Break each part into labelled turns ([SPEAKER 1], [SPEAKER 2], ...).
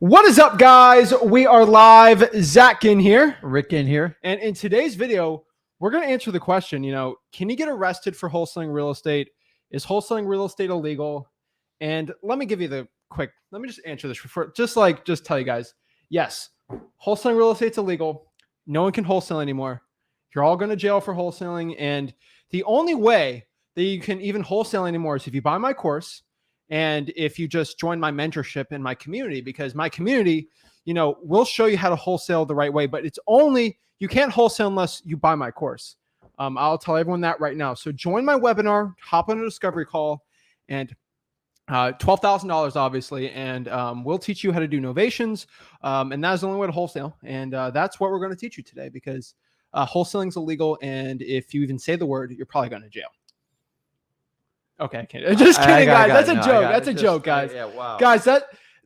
[SPEAKER 1] What is up, guys? We are live. Zach Ginn here.
[SPEAKER 2] Rick in here.
[SPEAKER 1] And in today's video, we're going to answer the question, can you get arrested for wholesaling real estate? Is wholesaling real estate illegal? And let me give you let me just answer this before, just tell you guys, yes, wholesaling real estate's illegal. No one can wholesale anymore. You're all going to jail for wholesaling. And the only way that you can even wholesale anymore is if you buy my course. And if you just join my mentorship in my community, because my community, will show you how to wholesale the right way, but you can't wholesale unless you buy my course. I'll tell everyone that right now. So join my webinar, hop on a discovery call, and $12,000 obviously. And we'll teach you how to do novations. And that's the only way to wholesale. And that's what we're going to teach you today, because wholesaling is illegal. And if you even say the word, you're probably going to jail. Okay, just kidding, guys. That's a joke. That's a joke, guys.
[SPEAKER 2] Yeah, wow.
[SPEAKER 1] Guys,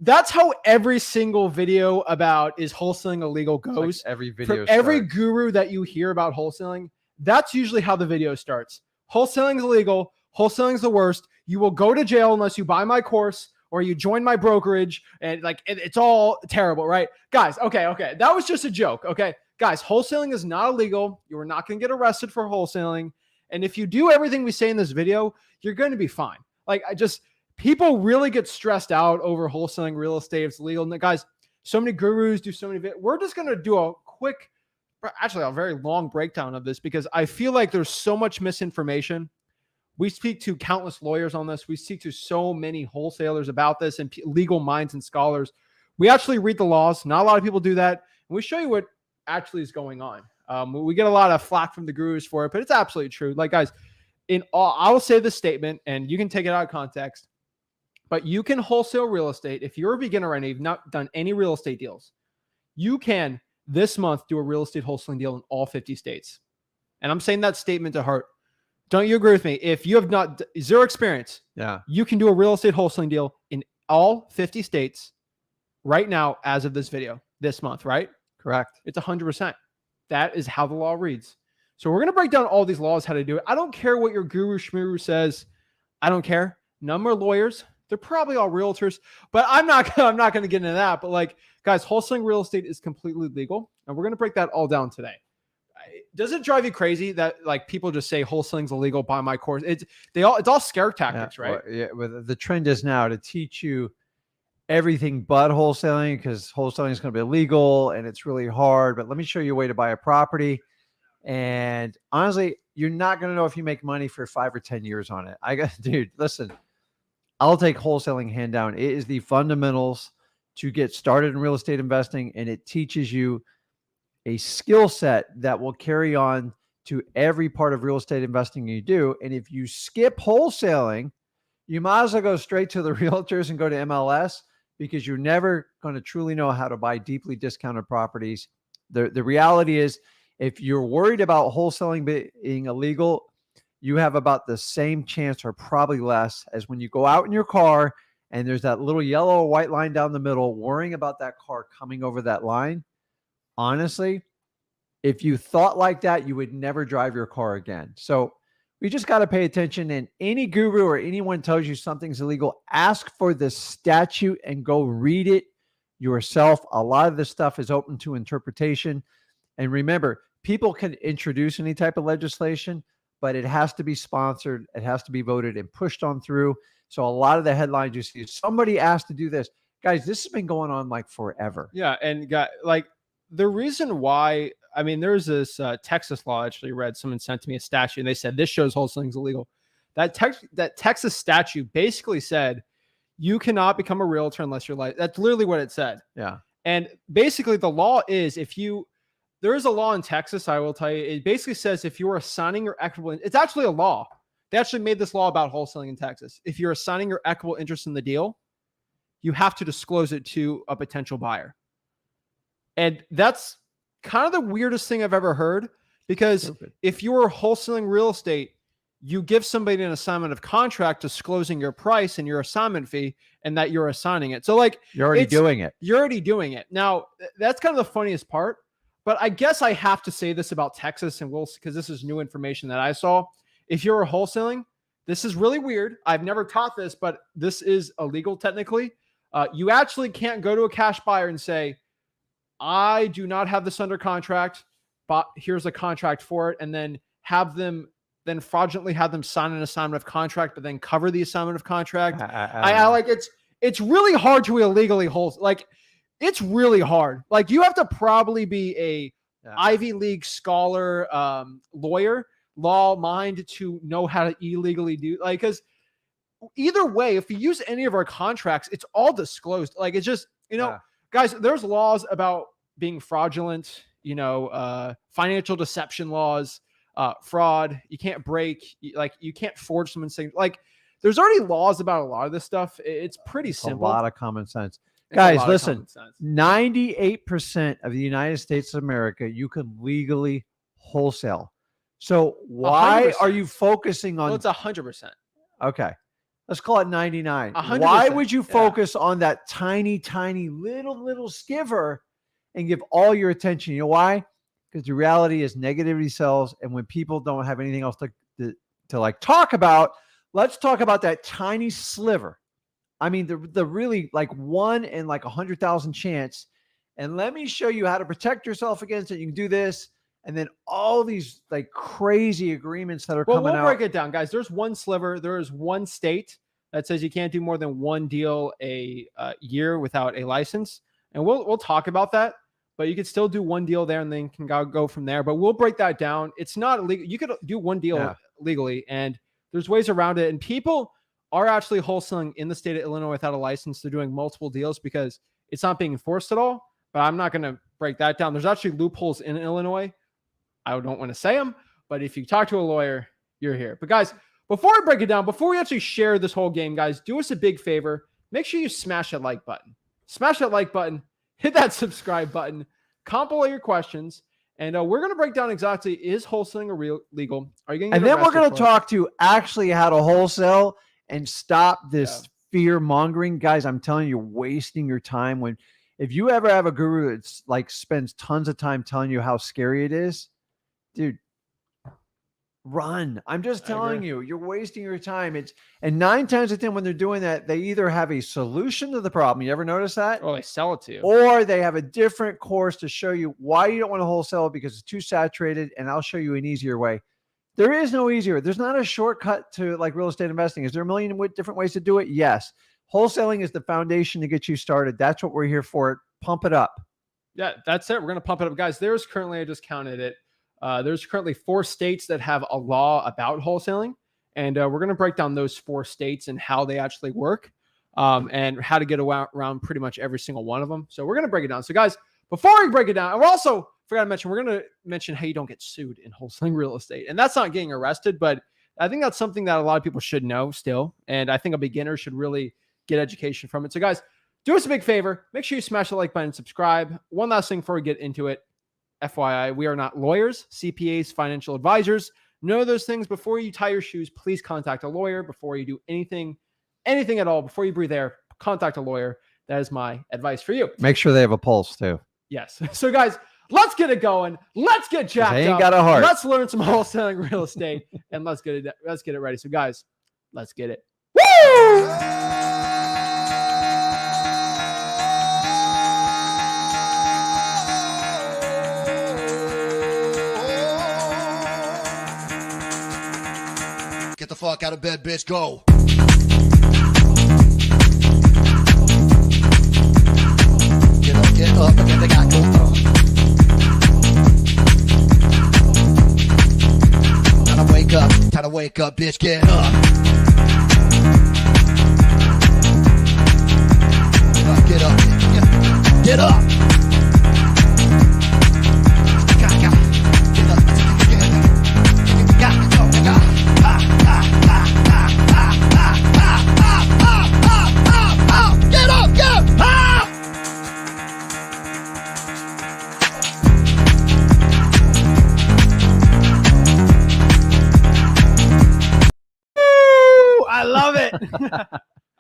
[SPEAKER 1] that's how every single video about is wholesaling illegal goes.
[SPEAKER 2] Like every video
[SPEAKER 1] from every guru that you hear about wholesaling, that's usually how the video starts. Wholesaling is illegal. Wholesaling is the worst. You will go to jail unless you buy my course or you join my brokerage, and it's all terrible, right? Guys, okay. That was just a joke, okay? Guys, wholesaling is not illegal. You are not going to get arrested for wholesaling. And if you do everything we say in this video, you're going to be fine. People really get stressed out over wholesaling real estate. It's legal. And guys, so many gurus do so many videos. We're just going to do a very long breakdown of this, because I feel like there's so much misinformation. We speak to countless lawyers on this. We speak to so many wholesalers about this, and legal minds and scholars. We actually read the laws. Not a lot of people do that. And we show you what actually is going on. We get a lot of flack from the gurus for it, but it's absolutely true. Guys, I will say this statement, and you can take it out of context, but you can wholesale real estate. If you're a beginner and you've not done any real estate deals, you can this month do a real estate wholesaling deal in all 50 states. And I'm saying that statement to heart. Don't you agree with me? If you have not zero experience, you can do a real estate wholesaling deal in all 50 states right now as of this video this month, right?
[SPEAKER 2] Correct.
[SPEAKER 1] It's 100%. That is how the law reads. So we're going to break down all these laws, how to do it. I don't care what your guru shmuru says. I don't care. None are lawyers. They're probably all realtors, but I'm not going to get into that. But guys, wholesaling real estate is completely legal. And we're going to break that all down today. Does it drive you crazy that people just say wholesaling's illegal, buy my course? It's all scare tactics, right?
[SPEAKER 2] Well, the trend is now to teach you everything but wholesaling, because wholesaling is going to be illegal and it's really hard. But let me show you a way to buy a property. And honestly, you're not going to know if you make money for 5 or 10 years on it. Dude, listen, I'll take wholesaling hand down. It is the fundamentals to get started in real estate investing, and it teaches you a skill set that will carry on to every part of real estate investing you do. And if you skip wholesaling, you might as well go straight to the realtors and go to MLS, because you're never going to truly know how to buy deeply discounted properties. The reality is, if you're worried about wholesaling being illegal, you have about the same chance, or probably less, as when you go out in your car and there's that little yellow or white line down the middle, worrying about that car coming over that line. Honestly, if you thought like that, you would never drive your car again. So we just got to pay attention. And any guru or anyone tells you something's illegal, ask for the statute and go read it yourself. A lot of this stuff is open to interpretation. And remember, people can introduce any type of legislation, but it has to be sponsored. It has to be voted and pushed on through. So a lot of the headlines you see, somebody asked to do this. Guys, this has been going on forever.
[SPEAKER 1] Yeah. And the reason why, there's this Texas law I actually read. Someone sent to me a statute, and they said this shows wholesaling is illegal. That Texas statute basically said you cannot become a realtor unless you're that's literally what it said.
[SPEAKER 2] Yeah.
[SPEAKER 1] And basically the law is, there is a law in Texas, I will tell you, it basically says if you are assigning your equitable, it's actually a law. They actually made this law about wholesaling in Texas. If you're assigning your equitable interest in the deal, you have to disclose it to a potential buyer. And that's kind of the weirdest thing I've ever heard, because if you're wholesaling real estate, you give somebody an assignment of contract disclosing your price and your assignment fee, and that you're assigning it. So
[SPEAKER 2] you're already doing it.
[SPEAKER 1] You're already doing it. Now, that's kind of the funniest part, but I guess I have to say this about Texas, and because this is new information that I saw. If you're wholesaling, this is really weird. I've never taught this, but this is illegal technically. You actually can't go to a cash buyer and say, I do not have this under contract, but here's a contract for it, and then fraudulently have them sign an assignment of contract, but then cover the assignment of contract. I like it's really hard to illegally wholesale. Like, it's really hard. Like, you have to probably be a Ivy League scholar, lawyer, law mind to know how to illegally do, like, because either way, if you use any of our contracts, it's all disclosed. Like, it's just, guys, there's laws about being fraudulent, financial deception laws, fraud. You can't you can't forge someone's thing. Like, there's already laws about a lot of this stuff. It's pretty simple.
[SPEAKER 2] A lot of common sense. Guys, listen, 98% of the United States of America, you can legally wholesale. So why
[SPEAKER 1] 100%.
[SPEAKER 2] are you focusing on?
[SPEAKER 1] Well, it's 100%.
[SPEAKER 2] Okay. Let's call it 99.
[SPEAKER 1] 100%.
[SPEAKER 2] Why would you focus on that tiny, tiny little skiver and give all your attention? You know why? Because the reality is negativity sells. And when people don't have anything else to like talk about, let's talk about that tiny sliver. I mean, the really like 1 in like 100,000 chance. And let me show you how to protect yourself against it. You can do this. And then all these like crazy agreements that are coming out.
[SPEAKER 1] We'll break it down, guys. There's one sliver. There is one state that says you can't do more than one deal a year without a license. And we'll talk about that. But you could still do one deal there and then can go from there. But we'll break that down. It's not illegal. You could do one deal legally, and there's ways around it. And people are actually wholesaling in the state of Illinois without a license. They're doing multiple deals because it's not being enforced at all. But I'm not going to break that down. There's actually loopholes in Illinois. I don't want to say them, but if you talk to a lawyer, you're here. But guys, before I break it down, before we actually share this whole game, guys, do us a big favor. Make sure you smash that like button. Smash that like button. Hit that subscribe button. Comment below your questions. And we're going to break down exactly, is wholesaling legal? Are you going to
[SPEAKER 2] And then we're going to talk to actually how to wholesale and stop this fear mongering. Guys, I'm telling you, you're wasting your time. If you ever have a guru that's like spends tons of time telling you how scary it is, dude, run. I'm just telling you, you're wasting your time. And 9 times out of 10, when they're doing that, they either have a solution to the problem. You ever notice that?
[SPEAKER 1] Or they sell it to you.
[SPEAKER 2] Or they have a different course to show you why you don't want to wholesale because it's too saturated. And I'll show you an easier way. There is no easier. There's not a shortcut to like real estate investing. Is there a million different ways to do it? Yes. Wholesaling is the foundation to get you started. That's what we're here for. Pump it up.
[SPEAKER 1] Yeah, that's it. We're going to pump it up. Guys, there's currently, I just counted it. There's currently 4 states that have a law about wholesaling. And we're going to break down those 4 states and how they actually work and how to get around pretty much every single one of them. So we're going to break it down. So guys, before we break it down, and we're going to mention how you don't get sued in wholesaling real estate. And that's not getting arrested, but I think that's something that a lot of people should know still. And I think a beginner should really get education from it. So guys, do us a big favor. Make sure you smash the like button and subscribe. One last thing before we get into it. FYI, we are not lawyers, CPAs, financial advisors. None of those things. Before you tie your shoes, please contact a lawyer. Before you do anything at all, before you breathe air, contact a lawyer. That is my advice for you.
[SPEAKER 2] Make sure they have a pulse too.
[SPEAKER 1] Yes. So guys, let's get it going. Let's get jacked
[SPEAKER 2] they ain't
[SPEAKER 1] up.
[SPEAKER 2] Got a heart.
[SPEAKER 1] Let's learn some wholesaling real estate and let's get it ready. So guys, let's get it. Woo!
[SPEAKER 3] Get the fuck out of bed, bitch. Go. Get up, and get the guy go. Time to wake up, bitch. Get up. Get up. Get up.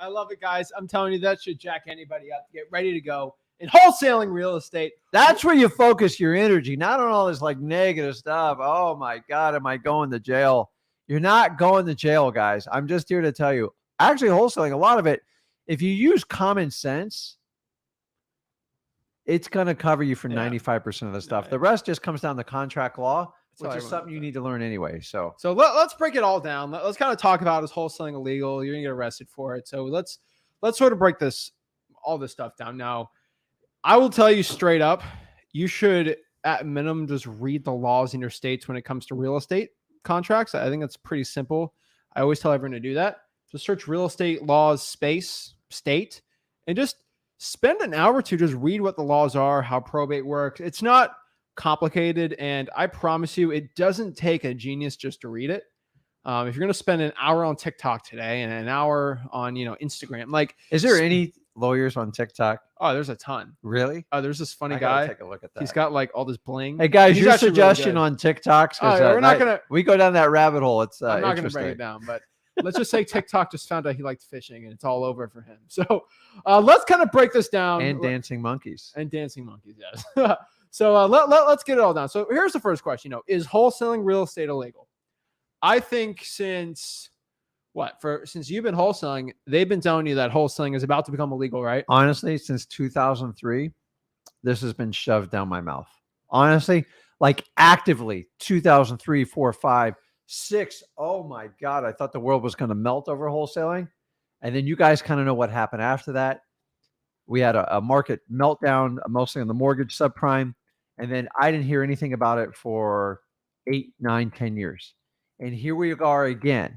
[SPEAKER 1] I love it, guys. I'm telling you, that should jack anybody up. Get ready to go in wholesaling real estate.
[SPEAKER 2] That's where you focus your energy, not on all this like negative stuff. Oh my God, am I going to jail? You're not going to jail, guys. I'm just here to tell you, actually wholesaling, a lot of it if you use common sense, it's going to cover you for 95% of the stuff. The rest just comes down to contract law, which is something you need to learn anyway. So
[SPEAKER 1] let's break it all down. Let's kind of talk about, is wholesaling illegal? You're gonna get arrested for it. So let's sort of break all this stuff down. Now, I will tell you straight up, you should at minimum just read the laws in your states when it comes to real estate contracts. I think that's pretty simple. I always tell everyone to do that. Just search real estate laws state, and just spend an hour or two, just read what the laws are, how probate works. It's not complicated, and I promise you, it doesn't take a genius just to read it. If you're going to spend an hour on TikTok today and an hour on, Instagram, like,
[SPEAKER 2] is there any lawyers on TikTok?
[SPEAKER 1] Oh, there's a ton.
[SPEAKER 2] Really?
[SPEAKER 1] Oh, there's this funny guy.
[SPEAKER 2] Take a look at that.
[SPEAKER 1] He's got like all this bling.
[SPEAKER 2] Hey guys,
[SPEAKER 1] He's
[SPEAKER 2] your
[SPEAKER 1] actually
[SPEAKER 2] suggestion
[SPEAKER 1] really
[SPEAKER 2] on TikToks?
[SPEAKER 1] we're not gonna.
[SPEAKER 2] We go down that rabbit hole. It's
[SPEAKER 1] I'm not gonna
[SPEAKER 2] interesting.
[SPEAKER 1] break it down, but let's just say TikTok just found out he liked fishing, and it's all over for him. So let's kind of break this down.
[SPEAKER 2] And dancing monkeys.
[SPEAKER 1] Yes. So let's get it all down. So here's the first question. Is wholesaling real estate illegal? I think since you've been wholesaling, they've been telling you that wholesaling is about to become illegal, right?
[SPEAKER 2] Honestly, since 2003, this has been shoved down my mouth. Honestly, like actively, 2003, 4, 5, 6. Oh my God, I thought the world was going to melt over wholesaling. And then you guys kind of know what happened after that. We had a market meltdown, mostly on the mortgage subprime. And then I didn't hear anything about it for 8, 9, 10 years. And here we are again.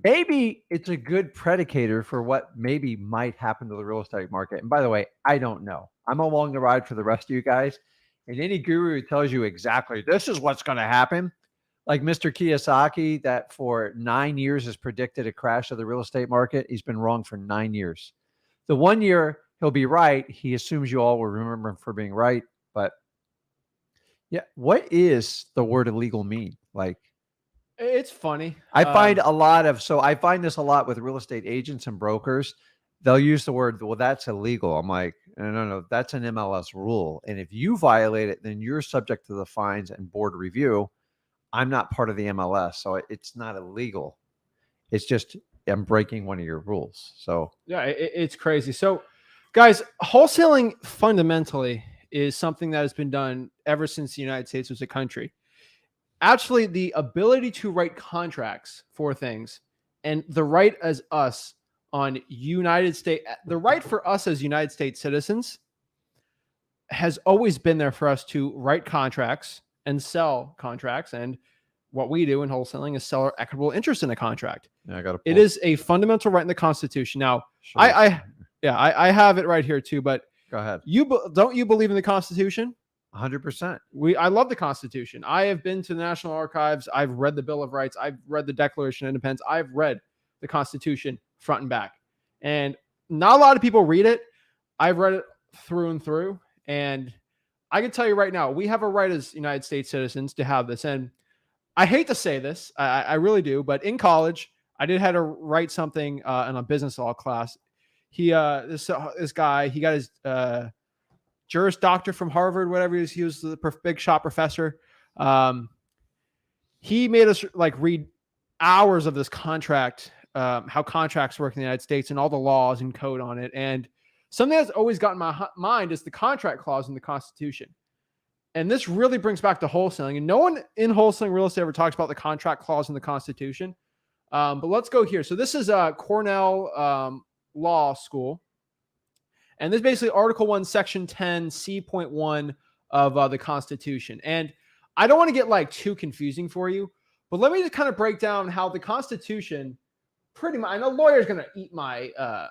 [SPEAKER 2] Maybe it's a good predicator for what maybe might happen to the real estate market. And by the way, I don't know. I'm along the ride for the rest of you guys. And any guru who tells you exactly this is what's going to happen, like Mr. Kiyosaki, that for 9 years has predicted a crash of the real estate market, he's been wrong for 9 years. The 1 year he'll be right. He assumes you all will remember him for being right. But yeah, what is the word illegal mean? Like,
[SPEAKER 1] it's funny.
[SPEAKER 2] I find this a lot with real estate agents and brokers. They'll use the word, well, that's illegal. I'm like, no, that's an MLS rule. And if you violate it, then you're subject to the fines and board review. I'm not part of the MLS, so it's not illegal. It's just I'm breaking one of your rules. So
[SPEAKER 1] yeah, it's crazy. So guys, wholesaling fundamentally is something that has been done ever since the United States was a country. Actually, the ability to write contracts for things and the right as us on the right for us as United States citizens has always been there for us to write contracts and sell contracts. And what we do in wholesaling is sell our equitable interest in a contract.
[SPEAKER 2] Yeah,
[SPEAKER 1] it is a fundamental right in the Constitution. Now, sure. I have it right here too, but
[SPEAKER 2] go ahead.
[SPEAKER 1] Don't you believe in the Constitution?
[SPEAKER 2] 100%.
[SPEAKER 1] I love the Constitution. I have been to the National Archives. I've read the Bill of Rights. I've read the Declaration of Independence. I've read the Constitution front and back. And not a lot of people read it. I've read it through and through. And I can tell you right now, we have a right as United States citizens to have this. And I hate to say this, I really do, but in college, I did have to write something in a business law class. This guy, he got his Juris Doctor from Harvard, whatever he was the big shot professor. He made us read hours of this contract, how contracts work in the United States and all the laws and code on it. And something that's always got in my mind is the contract clause in the Constitution. And this really brings back to wholesaling. And no one in wholesaling real estate ever talks about the contract clause in the Constitution. But let's go here. So this is Cornell Law School. And this is basically Article 1, Section 10, C.1 of the Constitution. And I don't want to get too confusing for you, but let me just kind of break down how the Constitution pretty much, I know lawyers going to eat my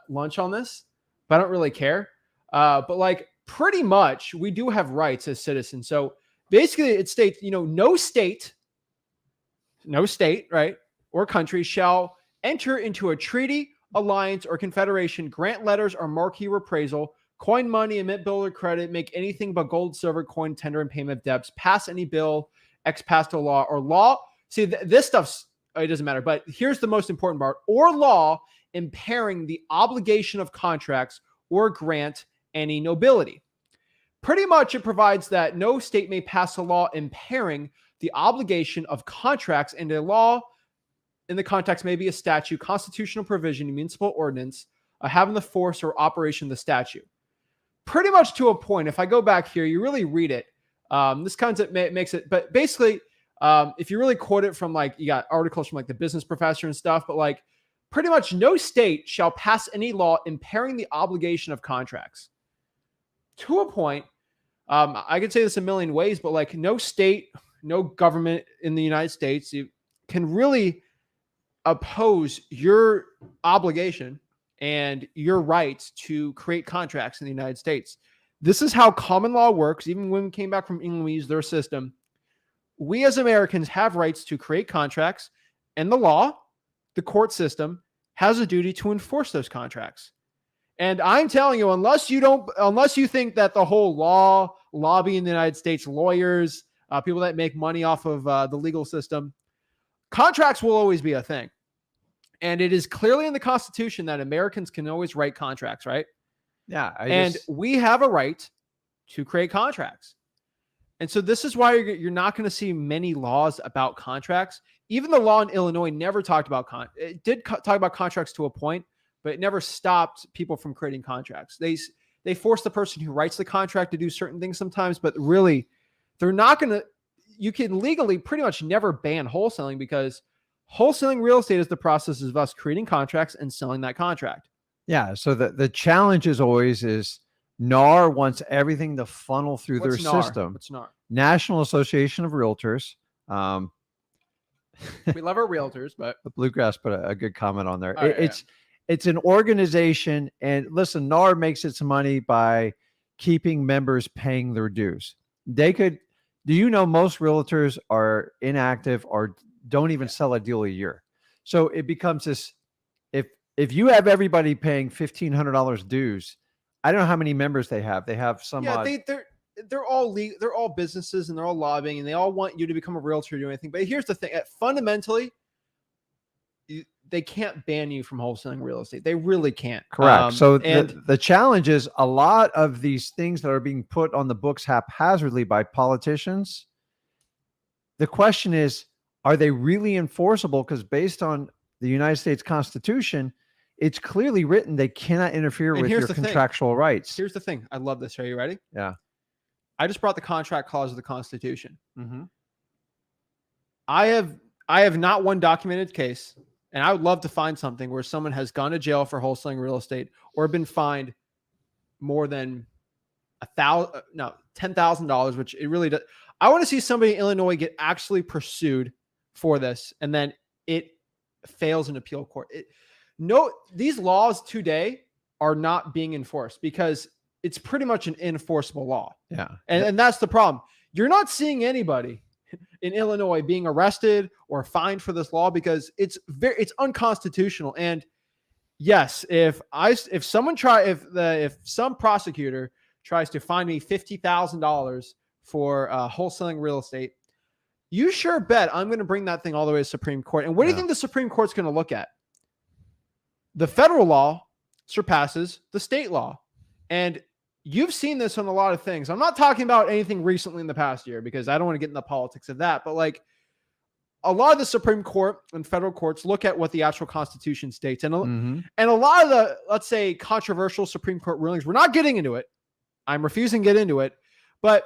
[SPEAKER 1] lunch on this, but I don't really care. But pretty much we do have rights as citizens. So basically it states, no state, right, or country shall enter into a treaty, alliance, or confederation, grant letters or marquee reprisal, coin money, emit bill or credit, make anything but gold, silver, coin, tender, and payment of debts, pass any bill, ex pasto law, or law. See, this stuff's, it doesn't matter, but here's the most important part, or law impairing the obligation of contracts or grant any nobility. Pretty much it provides that no state may pass a law impairing the obligation of contracts, and a law in the context may be a statute, constitutional provision, municipal ordinance, having the force or operation of the statute. Pretty much to a point. If I go back here, you really read it. This kind of makes it, but basically, if you really quote it from like, you got articles from like the Business Professor and stuff, but like pretty much no state shall pass any law impairing the obligation of contracts. To a point, I could say this a million ways, but like no state, no government in the United States can really oppose your obligation and your rights to create contracts in the United States. This is how common law works. Even when we came back from England, we used their system. We as Americans have rights to create contracts, and the law, the court system, has a duty to enforce those contracts. And I'm telling you, unless you think that the whole lobby in the United States, lawyers, people that make money off of the legal system, contracts will always be a thing. And it is clearly in the Constitution that Americans can always write contracts, right?
[SPEAKER 2] Yeah.
[SPEAKER 1] We have a right to create contracts. And so this is why you're not going to see many laws about contracts. Even the law in Illinois never talked about it did talk about contracts to a point, but it never stopped people from creating contracts. They force the person who writes the contract to do certain things sometimes, but really they're not going to. You can legally pretty much never ban wholesaling, because wholesaling real estate is the process of us creating contracts and selling that contract.
[SPEAKER 2] Yeah. So the challenge is always NAR wants everything to funnel through their system.
[SPEAKER 1] What's NAR?
[SPEAKER 2] National Association of Realtors.
[SPEAKER 1] We love our realtors, but
[SPEAKER 2] the Bluegrass put a good comment on there.
[SPEAKER 1] Oh, yeah.
[SPEAKER 2] It's an organization, and listen, NAR makes its money by keeping members paying their dues. Do you know most realtors are inactive or don't even sell a deal a year? So it becomes this, if you have everybody paying $1,500 dues, I don't know how many members they have. They have some.
[SPEAKER 1] Yeah, they're all businesses, and they're all lobbying, and they all want you to become a realtor or do anything. But here's the thing: fundamentally, they can't ban you from wholesaling real estate. They really can't.
[SPEAKER 2] Correct. So the challenge is a lot of these things that are being put on the books haphazardly by politicians. The question is, are they really enforceable? Because based on the United States Constitution, it's clearly written they cannot interfere with your contractual rights.
[SPEAKER 1] Here's the thing. I love this. Are you ready?
[SPEAKER 2] Yeah.
[SPEAKER 1] I just brought the contract clause of the Constitution.
[SPEAKER 2] Mm-hmm.
[SPEAKER 1] I have not one documented case, and I would love to find something where someone has gone to jail for wholesaling real estate or been fined more than $10,000, which it really does. I want to see somebody in Illinois get actually pursued for this, and then it fails in appeal court. These laws today are not being enforced because it's pretty much an enforceable law.
[SPEAKER 2] Yeah.
[SPEAKER 1] And that's the problem. You're not seeing anybody in Illinois being arrested or fined for this law because it's unconstitutional. And yes, if some prosecutor tries to fine me $50,000 for wholesaling real estate, you sure bet I'm going to bring that thing all the way to Supreme Court. And what do you think the Supreme Court's going to look at? The federal law surpasses the state law. And you've seen this on a lot of things. I'm not talking about anything recently in the past year because I don't want to get in the politics of that. But like a lot of the Supreme Court and federal courts look at what the actual Constitution states. And a lot of the, let's say, controversial Supreme Court rulings, we're not getting into it. I'm refusing to get into it. But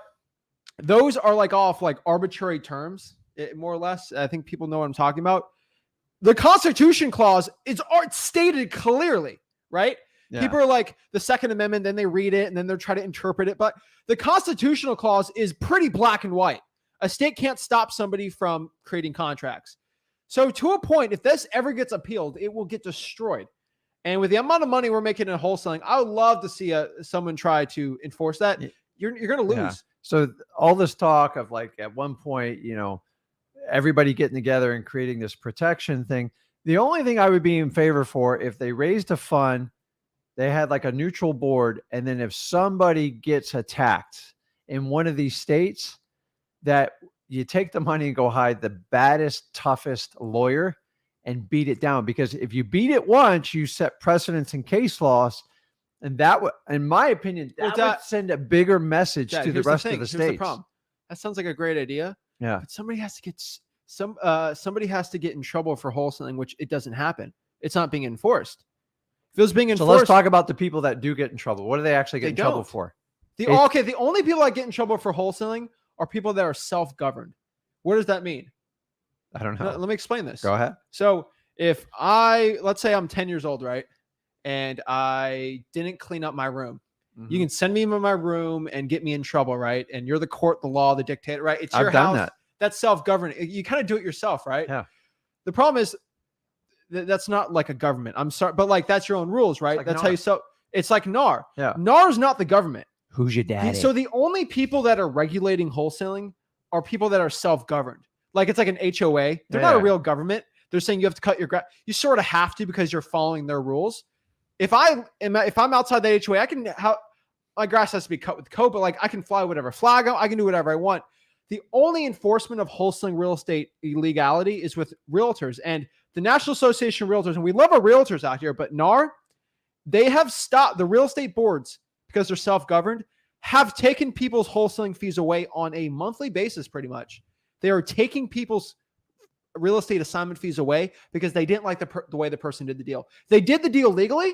[SPEAKER 1] those are off arbitrary terms, more or less. I think people know what I'm talking about. The Constitution clause is stated clearly, right? Yeah. People are like the Second Amendment, then they read it and then they're trying to interpret it. But the constitutional clause is pretty black and white. A state can't stop somebody from creating contracts. So to a point, if this ever gets appealed, it will get destroyed. And with the amount of money we're making in wholesaling, I would love to see someone try to enforce that. You're going to lose.
[SPEAKER 2] Yeah. So all this talk of at one point, everybody getting together and creating this protection thing. The only thing I would be in favor for, if they raised a fund, they had a neutral board, and then if somebody gets attacked in one of these states, that you take the money and go hire the baddest, toughest lawyer and beat it down. Because if you beat it once, you set precedents and case laws. And that would, in my opinion, would send a bigger message to the rest of the states. Here's the problem. That sounds like a great idea. Yeah.
[SPEAKER 1] But somebody has to get in trouble for wholesaling, which it doesn't happen. It's not being enforced. If it was being
[SPEAKER 2] So
[SPEAKER 1] enforced,
[SPEAKER 2] let's talk about the people that do get in trouble. What do they actually get
[SPEAKER 1] They
[SPEAKER 2] in trouble
[SPEAKER 1] don't.
[SPEAKER 2] for?
[SPEAKER 1] the only people that get in trouble for wholesaling are people that are self-governed. What does that mean?
[SPEAKER 2] I don't know.
[SPEAKER 1] Let me explain this.
[SPEAKER 2] Go ahead.
[SPEAKER 1] So if let's say I'm 10 years old, right? And I didn't clean up my room. You can send me in my room and get me in trouble, right? And you're the court, the law, the dictator, right? It's your
[SPEAKER 2] I've done
[SPEAKER 1] house.
[SPEAKER 2] that.
[SPEAKER 1] That's self-governed. You kind of do it yourself, right?
[SPEAKER 2] Yeah.
[SPEAKER 1] The problem is that's not like a government. I'm sorry, but like that's your own rules, right?
[SPEAKER 2] like
[SPEAKER 1] That's
[SPEAKER 2] NAR.
[SPEAKER 1] how you it's like NAR.
[SPEAKER 2] Yeah.
[SPEAKER 1] NAR is not the government.
[SPEAKER 2] Who's your daddy?
[SPEAKER 1] So the only people that are regulating wholesaling are people that are self-governed. Like it's like an HOA. They're not a real government. They're saying you have to cut your grass. You sort of have to because you're following their rules. If I'm outside the HOA, my grass has to be cut with code, but like I can fly whatever flag I can do whatever I want. The only enforcement of wholesaling real estate illegality is with realtors and the National Association of Realtors. And we love our realtors out here, but NAR, they have stopped the real estate boards because they're self-governed, have taken people's wholesaling fees away on a monthly basis. Pretty much. They are taking people's real estate assignment fees away because they didn't like the way the person did the deal. They did the deal legally,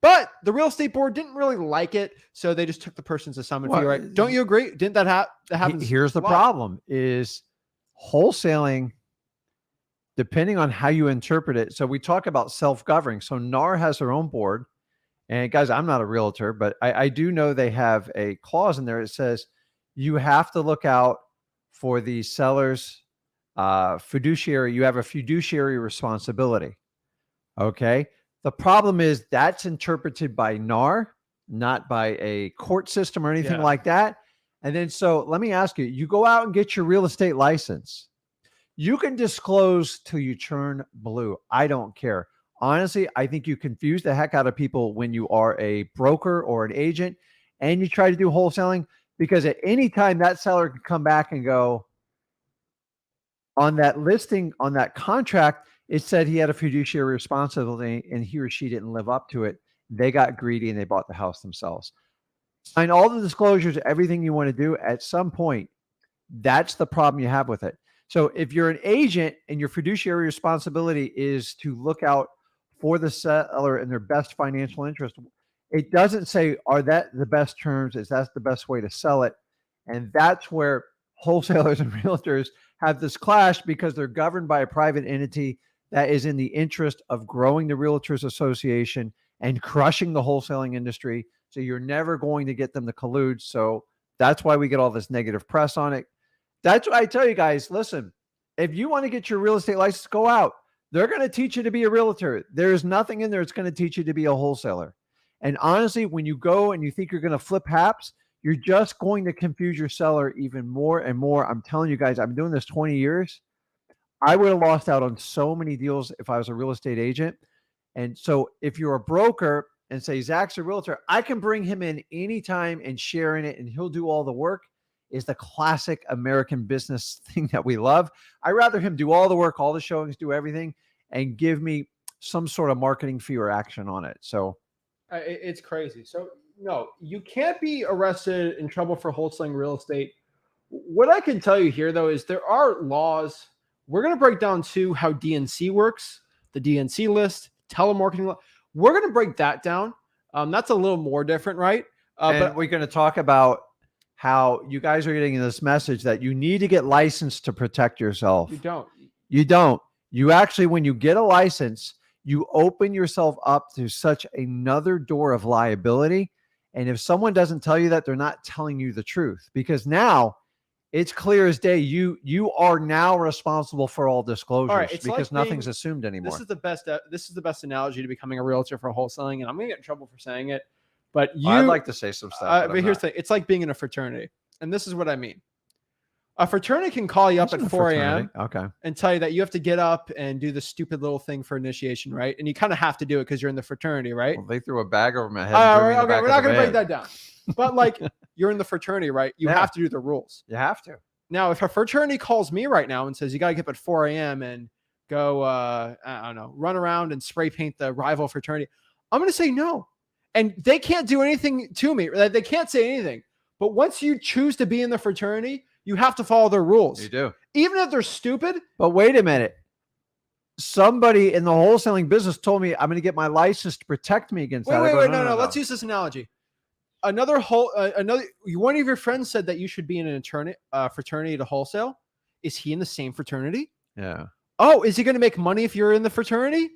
[SPEAKER 1] but the real estate board didn't really like it, so they just took the person's assignment fee. Right? Don't you agree? Didn't that happen?
[SPEAKER 2] Here's the problem: is wholesaling, depending on how you interpret it. So we talk about self-governing. So NAR has their own board, and guys, I'm not a realtor, but I do know they have a clause in there that says you have to look out for the seller's fiduciary. You have a fiduciary responsibility. Okay. The problem is that's interpreted by NAR, not by a court system or anything like that. And then, so let me ask you, you go out and get your real estate license. You can disclose till you turn blue. I don't care. Honestly, I think you confuse the heck out of people when you are a broker or an agent and you try to do wholesaling, because at any time that seller can come back and go, on that listing, on that contract, it said he had a fiduciary responsibility and he or she didn't live up to it. They got greedy and they bought the house themselves. Sign all the disclosures, everything you want to do. At some point, that's the problem you have with it. So if you're an agent and your fiduciary responsibility is to look out for the seller and their best financial interest, it doesn't say, are that the best terms? Is that the best way to sell it? And that's where wholesalers and realtors have this clash, because they're governed by a private entity that is in the interest of growing the Realtors Association and crushing the wholesaling industry. So you're never going to get them to collude. So that's why we get all this negative press on it. That's why I tell you guys, listen, if you want to get your real estate license, go out. They're going to teach you to be a realtor. There is nothing in there that's going to teach you to be a wholesaler. And honestly, when you go and you think you're going to flip haps, you're just going to confuse your seller even more and more. I'm telling you guys, I've been doing this 20 years. I would have lost out on so many deals if I was a real estate agent. And so if you're a broker and say, Zach's a realtor, I can bring him in anytime and share in it and he'll do all the work, is the classic American business thing that we love. I'd rather him do all the work, all the showings, do everything, and give me some sort of marketing fee or action on it. So
[SPEAKER 1] it's crazy. So no, you can't be arrested, in trouble for wholesaling real estate. What I can tell you here, though, is there are laws. We're going to break down too how DNC works, the DNC list, telemarketing law. We're going to break that down. That's a little more different, right?
[SPEAKER 2] But we're going to talk about how you guys are getting this message that you need to get licensed to protect yourself.
[SPEAKER 1] You don't.
[SPEAKER 2] You don't. You actually, when you get a license, you open yourself up to such another door of liability. And if someone doesn't tell you that, they're not telling you the truth, because now it's clear as day. You are now responsible for all disclosures, because nothing's assumed anymore.
[SPEAKER 1] This is the best analogy to becoming a realtor for wholesaling. And I'm going to get in trouble for saying it, but
[SPEAKER 2] I'd like to say some stuff.
[SPEAKER 1] But here's the thing. It's like being in a fraternity. And this is what I mean. A fraternity can call you up at 4 a.m. And tell you that you have to get up and do the stupid little thing for initiation, right? And you kind of have to do it because you're in the fraternity, right?
[SPEAKER 2] Well, they threw a bag over my head.
[SPEAKER 1] Okay, we're not going to break that down. But like, you're in the fraternity, right? You have to do the rules.
[SPEAKER 2] You have to.
[SPEAKER 1] Now, if a fraternity calls me right now and says you got to get up at 4 a.m. and go, I don't know, run around and spray paint the rival fraternity, I'm going to say no. And they can't do anything to me. They can't say anything. But once you choose to be in the fraternity, you have to follow their rules.
[SPEAKER 2] You do.
[SPEAKER 1] Even if they're stupid.
[SPEAKER 2] But wait a minute. somebody in the wholesaling business told me I'm going to get my license to protect me against that.
[SPEAKER 1] Wait, no. Let's use this analogy. One of your friends said that you should be in an fraternity to wholesale. Is he in the same fraternity?
[SPEAKER 2] Yeah.
[SPEAKER 1] Oh, is he going to make money if you're in the fraternity?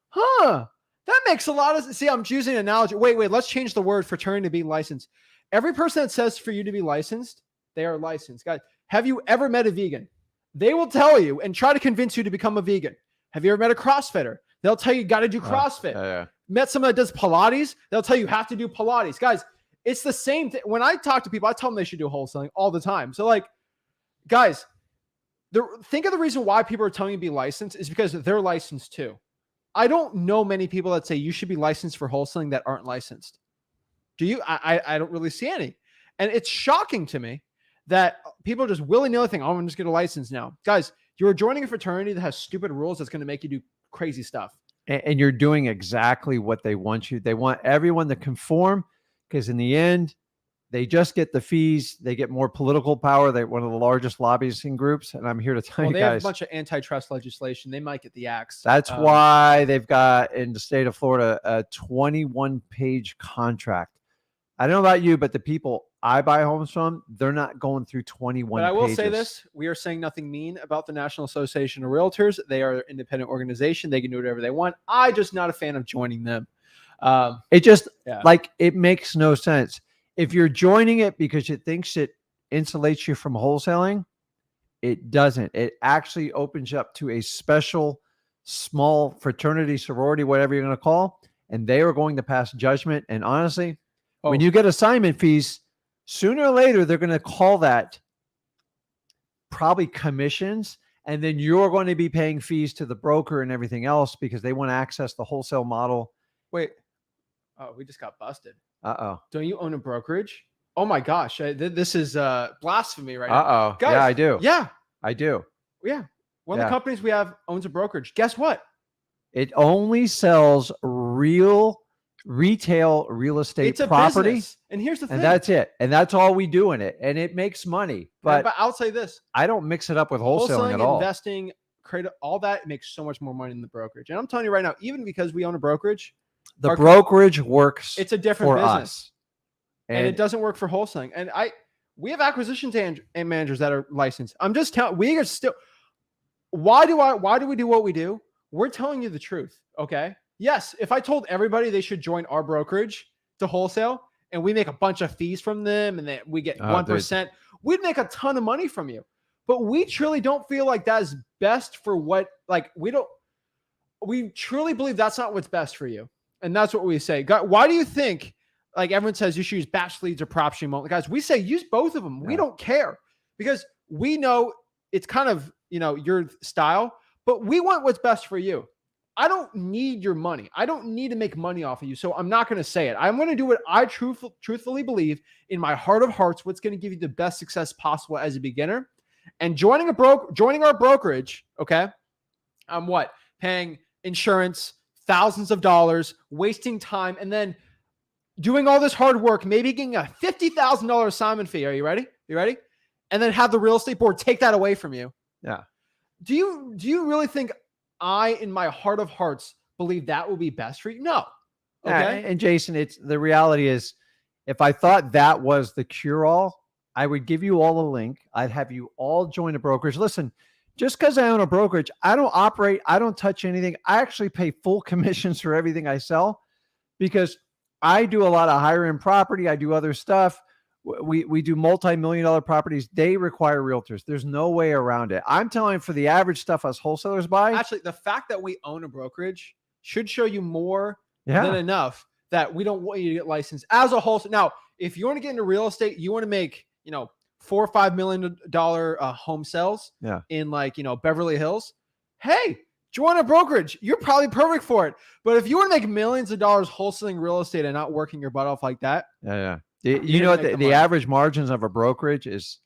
[SPEAKER 1] Huh. That makes a lot of... See, I'm choosing an analogy. Wait. Let's change the word fraternity to be licensed. Every person that says for you to be licensed, they are licensed. Guys, have you ever met a vegan? They will tell you and try to convince you to become a vegan. Have you ever met a CrossFitter? They'll tell you got to do CrossFit.
[SPEAKER 2] Yeah.
[SPEAKER 1] Met someone that does Pilates? They'll tell you have to do Pilates. Guys, it's the same thing. When I talk to people, I tell them they should do wholesaling all the time. So like, guys, think of the reason why people are telling you to be licensed is because they're licensed too. I don't know many people that say you should be licensed for wholesaling that aren't licensed. Do you? I don't really see any. And it's shocking to me that people just willy-nilly think, oh, I'm just get a license now. Guys, you're joining a fraternity that has stupid rules that's going to make you do crazy stuff.
[SPEAKER 2] And you're doing exactly what they want you. They want everyone to conform because in the end, they just get the fees. They get more political power. They're one of the largest lobbying groups. And I'm here to tell you
[SPEAKER 1] they
[SPEAKER 2] guys.
[SPEAKER 1] have a bunch of antitrust legislation. They might get the axe.
[SPEAKER 2] That's why they've got in the state of Florida a 21-page contract. I don't know about you, but the people I buy homes from, they're not going through 21
[SPEAKER 1] But I will
[SPEAKER 2] pages.
[SPEAKER 1] say this. We are saying nothing mean about the National Association of Realtors. They are an independent organization. They can do whatever they want. I'm just not a fan of joining them.
[SPEAKER 2] It just like it makes no sense. If you're joining it because it thinks it insulates you from wholesaling, it doesn't. It actually opens you up to a special small fraternity, sorority, whatever you're going to call, and they are going to pass judgment. And honestly, when you get assignment fees, sooner or later, they're going to call that probably commissions. And then you're going to be paying fees to the broker and everything else because they want to access the wholesale model.
[SPEAKER 1] Wait. Oh, we just got busted.
[SPEAKER 2] Uh-oh.
[SPEAKER 1] Don't you own a brokerage? Oh my gosh. This is blasphemy right now.
[SPEAKER 2] Uh-oh.
[SPEAKER 1] Guys,
[SPEAKER 2] Yeah, I do.
[SPEAKER 1] Yeah.
[SPEAKER 2] I do.
[SPEAKER 1] Yeah. One of the companies we have owns a brokerage. Guess what?
[SPEAKER 2] It only sells retail real estate property.
[SPEAKER 1] Business. And here's the thing.
[SPEAKER 2] And that's it. And that's all we do in it. And it makes money. But
[SPEAKER 1] I'll say this.
[SPEAKER 2] I don't mix it up with wholesaling at all.
[SPEAKER 1] Investing, credit, all that makes so much more money than the brokerage. And I'm telling you right now, even because we own a brokerage,
[SPEAKER 2] the brokerage works.
[SPEAKER 1] It's a different business.
[SPEAKER 2] Us.
[SPEAKER 1] And it doesn't work for wholesaling. And we have acquisitions and managers that are licensed. I'm just telling we are still. Why do we do what we do? We're telling you the truth. Okay. Yes. If I told everybody they should join our brokerage to wholesale and we make a bunch of fees from them and then we get 1%, we'd make a ton of money from you. But we truly don't feel like that is best for we truly believe that's not what's best for you. And that's what we say. God, why do you think, like everyone says, you should use batch leads or PropStream? Guys, we say use both of them. Yeah. We don't care because we know it's kind of, your style, but we want what's best for you. I don't need your money. I don't need to make money off of you. So I'm not going to say it. I'm going to do what I truthfully believe in my heart of hearts, what's going to give you the best success possible as a beginner. And joining our brokerage, okay, I'm paying insurance, thousands of dollars, wasting time, and then doing all this hard work, maybe getting a $50,000 assignment fee. Are you ready? And then have the real estate board take that away from you.
[SPEAKER 2] Yeah.
[SPEAKER 1] Do you really think I, in my heart of hearts, believe that will be best for you? No. Okay.
[SPEAKER 2] And Jason, the reality is, if I thought that was the cure-all, I would give you all a link. I'd have you all join a brokerage. Listen, just because I own a brokerage, I don't operate, I don't touch anything. I actually pay full commissions for everything I sell because I do a lot of higher-end property. I do other stuff. We do multi-million-dollar properties. They require realtors. There's no way around it. I'm telling you, for the average stuff us wholesalers buy.
[SPEAKER 1] Actually, the fact that we own a brokerage should show you more than enough that we don't want you to get licensed as a wholesale. Now, if you want to get into real estate, you want to make, $4 or $5 million home sales in Beverly Hills. Hey, join a brokerage. You're probably perfect for it. But if you want to make millions of dollars wholesaling real estate and not working your butt off like that.
[SPEAKER 2] You know what the average margins of a brokerage is?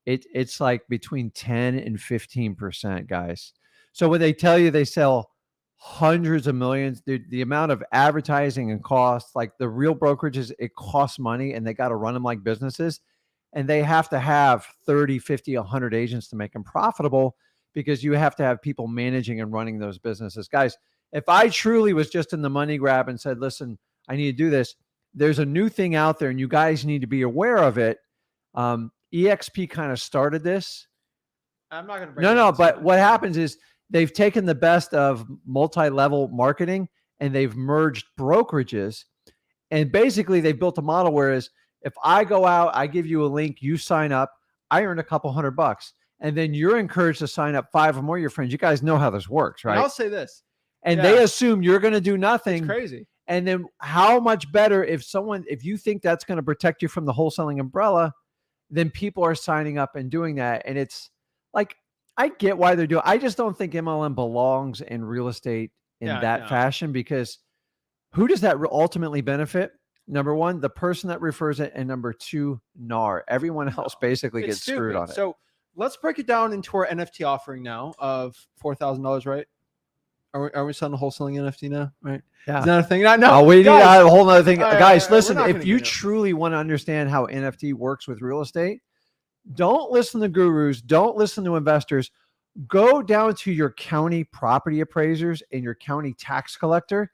[SPEAKER 2] It's like between 10 and 15%, guys. So when they tell you they sell hundreds of millions, the amount of advertising and costs, like the real brokerages, it costs money and they got to run them like businesses. And they have to have 30, 50, 100 agents to make them profitable because you have to have people managing and running those businesses. Guys, if I truly was just in the money grab and said, listen, I need to do this, there's a new thing out there and you guys need to be aware of it. EXP kind of started this.
[SPEAKER 1] I'm not going to.
[SPEAKER 2] No, but what happens is they've taken the best of multi-level marketing and they've merged brokerages. And basically they've built a model whereas if I go out, I give you a link, you sign up, I earn a couple $100. And then you're encouraged to sign up 5 or more of your friends. You guys know how this works, right?
[SPEAKER 1] And I'll say this.
[SPEAKER 2] And they assume you're going to do nothing.
[SPEAKER 1] It's crazy.
[SPEAKER 2] And then how much better if you think that's going to protect you from the wholesaling umbrella, then people are signing up and doing that. And it's like, I get why they're doing. I just don't think MLM belongs in real estate in that fashion, because who does that ultimately benefit? Number one, the person that refers it, and number two, NAR. Everyone else basically gets screwed on it.
[SPEAKER 1] So let's break it down into our NFT offering now of $4,000, right? Are we selling a wholesaling NFT now? Right?
[SPEAKER 2] Yeah.
[SPEAKER 1] Is that a thing? No.
[SPEAKER 2] Oh, we need a whole other thing. Guys, listen,
[SPEAKER 1] if
[SPEAKER 2] if you truly want to understand how NFT works with real estate, don't listen to gurus. Don't listen to investors. Go down to your county property appraisers and your county tax collector.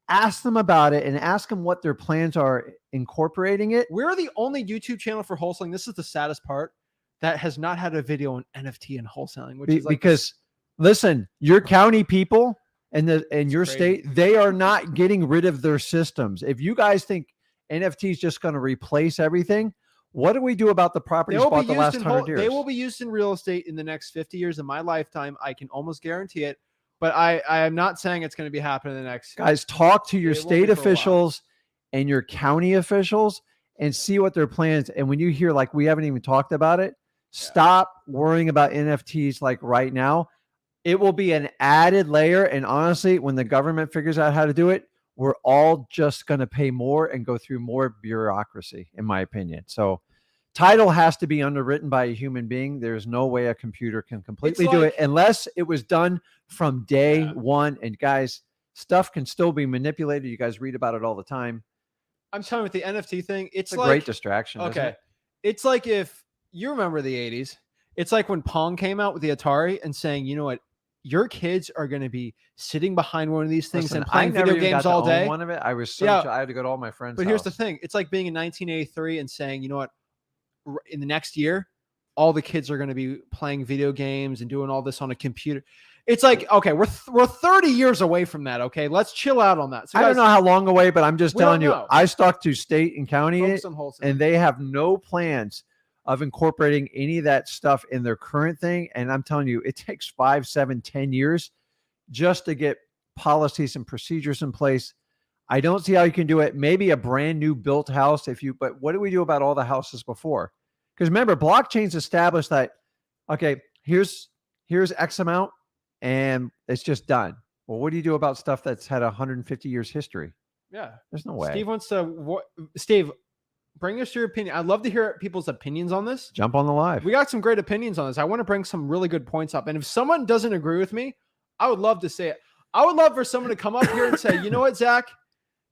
[SPEAKER 2] Ask them about it and ask them what their plans are incorporating it.
[SPEAKER 1] We're the only YouTube channel for wholesaling. This is the saddest part, that has not had a video on NFT and wholesaling, which is like
[SPEAKER 2] because listen, your county people and your state, they are not getting rid of their systems. If you guys think NFT is just going to replace everything, what do we do about the properties bought the last 100 years?
[SPEAKER 1] They will be used in real estate in the next 50 years of my lifetime. I can almost guarantee it. But I am not saying it's going to be happening in the next.
[SPEAKER 2] Guys, talk to your state officials and your county officials and see what their plans. And when you hear like we haven't even talked about it, stop worrying about NFTs like right now. It will be an added layer. And honestly, when the government figures out how to do it, we're all just going to pay more and go through more bureaucracy, in my opinion. So title has to be underwritten by a human being. There's no way a computer can completely do it unless it was done from day one. And guys, stuff can still be manipulated. You guys read about it all the time.
[SPEAKER 1] I'm telling you, with the NFT thing, it's
[SPEAKER 2] a
[SPEAKER 1] like,
[SPEAKER 2] great distraction.
[SPEAKER 1] Okay. It's like if you remember the 80s, it's like when Pong came out with the Atari and saying, you know what, your kids are going to be sitting behind one of these things and playing video games all day.
[SPEAKER 2] One of it, I was I had to go to all my friends'
[SPEAKER 1] But here's the thing. It's like being in 1983 and saying, you know what, in the next year, all the kids are going to be playing video games and doing all this on a computer. It's like, okay, we're 30 years away from that. Okay, let's chill out on that. So
[SPEAKER 2] I don't know how long away, but I'm just telling you, I stuck to state and county and they have no plans of incorporating any of that stuff in their current thing. And I'm telling you, it takes 5, 7, 10 years just to get policies and procedures in place. I don't see how you can do it. Maybe a brand new built house but what do we do about all the houses before? Because remember, blockchains established that, okay, here's X amount and it's just done. Well, what do you do about stuff that's had 150 years history?
[SPEAKER 1] Yeah.
[SPEAKER 2] There's no way.
[SPEAKER 1] Steve wants to, Steve, bring us your opinion. I'd love to hear people's opinions on this.
[SPEAKER 2] Jump on the live.
[SPEAKER 1] We got some great opinions on this. I want to bring some really good points up. And if someone doesn't agree with me, I would love to say it. I would love for someone to come up here and say, you know what, Zach,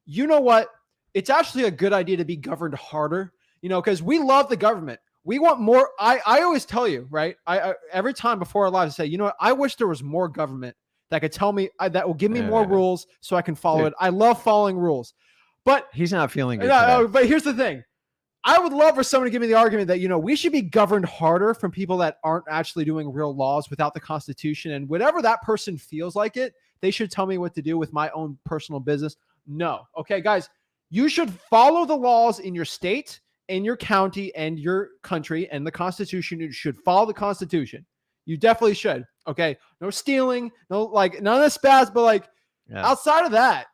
[SPEAKER 1] you know what? It's actually a good idea to be governed harder, because we love the government. We want more. I always tell you, right? I every time before our lives, I say, you know what? I wish there was more government that could tell me, that will give me more rules so I can follow it. I love following rules. But
[SPEAKER 2] he's not feeling good.
[SPEAKER 1] No, but here's the thing. I would love for someone to give me the argument that, we should be governed harder from people that aren't actually doing real laws without the Constitution. And whatever that person feels like it, they should tell me what to do with my own personal business. No. Okay, guys, you should follow the laws in your state, in your county, and your country, and the Constitution. You should follow the Constitution. You definitely should. Okay. No stealing, none of this spaz, but outside of that,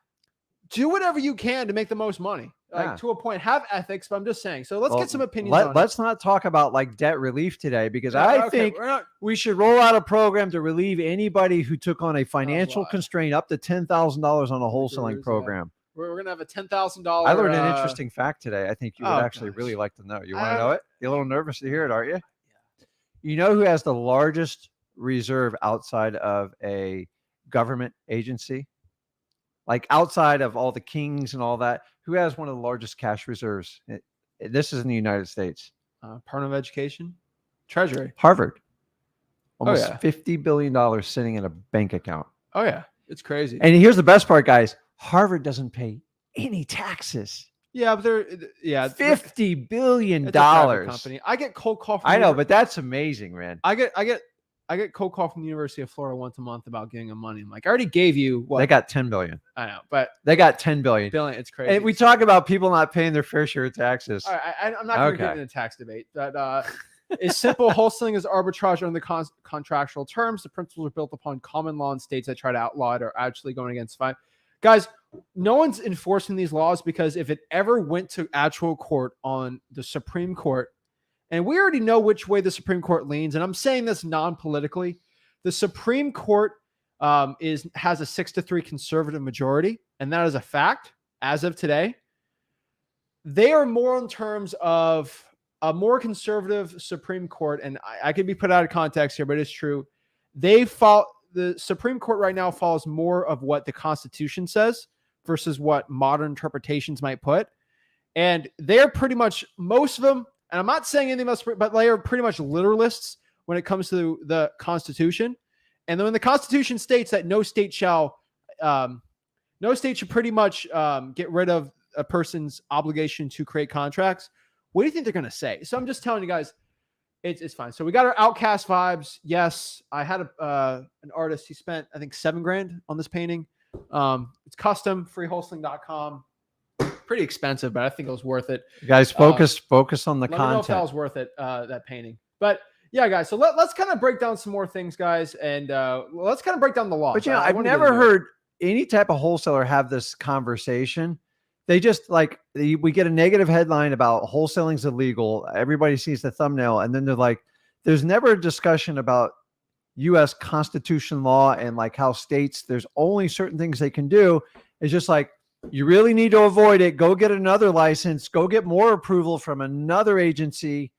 [SPEAKER 1] do whatever you can to make the most money. To a point, have ethics, but I'm just saying. So let's get some opinions on it.
[SPEAKER 2] Let's not talk about debt relief today, because I think we should roll out a program to relieve anybody who took on a financial constraint up to $10,000 on a wholesaling program.
[SPEAKER 1] We're going to have a $10,000.
[SPEAKER 2] I learned an interesting fact today. I think you would actually really like to know. You want to know it? You're a little nervous to hear it, aren't you? Yeah. You know who has the largest reserve outside of a government agency? Like outside of all the kings and all that, who has one of the largest cash reserves? This is in the United States.
[SPEAKER 1] Department of Education, Treasury,
[SPEAKER 2] Harvard. Almost
[SPEAKER 1] yeah.
[SPEAKER 2] $50 billion sitting in a bank account.
[SPEAKER 1] Oh yeah, it's crazy.
[SPEAKER 2] And here's the best part, guys. Harvard doesn't pay any taxes.
[SPEAKER 1] Yeah, but
[SPEAKER 2] $50 billion.
[SPEAKER 1] it's a private company. I get cold call from
[SPEAKER 2] I know, but that's amazing, man.
[SPEAKER 1] I get cold call from the University of Florida once a month about giving them money. I'm like, I already gave you what?
[SPEAKER 2] They got 10 billion.
[SPEAKER 1] I know, but
[SPEAKER 2] They got 10 billion.
[SPEAKER 1] It's crazy.
[SPEAKER 2] And we talk about people not paying their fair share of taxes.
[SPEAKER 1] All right, I'm not going to get into a tax debate, but it's simple. Wholesaling is arbitrage under the contractual terms. The principles are built upon common law, and states that try to outlaw it are actually going against fine. Guys, no one's enforcing these laws, because if it ever went to actual court on the Supreme Court, and we already know which way the Supreme Court leans, and I'm saying this non-politically, the Supreme Court has a 6-3 conservative majority, and that is a fact as of today. They are more in terms of a more conservative Supreme Court, and I could be put out of context here, but it's true. The Supreme Court right now follows more of what the Constitution says versus what modern interpretations might put. And they're pretty much, most of them, and I'm not saying anything else, but they are pretty much literalists when it comes to the Constitution. And then when the Constitution states that no state should pretty much get rid of a person's obligation to create contracts, what do you think they're going to say? So I'm just telling you guys, it's fine. So we got our Outcast vibes. Yes, I had an artist. He spent, I think, $7,000 on this painting. It's custom, freewholesaling.com. Pretty expensive, but I think it was worth it.
[SPEAKER 2] You guys, focus on the
[SPEAKER 1] let me know if that
[SPEAKER 2] content.
[SPEAKER 1] was worth it, that painting. But yeah, guys. So let's kind of break down some more things, guys, and let's kind of break down the law.
[SPEAKER 2] But I've never heard any type of wholesaler have this conversation. They just we get a negative headline about wholesaling's illegal. Everybody sees the thumbnail, and then they're like, there's never a discussion about U.S. Constitution law and like how states, there's only certain things they can do. It's just like, you really need to avoid it. Go get another license. Go get more approval from another agency.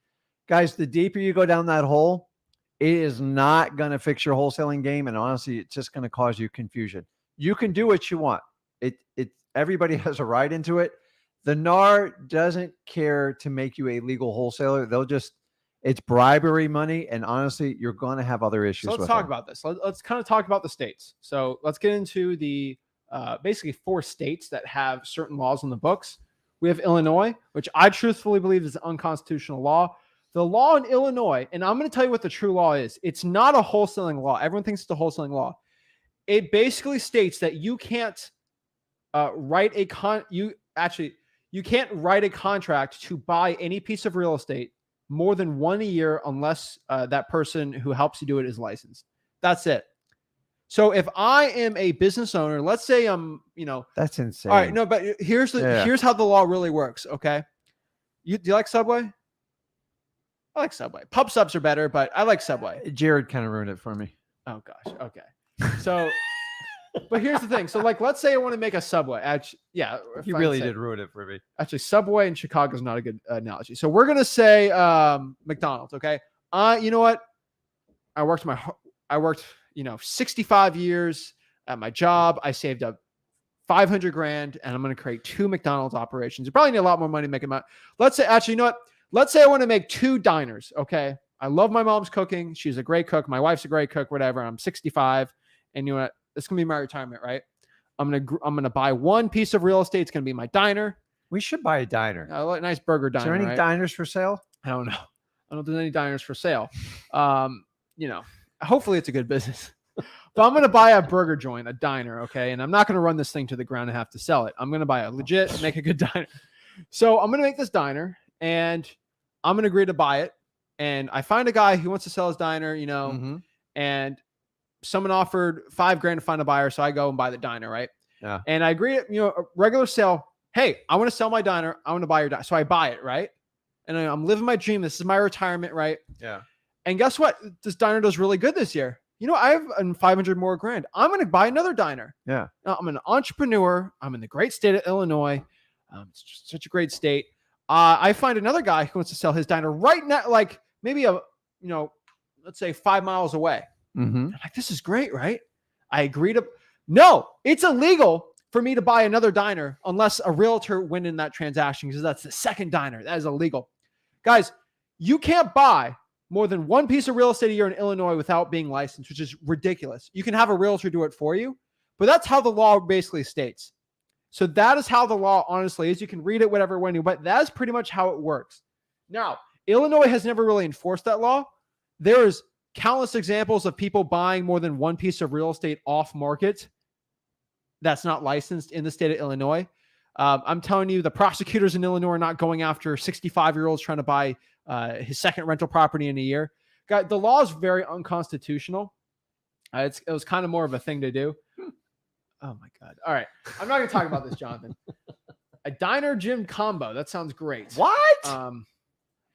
[SPEAKER 2] Guys, the deeper you go down that hole, it is not going to fix your wholesaling game. And honestly, it's just going to cause you confusion. You can do what you want. Everybody has a right into it. The NAR doesn't care to make you a legal wholesaler. It's bribery money. And honestly, you're going to have other issues.
[SPEAKER 1] So let's talk about this. Let's kind of talk about the states. So let's get into the basically 4 states that have certain laws on the books. We have Illinois, which I truthfully believe is an unconstitutional law. The law in Illinois, and I'm going to tell you what the true law is. It's not a wholesaling law. Everyone thinks it's a wholesaling law. It basically states that you can't you can't write a contract to buy any piece of real estate more than 1 a year unless that person who helps you do it is licensed. That's it. So if I am a business owner, let's say
[SPEAKER 2] that's insane.
[SPEAKER 1] All right, no, but here's how the law really works. Okay, do you like Subway? I like Subway. Pub subs are better, but I like Subway.
[SPEAKER 2] Jared kind of ruined it for me.
[SPEAKER 1] Oh gosh. Okay. So. But here's the thing. So, let's say I want to make a Subway. Actually, yeah.
[SPEAKER 2] You really did ruin it for me.
[SPEAKER 1] Actually, Subway in Chicago is not a good analogy. So we're going to say McDonald's, okay? You know what? I worked 65 years at my job. I saved up $500,000, and I'm going to create 2 McDonald's operations. You probably need a lot more money to make them out. Let's say, actually, you know what? Let's say I want to make 2 diners, okay? I love my mom's cooking. She's a great cook. My wife's a great cook, whatever. I'm 65, and you know what? It's going to be my retirement, right? I'm going to buy 1 piece of real estate. It's going to be my diner.
[SPEAKER 2] We should buy a diner.
[SPEAKER 1] A nice burger diner.
[SPEAKER 2] Is there any diners for sale?
[SPEAKER 1] I don't know. I don't know if there's any diners for sale. Hopefully it's a good business. But I'm going to buy a burger joint, a diner, okay? And I'm not going to run this thing to the ground and have to sell it. I'm going to buy a legit, make a good diner. So I'm going to make this diner, and I'm going to agree to buy it. And I find a guy who wants to sell his diner, and someone offered $5,000 to find a buyer. So I go and buy the diner, right?
[SPEAKER 2] Yeah.
[SPEAKER 1] And I agree, a regular sale. Hey, I want to sell my diner. I want to buy your diner. So I buy it, right? And I'm living my dream. This is my retirement, right?
[SPEAKER 2] Yeah.
[SPEAKER 1] And guess what? This diner does really good this year. I have $500 more grand. I'm going to buy another diner.
[SPEAKER 2] Yeah.
[SPEAKER 1] Now, I'm an entrepreneur. I'm in the great state of Illinois. It's just such a great state. I find another guy who wants to sell his diner right now, like maybe let's say 5 miles away.
[SPEAKER 2] Mm-hmm.
[SPEAKER 1] I'm like, this is great, right? I agree to. No, it's illegal for me to buy another diner unless a realtor went in that transaction, because that's the second diner. That is illegal. Guys, you can't buy more than one piece of real estate a year in Illinois without being licensed, which is ridiculous. You can have a realtor do it for you, but that's how the law basically states. So that is how the law honestly is. You can read it whatever way you, but that's pretty much how it works. Now, Illinois has never really enforced that law. There's countless examples of people buying more than one piece of real estate off market that's not licensed in the state of Illinois. I'm telling you, the prosecutors in Illinois are not going after 65-year-olds trying to buy his second rental property in a year. God, the law is very unconstitutional. It was kind of more of a thing to do. Oh my God. All right. I'm not going to talk about this, Jonathan. A diner gym combo. That sounds great.
[SPEAKER 2] What?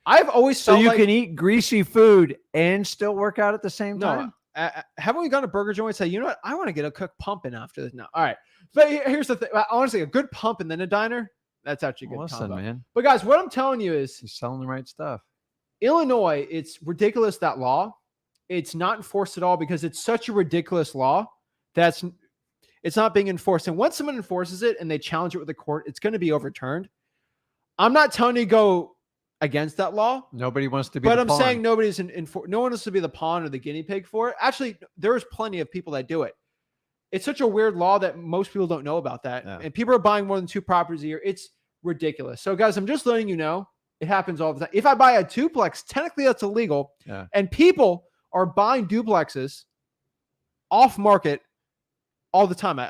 [SPEAKER 1] I've always
[SPEAKER 2] So
[SPEAKER 1] felt
[SPEAKER 2] you
[SPEAKER 1] like,
[SPEAKER 2] can eat greasy food and still work out at the same time?
[SPEAKER 1] no, haven't we gone to Burger Joint and say, you know what? I want to get a cook pumping after this. No. All right. But here's the thing. Honestly, a good pump and then a diner, that's actually a good
[SPEAKER 2] Listen,
[SPEAKER 1] combo.
[SPEAKER 2] man,
[SPEAKER 1] But guys, what I'm telling you is
[SPEAKER 2] he's selling the right stuff.
[SPEAKER 1] Illinois, it's ridiculous, that law. It's not enforced at all because it's such a ridiculous law that's it's not being enforced. And once someone enforces it and they challenge it with the court, it's going to be overturned. I'm not telling you to go against that law.
[SPEAKER 2] Nobody wants to be
[SPEAKER 1] But
[SPEAKER 2] the
[SPEAKER 1] I'm
[SPEAKER 2] pawn.
[SPEAKER 1] saying nobody's no one wants to be the pawn or the guinea pig for it. Actually, there's plenty of people that do it. It's such a weird law that most people don't know about that.
[SPEAKER 2] Yeah.
[SPEAKER 1] And people are buying more than 2 properties a year. It's ridiculous. So guys, I'm just letting you know it happens all the time. If I buy a duplex, technically that's illegal.
[SPEAKER 2] Yeah.
[SPEAKER 1] And people are buying duplexes off market all the time. I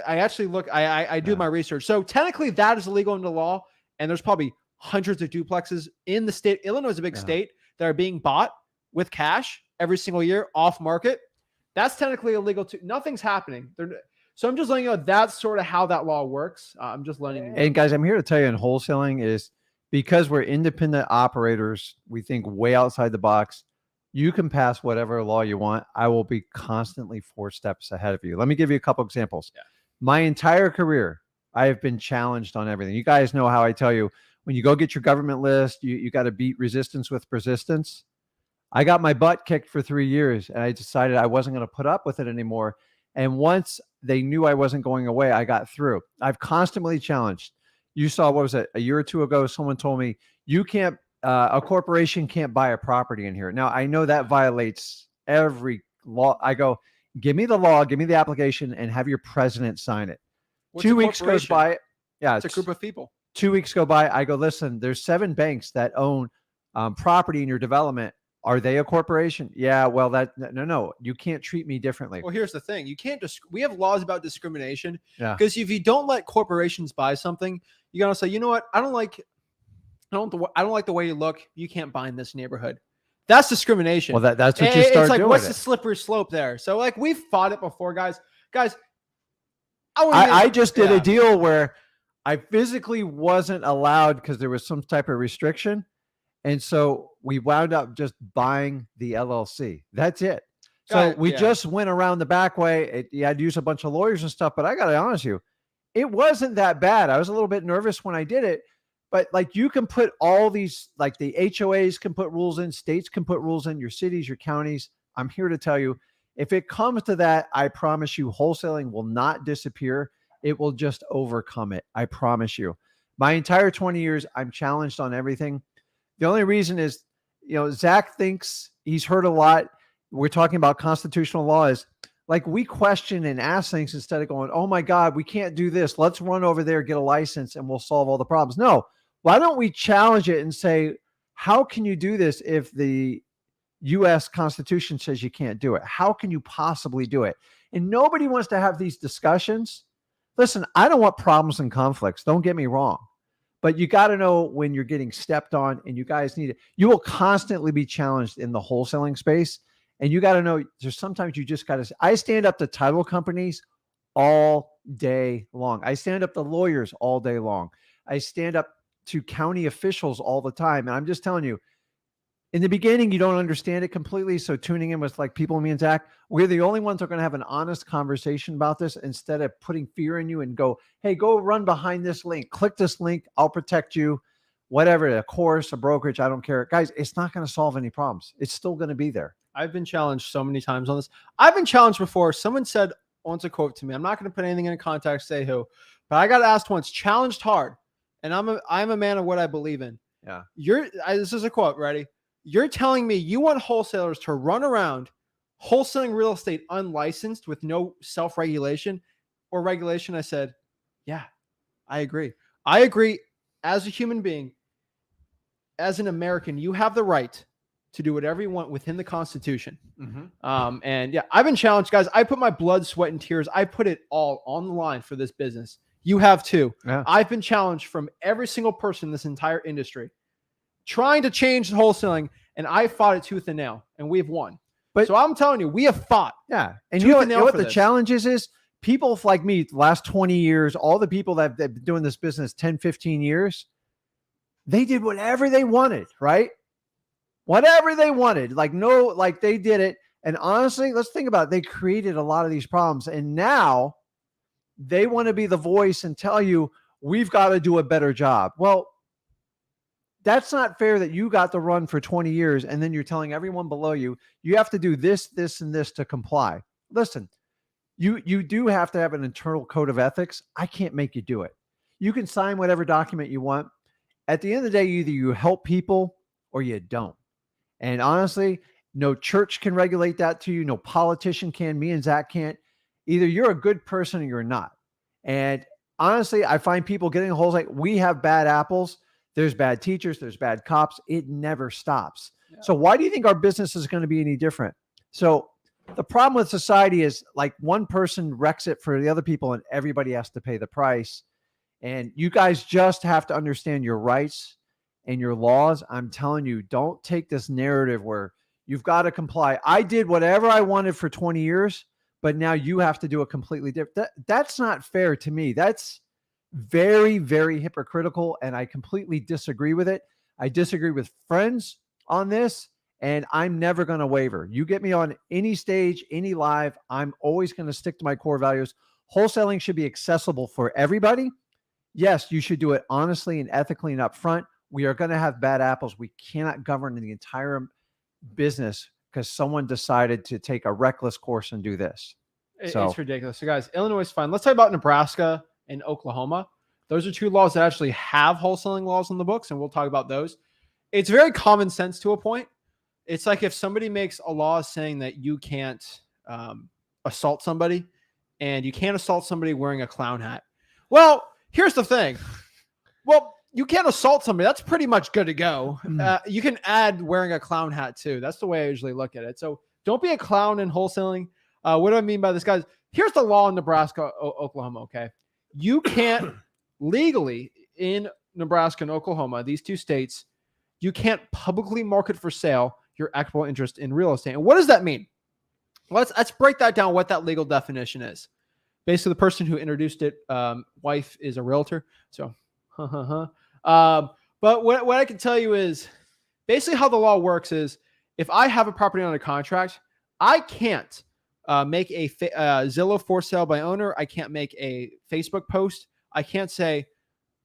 [SPEAKER 1] actually look, I do my research. So technically that is illegal under law. And there's probably hundreds of duplexes in the state. Illinois is a big state that are being bought with cash every single year off market. That's technically illegal too. Nothing's happening. So I'm just letting you know that's sort of how that law works. I'm just letting you know.
[SPEAKER 2] And guys, I'm here to tell you in wholesaling is because we're independent operators, we think way outside the box. You can pass whatever law you want. I will be constantly 4 steps ahead of you. Let me give you a couple examples.
[SPEAKER 1] Yeah.
[SPEAKER 2] My entire career, I have been challenged on everything. You guys know how I tell you, when you go get your government list, you got to beat resistance with persistence. I got my butt kicked for 3 years and I decided I wasn't going to put up with it anymore. And once they knew I wasn't going away, I got through. I've constantly challenged. You saw, what was it, a year or 2 ago, someone told me, you can't, a corporation can't buy a property in here. Now, I know that violates every law. I go, give me the law, give me the application, and have your president sign it.
[SPEAKER 1] What's
[SPEAKER 2] 2
[SPEAKER 1] a
[SPEAKER 2] weeks goes
[SPEAKER 1] corporation?
[SPEAKER 2] by. Yeah,
[SPEAKER 1] It's a group of people.
[SPEAKER 2] 2 weeks go by. I go, listen, there's 7 banks that own property in your development. Are they a corporation? Yeah, well, no, you can't treat me differently.
[SPEAKER 1] Well, here's the thing. You can't we have laws about discrimination.
[SPEAKER 2] Yeah.
[SPEAKER 1] Because if you don't let corporations buy something, you gotta say, you know what? I don't like the way you look. You can't buy in this neighborhood. That's discrimination.
[SPEAKER 2] Well, that's what you
[SPEAKER 1] It's
[SPEAKER 2] start
[SPEAKER 1] like,
[SPEAKER 2] doing.
[SPEAKER 1] what's the slippery slope there? So like we've fought it before, guys.
[SPEAKER 2] I just did a deal where I physically wasn't allowed because there was some type of restriction. And so we wound up just buying the LLC. That's it. So we just went around the back way. You had to use a bunch of lawyers and stuff, but I got to be honest with you, it wasn't that bad. I was a little bit nervous when I did it, but like you can put all these, like the HOAs can put rules in, states can put rules in, your cities, your counties. I'm here to tell you, if it comes to that, I promise you wholesaling will not disappear. It will just overcome it. I promise you. My entire 20 years, I'm challenged on everything. The only reason is, Zach thinks he's heard a lot. We're talking about constitutional law is like we question and ask things instead of going, oh my God, we can't do this. Let's run over there, get a license, and we'll solve all the problems. No, why don't we challenge it and say, how can you do this if the U.S. Constitution says you can't do it? How can you possibly do it? And nobody wants to have these discussions. Listen, I don't want problems and conflicts. Don't get me wrong. But you got to know when you're getting stepped on, and you guys need it. You will constantly be challenged in the wholesaling space. And you got to know there's sometimes you just got to, I stand up to title companies all day long. I stand up to lawyers all day long. I stand up to county officials all the time. And I'm just telling you, in the beginning, you don't understand it completely. So tuning in with like people, me and Zach, we're the only ones that are going to have an honest conversation about this instead of putting fear in you and go, hey, go run behind this link. Click this link. I'll protect you. Whatever, a course, a brokerage, I don't care. Guys, it's not going to solve any problems. It's still going to be there.
[SPEAKER 1] I've been challenged so many times on this. I've been challenged before. Someone said once a quote to me. I'm not going to put anything in context, say who, but I got asked once, challenged hard. And I'm a man of what I believe in.
[SPEAKER 2] Yeah.
[SPEAKER 1] This is a quote, ready? You're telling me you want wholesalers to run around wholesaling real estate unlicensed with no self-regulation or regulation? I said, yeah, I agree. I agree. As a human being, as an American, you have the right to do whatever you want within the Constitution. And yeah, I've been challenged, guys. I put my blood, sweat, and tears. I put it all on the line for this business. You have too.
[SPEAKER 2] Yeah.
[SPEAKER 1] I've been challenged from every single person in this entire industry trying to change the wholesaling, and I fought it tooth and nail, and we've won.
[SPEAKER 2] But
[SPEAKER 1] so I'm telling you, we have fought.
[SPEAKER 2] Yeah. And
[SPEAKER 1] tooth
[SPEAKER 2] you know
[SPEAKER 1] and nail
[SPEAKER 2] what
[SPEAKER 1] for
[SPEAKER 2] the
[SPEAKER 1] this.
[SPEAKER 2] challenge is? People like me, the last 20 years, all the people that have been doing this business 10, 15 years, they did whatever they wanted, right? Whatever they wanted. Like they did it. And honestly, let's think about it. They created a lot of these problems. And now they want to be the voice and tell you, we've got to do a better job. Well, that's not fair that you got the run for 20 years and then you're telling everyone below you, you have to do this, this, and this to comply. Listen, you do have to have an internal code of ethics. I can't make you do it. You can sign whatever document you want. At the end of the day, either you help people or you don't. And honestly, no church can regulate that to you. No politician can. Me and Zach can't. Either you're a good person or you're not. And honestly, I find people getting holes like we have bad apples. There's bad teachers. There's bad cops. It never stops. Yeah. So why do you think our business is going to be any different? So the problem with society is like one person wrecks it for the other people and everybody has to pay the price. And you guys just have to understand your rights and your laws. I'm telling you, don't take this narrative where you've got to comply. I did whatever I wanted for 20 years, but now you have to do it completely different. That's not fair to me. That's very, very hypocritical, and I completely disagree with it. I disagree with friends on this, and I'm never going to waver. You get me on any stage, any live, I'm always going to stick to my core values. Wholesaling should be accessible for everybody. Yes, you should do it honestly and ethically and upfront. We are going to have bad apples. We cannot govern the entire business because someone decided to take a reckless course and do this.
[SPEAKER 1] It's ridiculous. So guys, Illinois is fine. Let's talk about Nebraska and Oklahoma. Those are two laws that actually have wholesaling laws on the books, and we'll talk about those. It's very common sense to a point. It's like if somebody makes a law saying that you can't assault somebody, and you can't assault somebody wearing a clown hat. Well, here's the thing. Well, you can't assault somebody. That's pretty much good to go. You can add wearing a clown hat too. That's the way I usually look at it. So don't be a clown in wholesaling. What do I mean by this, guys? Here's the law in Nebraska, Oklahoma, okay? You can't legally in Nebraska and Oklahoma, these two states, you can't publicly market for sale your equitable interest in real estate. And what does that mean? Let's break that down, what that legal definition is. Basically, the person who introduced it, wife is a realtor. So, but what I can tell you is basically how the law works is if I have a property on a contract, I can't make a Zillow for sale by owner. I can't make a Facebook post. I can't say,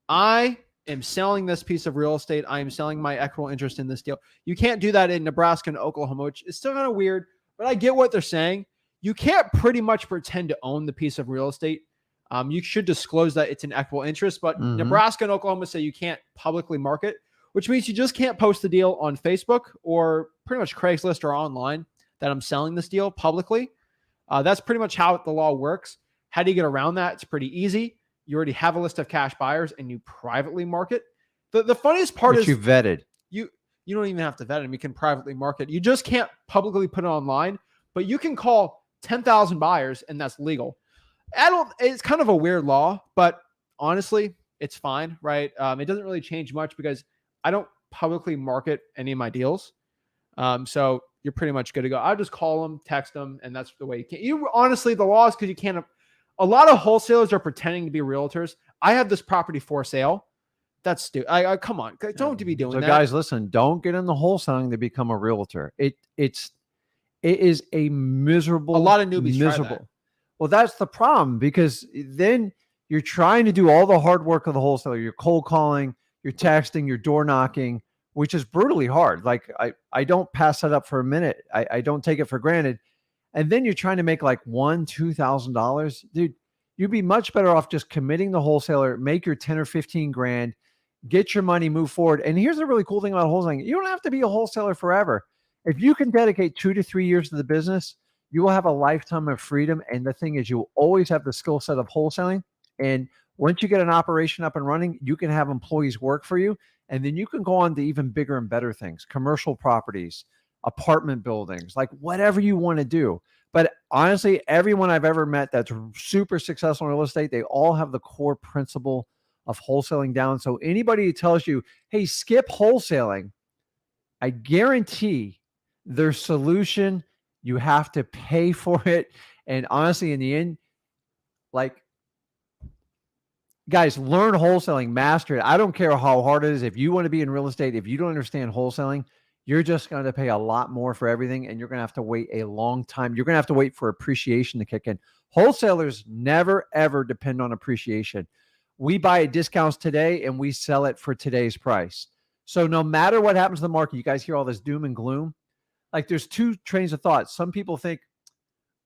[SPEAKER 1] I am selling this piece of real estate. I am selling my equitable interest in this deal. You can't do that in Nebraska and Oklahoma, which is still kind of weird, but I get what they're saying. You can't pretty much pretend to own the piece of real estate. You should disclose that it's an equitable interest, but Nebraska and Oklahoma say you can't publicly market, which means you just can't post the deal on Facebook or pretty much Craigslist or online that I'm selling this deal publicly. That's pretty much how the law works. How do you get around that? It's pretty easy. You already have a list of cash buyers and you privately market. The funniest part is
[SPEAKER 2] you vetted.
[SPEAKER 1] You don't even have to vet them. You can privately market. You just can't publicly put it online, but you can call 10,000 buyers and that's legal. It's kind of a weird law, but honestly, it's fine, right? It doesn't really change much because I don't publicly market any of my deals. So you're pretty much good to go. I'll just call them, text them, and that's the way you can. Honestly, the law is because you can't. A lot of wholesalers are pretending to be realtors. I have this property for sale. That's stupid. Come on, don't be doing that.
[SPEAKER 2] So guys, listen, don't get in the wholesaling to become a realtor. It is a miserable.
[SPEAKER 1] A lot of newbies try that.
[SPEAKER 2] Well, that's the problem because then you're trying to do all the hard work of the wholesaler. You're cold calling, you're texting, you're door knocking, which is brutally hard. Like I don't pass that up for a minute. I don't take it for granted. And then you're trying to make like $1,000-$2,000, dude. You'd be much better off just committing the wholesaler, make your 10 or 15 grand, get your money, move forward. And here's the really cool thing about wholesaling. You don't have to be a wholesaler forever. If you can dedicate 2 to 3 years to the business, you will have a lifetime of freedom. And the thing is, you will always have the skill set of wholesaling. And once you get an operation up and running, you can have employees work for you. And then you can go on to even bigger and better things, commercial properties, apartment buildings, like whatever you want to do. But honestly, everyone I've ever met that's super successful in real estate, they all have the core principle of wholesaling down. So anybody who tells you, hey, skip wholesaling, I guarantee their solution, you have to pay for it. And honestly, in the end, like, guys, learn wholesaling, master it. I don't care how hard it is. If you want to be in real estate, if you don't understand wholesaling, you're just going to pay a lot more for everything. And you're going to have to wait a long time. You're going to have to wait for appreciation to kick in. Wholesalers never, ever depend on appreciation. We buy at discounts today and we sell it for today's price. So no matter what happens to the market, you guys hear all this doom and gloom. Like, there's two trains of thought. Some people think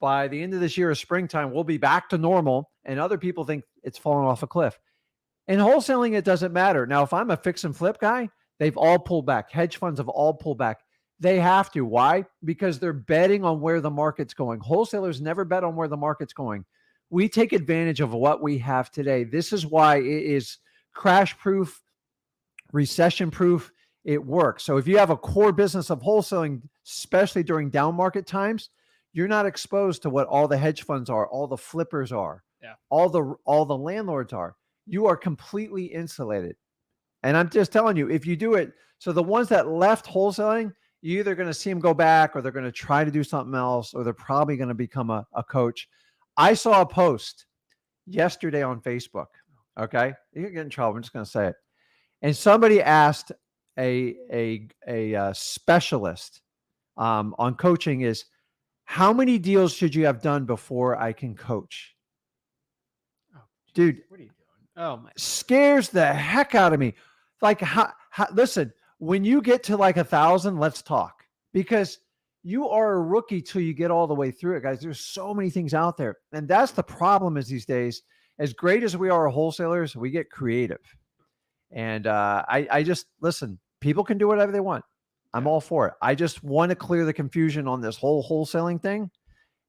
[SPEAKER 2] by the end of this year or springtime, we'll be back to normal. And other people think it's falling off a cliff. In wholesaling, it doesn't matter. Now, if I'm a fix and flip guy, they've all pulled back. Hedge funds have all pulled back. They have to. Why? Because they're betting on where the market's going. Wholesalers never bet on where the market's going. We take advantage of what we have today. This is why it is crash proof, recession proof. It works. So if you have a core business of wholesaling, especially during down market times, you're not exposed to what all the hedge funds are, all the flippers are, all the landlords are. You are completely insulated. And I'm just telling you, if you do it, so the ones that left wholesaling, you're either going to see them go back, or they're going to try to do something else, or they're probably going to become a coach. I saw a post yesterday on Facebook. Okay. You can get in trouble. I'm just going to say it. And somebody asked a specialist on coaching is, how many deals should you have done before I can coach?
[SPEAKER 1] Oh,
[SPEAKER 2] dude,
[SPEAKER 1] what are you doing? Oh my!
[SPEAKER 2] Scares the heck out of me. Like, listen, when you get to like 1,000, let's talk, because you are a rookie till you get all the way through it, guys. There's so many things out there. And that's the problem is these days, as great as we are wholesalers, we get creative. And I just, listen, people can do whatever they want. I'm all for it. I just want to clear the confusion on this whole wholesaling thing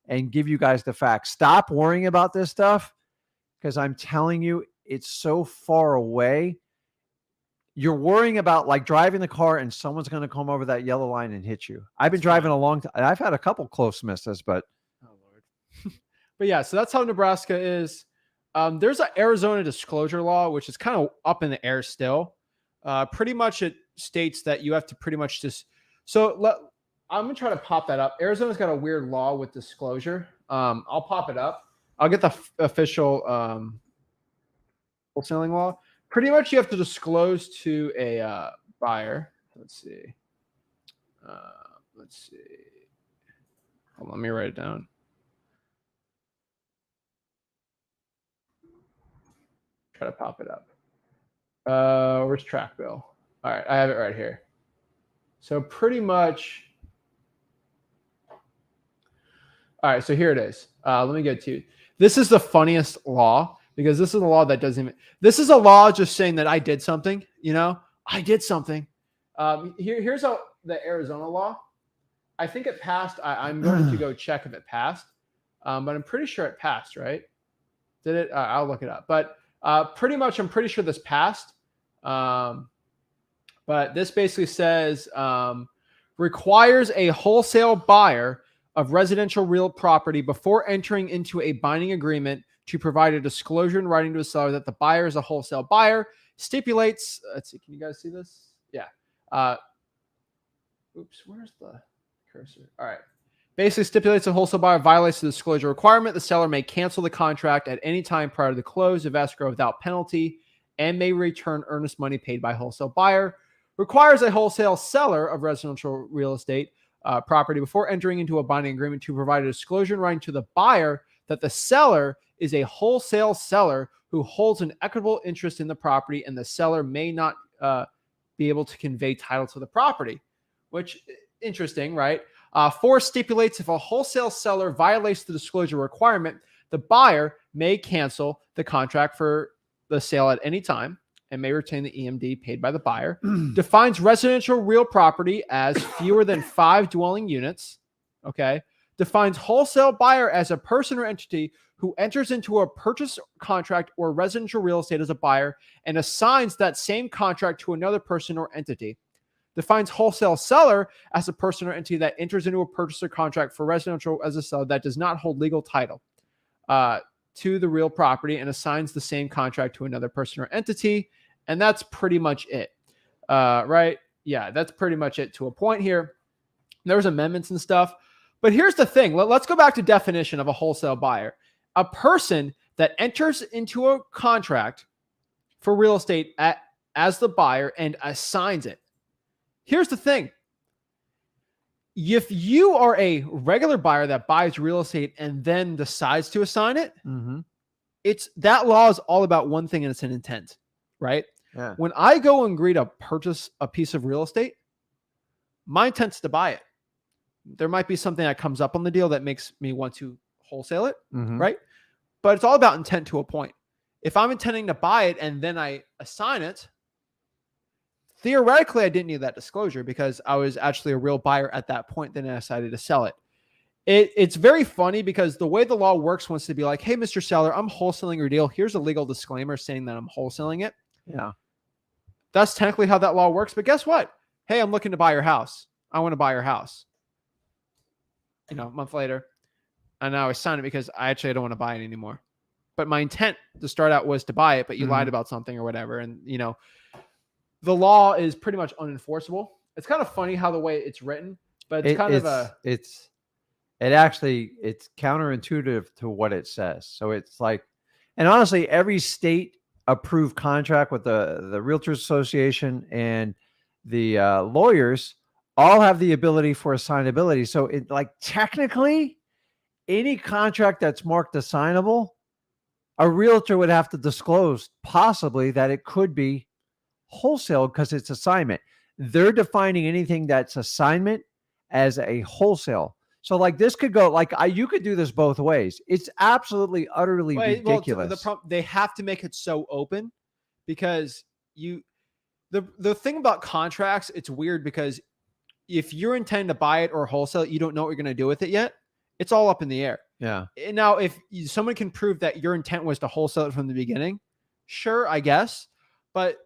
[SPEAKER 2] and give you guys the facts. Stop worrying about this stuff, because I'm telling you, it's so far away. You're worrying about like driving the car and someone's going to come over that yellow line and hit you. I've been driving a long time. I've had a couple close misses, but.
[SPEAKER 1] Oh, Lord. But yeah, so that's how Nebraska is. There's an Arizona disclosure law, which is kind of up in the air still. Pretty much it states that you have to pretty much just, I'm going to try to pop that up. Arizona's got a weird law with disclosure. I'll pop it up. I'll get the official wholesaling law. Pretty much you have to disclose to a buyer. Let's see. Hold on, let me write it down. Try to pop it up. Where's track bill? All right, I have it right here. So pretty much. All right, so here it is. Let me get to you. This is the funniest law, because this is a law that doesn't even, this is a law just saying that I did something, I did something. Here's the Arizona law. I think it passed. I'm going to go check if it passed, but I'm pretty sure it passed, right? Did it? I'll look it up. But pretty much, I'm pretty sure this passed. But this basically says requires a wholesale buyer of residential real property before entering into a binding agreement to provide a disclosure in writing to a seller that the buyer is a wholesale buyer. Stipulates, let's see, can you guys see this? Yeah. Oops, where's the cursor? All right. Basically stipulates a wholesale buyer violates the disclosure requirement. The seller may cancel the contract at any time prior to the close of escrow without penalty and may return earnest money paid by wholesale buyer. Requires a wholesale seller of residential real estate property before entering into a binding agreement to provide a disclosure in writing to the buyer that the seller is a wholesale seller who holds an equitable interest in the property, and the seller may not be able to convey title to the property, which interesting, right? 4 stipulates if a wholesale seller violates the disclosure requirement, the buyer may cancel the contract for the sale at any time and may retain the EMD paid by the buyer. Defines residential real property as fewer than 5 dwelling units. Okay. Defines wholesale buyer as a person or entity who enters into a purchase contract or residential real estate as a buyer and assigns that same contract to another person or entity. Defines wholesale seller as a person or entity that enters into a purchaser contract for residential as a seller that does not hold legal title to the real property and assigns the same contract to another person or entity. And that's pretty much it. Right? Yeah, that's pretty much it to a point here. There's amendments and stuff. But here's the thing. Let's go back to definition of a wholesale buyer. A person that enters into a contract for real estate as the buyer and assigns it. Here's the thing. If you are a regular buyer that buys real estate and then decides to assign it, it's that law is all about one thing, and it's an intent, right?
[SPEAKER 2] Yeah.
[SPEAKER 1] When I go and agree to purchase a piece of real estate, my intent is to buy it. There might be something that comes up on the deal that makes me want to wholesale it, right? But it's all about intent to a point. If I'm intending to buy it and then I assign it, theoretically, I didn't need that disclosure because I was actually a real buyer at that point. Then I decided to sell it. It's very funny because the way the law works wants to be like, hey, Mr. Seller, I'm wholesaling your deal. Here's a legal disclaimer saying that I'm wholesaling it.
[SPEAKER 2] Yeah.
[SPEAKER 1] That's technically how that law works. But guess what? Hey, I'm looking to buy your house. I want to buy your house. A month later. And now I signed it because I don't want to buy it anymore. But my intent to start out was to buy it, but you lied about something or whatever. And, the law is pretty much unenforceable. It's kind of funny how the way it's written, but it's it's counterintuitive to what it says. So it's like, and honestly, every state approved contract with the Realtors Association and the lawyers all have the ability for assignability. So it technically any contract that's marked assignable, a realtor would have to disclose possibly that it could be wholesale because it's assignment. They're defining anything that's assignment as a wholesale. So this could go you could do this both ways. It's absolutely utterly ridiculous. They have to make it so open because the thing about contracts, it's weird because if you're intending to buy it or wholesale it, you don't know what you're going to do with it yet. It's all up in the air.
[SPEAKER 2] Yeah.
[SPEAKER 1] And now, if someone can prove that your intent was to wholesale it from the beginning, sure, I guess. But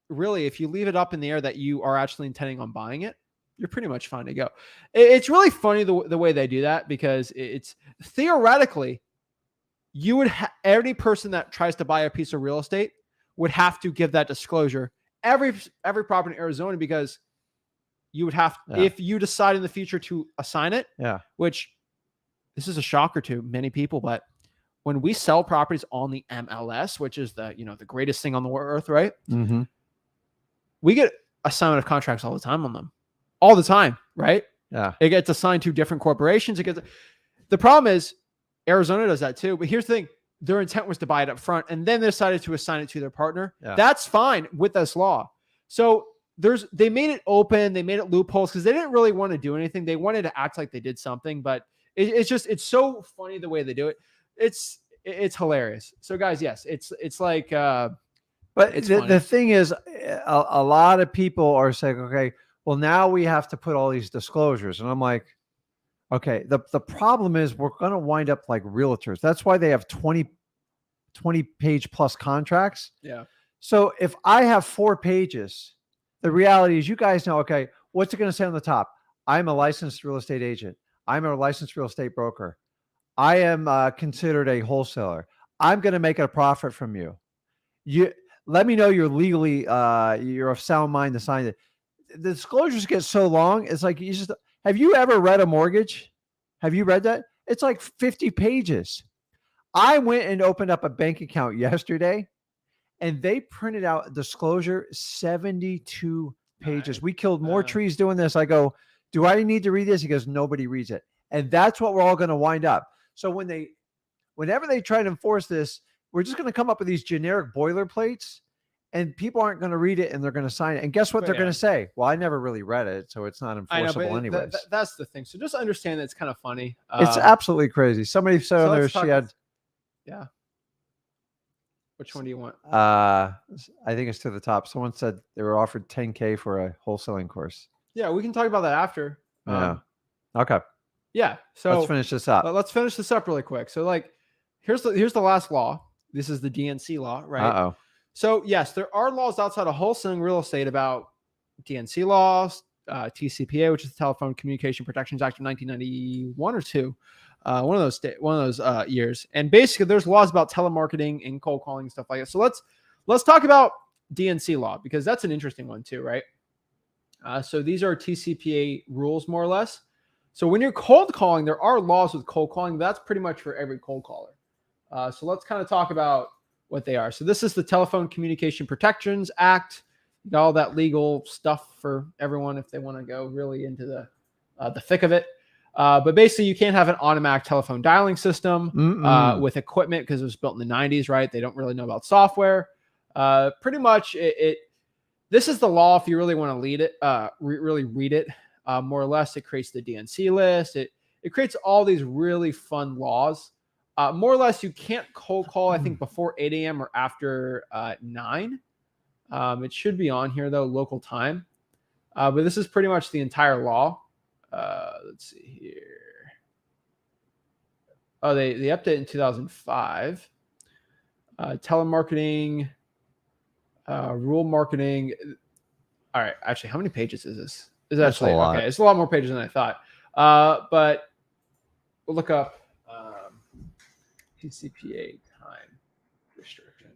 [SPEAKER 1] really, if you leave it up in the air that you are actually intending on buying it, you're pretty much fine to go. It's really funny the way they do that because it's theoretically, you would any person that tries to buy a piece of real estate would have to give that disclosure every property in Arizona because you would have if you decide in the future to assign it.
[SPEAKER 2] Yeah. Which
[SPEAKER 1] this is a shocker to many people, but when we sell properties on the MLS, which is the greatest thing on the earth, right? We get assignment of contracts all the time on them, all the time, right?
[SPEAKER 2] Yeah.
[SPEAKER 1] It gets assigned to different corporations. The problem is Arizona does that too. But here's the thing. Their intent was to buy it up front and then they decided to assign it to their partner. Yeah. That's fine with this law. So they made it open. They made it loopholes because they didn't really want to do anything. They wanted to act like they did something, but it's so funny the way they do it. It's hilarious. So guys, yes, it's like,
[SPEAKER 2] but the thing is, a lot of people are saying, okay, well, now we have to put all these disclosures. And I'm like, okay, the problem is we're going to wind up like realtors. That's why they have 20 page plus contracts.
[SPEAKER 1] Yeah.
[SPEAKER 2] So if I have 4 pages, the reality is you guys know, okay, what's it going to say on the top? I'm a licensed real estate agent. I'm a licensed real estate broker. I am considered a wholesaler. I'm going to make a profit from you. Let me know you're legally, you're of sound mind to sign it. The disclosures get so long. It's like, have you ever read a mortgage? Have you read that? It's like 50 pages. I went and opened up a bank account yesterday and they printed out a disclosure, 72 pages. We killed more trees doing this. I go, do I need to read this? He goes, nobody reads it. And that's what we're all going to wind up. So whenever they try to enforce this, we're just going to come up with these generic boilerplates and people aren't going to read it and they're going to sign it. And guess what they're going to say? Well, I never really read it, so it's not enforceable anyways.
[SPEAKER 1] That's the thing. So just understand that it's kind of funny.
[SPEAKER 2] It's absolutely crazy. Somebody said on there she had.
[SPEAKER 1] Yeah. Which one do you want?
[SPEAKER 2] I think it's to the top. Someone said they were offered $10K for a wholesaling course.
[SPEAKER 1] Yeah, we can talk about that after.
[SPEAKER 2] Yeah. Okay.
[SPEAKER 1] Yeah. So
[SPEAKER 2] let's finish this up.
[SPEAKER 1] Let's finish this up really quick. So like, here's the last law. This is the DNC law, right?
[SPEAKER 2] Uh-oh.
[SPEAKER 1] So yes, there are laws outside of wholesaling real estate about DNC laws, TCPA, which is the Telephone Communication Protections Act of 1991 or two, one of those years. And basically, there's laws about telemarketing and cold calling and stuff like that. So let's talk about DNC law, because that's an interesting one too, right? So these are TCPA rules, more or less. So when you're cold calling, there are laws with cold calling. That's pretty much for every cold caller. So let's kind of talk about what they are. So this is the Telephone Communication Protections Act. You got all that legal stuff for everyone if they want to go really into the thick of it. But basically, you can't have an automatic telephone dialing system with equipment because it was built in the 90s, right? They don't really know about software. Pretty much, this is the law if you really want to really read it. More or less, it creates the DNC list. It creates all these really fun laws. More or less, you can't cold call, I think, before 8 a.m. or after 9. It should be on here, though, local time. But this is pretty much the entire law. Let's see here. Oh, they updated in 2005. Telemarketing, rule marketing. All right, actually, how many pages is this? Is actually okay? It's a lot more pages than I thought. But we'll look up TCPA time restriction.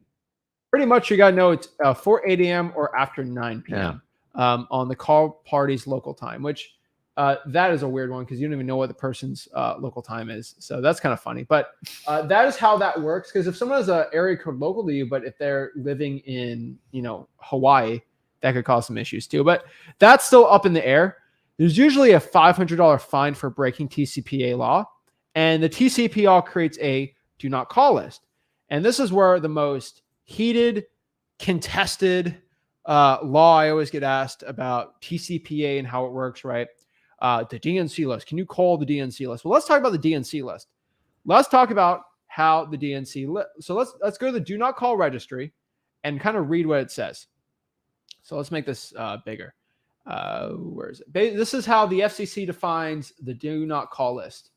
[SPEAKER 1] Pretty much, you got to know it's 4 8 a.m. or after 9 p.m. On the call party's local time, which that is a weird one because you don't even know what the person's local time is. So that's kind of funny. But that is how that works. Because if someone has an area code local to you, but if they're living in, Hawaii, that could cause some issues too. But that's still up in the air. There's usually a $500 fine for breaking TCPA law. And the TCPA creates a do not call list. And this is where the most heated, contested law I always get asked about TCPA and how it works, right? The DNC list. Can you call the DNC list? Well, let's talk about the DNC list. Let's talk about how the DNC list. So let's go to the do not call registry and kind of read what it says. So let's make this bigger. Where is it? This is how the FCC defines the do not call list.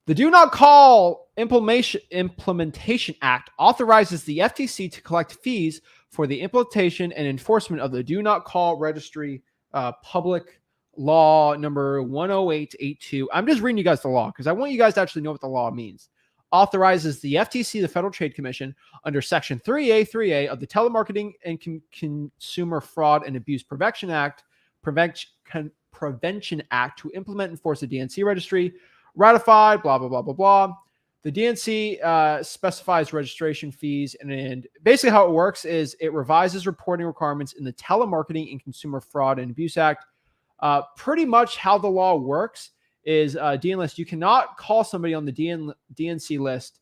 [SPEAKER 1] The Do Not Call Implementation Act authorizes the FTC to collect fees for the implementation and enforcement of the Do Not Call Registry Public Law number 10882. I'm just reading you guys the law because I want you guys to actually know what the law means. Authorizes the FTC, the Federal Trade Commission, under Section 3A of the Telemarketing and Consumer Fraud and Abuse Prevention Act, Prevention Act to implement and enforce the DNC registry. Ratified, blah, blah, blah, blah, blah. The DNC specifies registration fees. And basically how it works is it revises reporting requirements in the Telemarketing and Consumer Fraud and Abuse Act. Pretty much how the law works is DN list. You cannot call somebody on the DNC list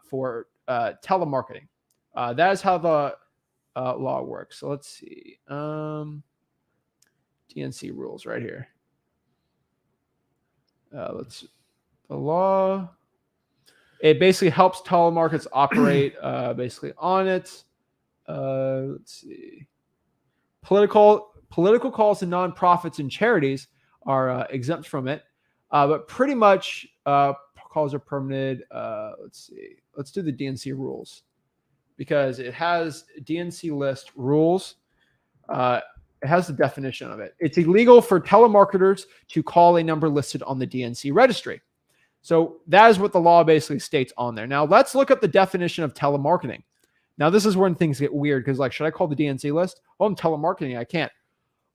[SPEAKER 1] for telemarketing. That is how the law works. So let's see. DNC rules right here. The law. It basically helps telemarketers operate basically on it. Let's see. Political calls to nonprofits and charities are exempt from it. But pretty much calls are permitted. Let's see. Let's do the DNC rules because it has DNC list rules. It has the definition of it. It's illegal for telemarketers to call a number listed on the DNC registry. So that is what the law basically states on there. Now let's look up the definition of telemarketing. Now this is when things get weird because should I call the DNC list? Oh, I'm telemarketing. I can't.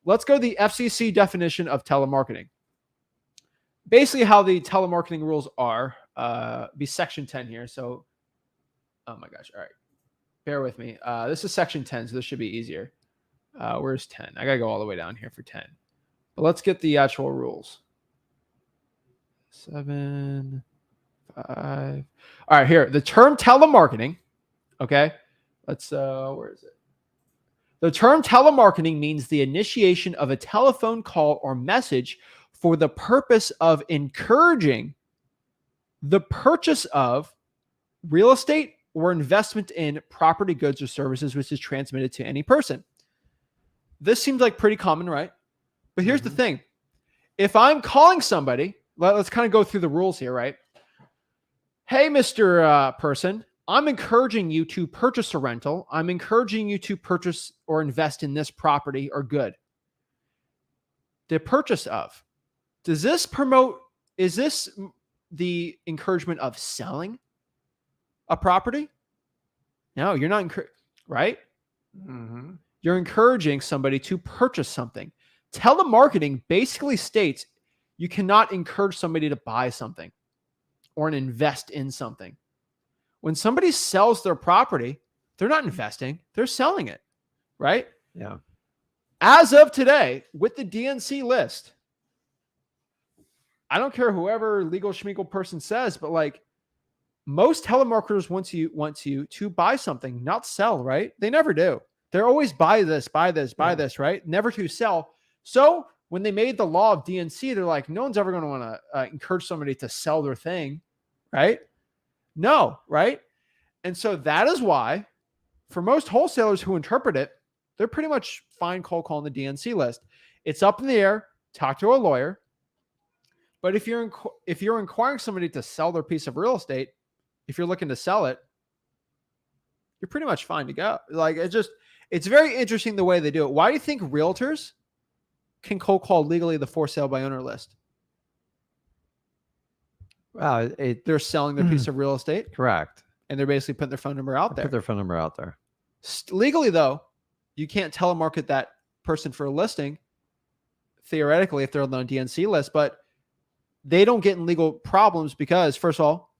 [SPEAKER 1] Let's go to the FCC definition of telemarketing. Basically how the telemarketing rules are, be section 10 here. So, oh my gosh. All right. Bear with me. This is section 10, so this should be easier. Where's 10? I got to go all the way down here for 10. But let's get the actual rules. 7, 5. All right, here. The term telemarketing. Okay. Let's, where is it? The term telemarketing means the initiation of a telephone call or message for the purpose of encouraging the purchase of real estate, or investment in property, goods, or services which is transmitted to any person. This seems like pretty common, right? But here's the thing. If I'm calling somebody, let's kind of go through the rules here, right? Hey, Mr. Person, I'm encouraging you to purchase a rental. I'm encouraging you to purchase or invest in this property or good. The purchase of. Does this promote, is this the encouragement of selling a property? No, you're not, right? You're encouraging somebody to purchase something. Telemarketing basically states you cannot encourage somebody to buy something or invest in something. When somebody sells their property, they're not investing, they're selling it, right?
[SPEAKER 2] Yeah.
[SPEAKER 1] As of today, with the DNC list, I don't care whoever legal schmeagle person says, but like most telemarketers want you to buy something, not sell, right? They never do. They're always buy this, right? Never to sell. So when they made the law of DNC, they're like, no one's ever going to want to encourage somebody to sell their thing, right? No, right? And so that is why for most wholesalers who interpret it, they're pretty much fine cold calling the DNC list. It's up in the air. Talk to a lawyer. But if you're inquiring somebody to sell their piece of real estate, if you're looking to sell it, you're pretty much fine to go. Like it's very interesting the way they do it. Why do you think realtors can cold call legally the for sale by owner list?
[SPEAKER 2] Wow,
[SPEAKER 1] They're selling their piece of real estate.
[SPEAKER 2] correct.
[SPEAKER 1] And they're basically putting their phone number out there.
[SPEAKER 2] Put their phone number out there.
[SPEAKER 1] Legally, though, you can't telemarket that person for a listing, theoretically, if they're on the DNC list, but they don't get in legal problems because, first of all,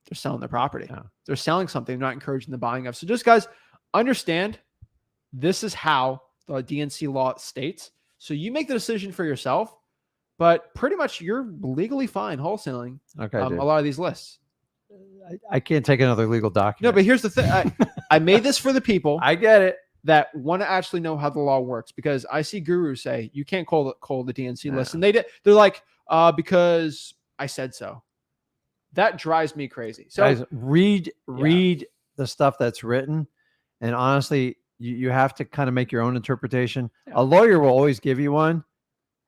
[SPEAKER 1] they're selling their property.
[SPEAKER 2] Yeah.
[SPEAKER 1] They're selling something, not encouraging the buying of. So just, guys, understand this is how the DNC law states. So you make the decision for yourself, but pretty much you're legally fine wholesaling
[SPEAKER 2] Okay,
[SPEAKER 1] a lot of these lists.
[SPEAKER 2] I can't take another legal document.
[SPEAKER 1] No, but here's the thing. I made this for the people
[SPEAKER 2] I get it.
[SPEAKER 1] that want to actually know how the law works, because I see gurus say you can't call the DNC list, and they're like, because I said so. That drives me crazy. So
[SPEAKER 2] guys, read the stuff that's written, and honestly, you have to kind of make your own interpretation.
[SPEAKER 1] Yeah.
[SPEAKER 2] A lawyer will always give you one,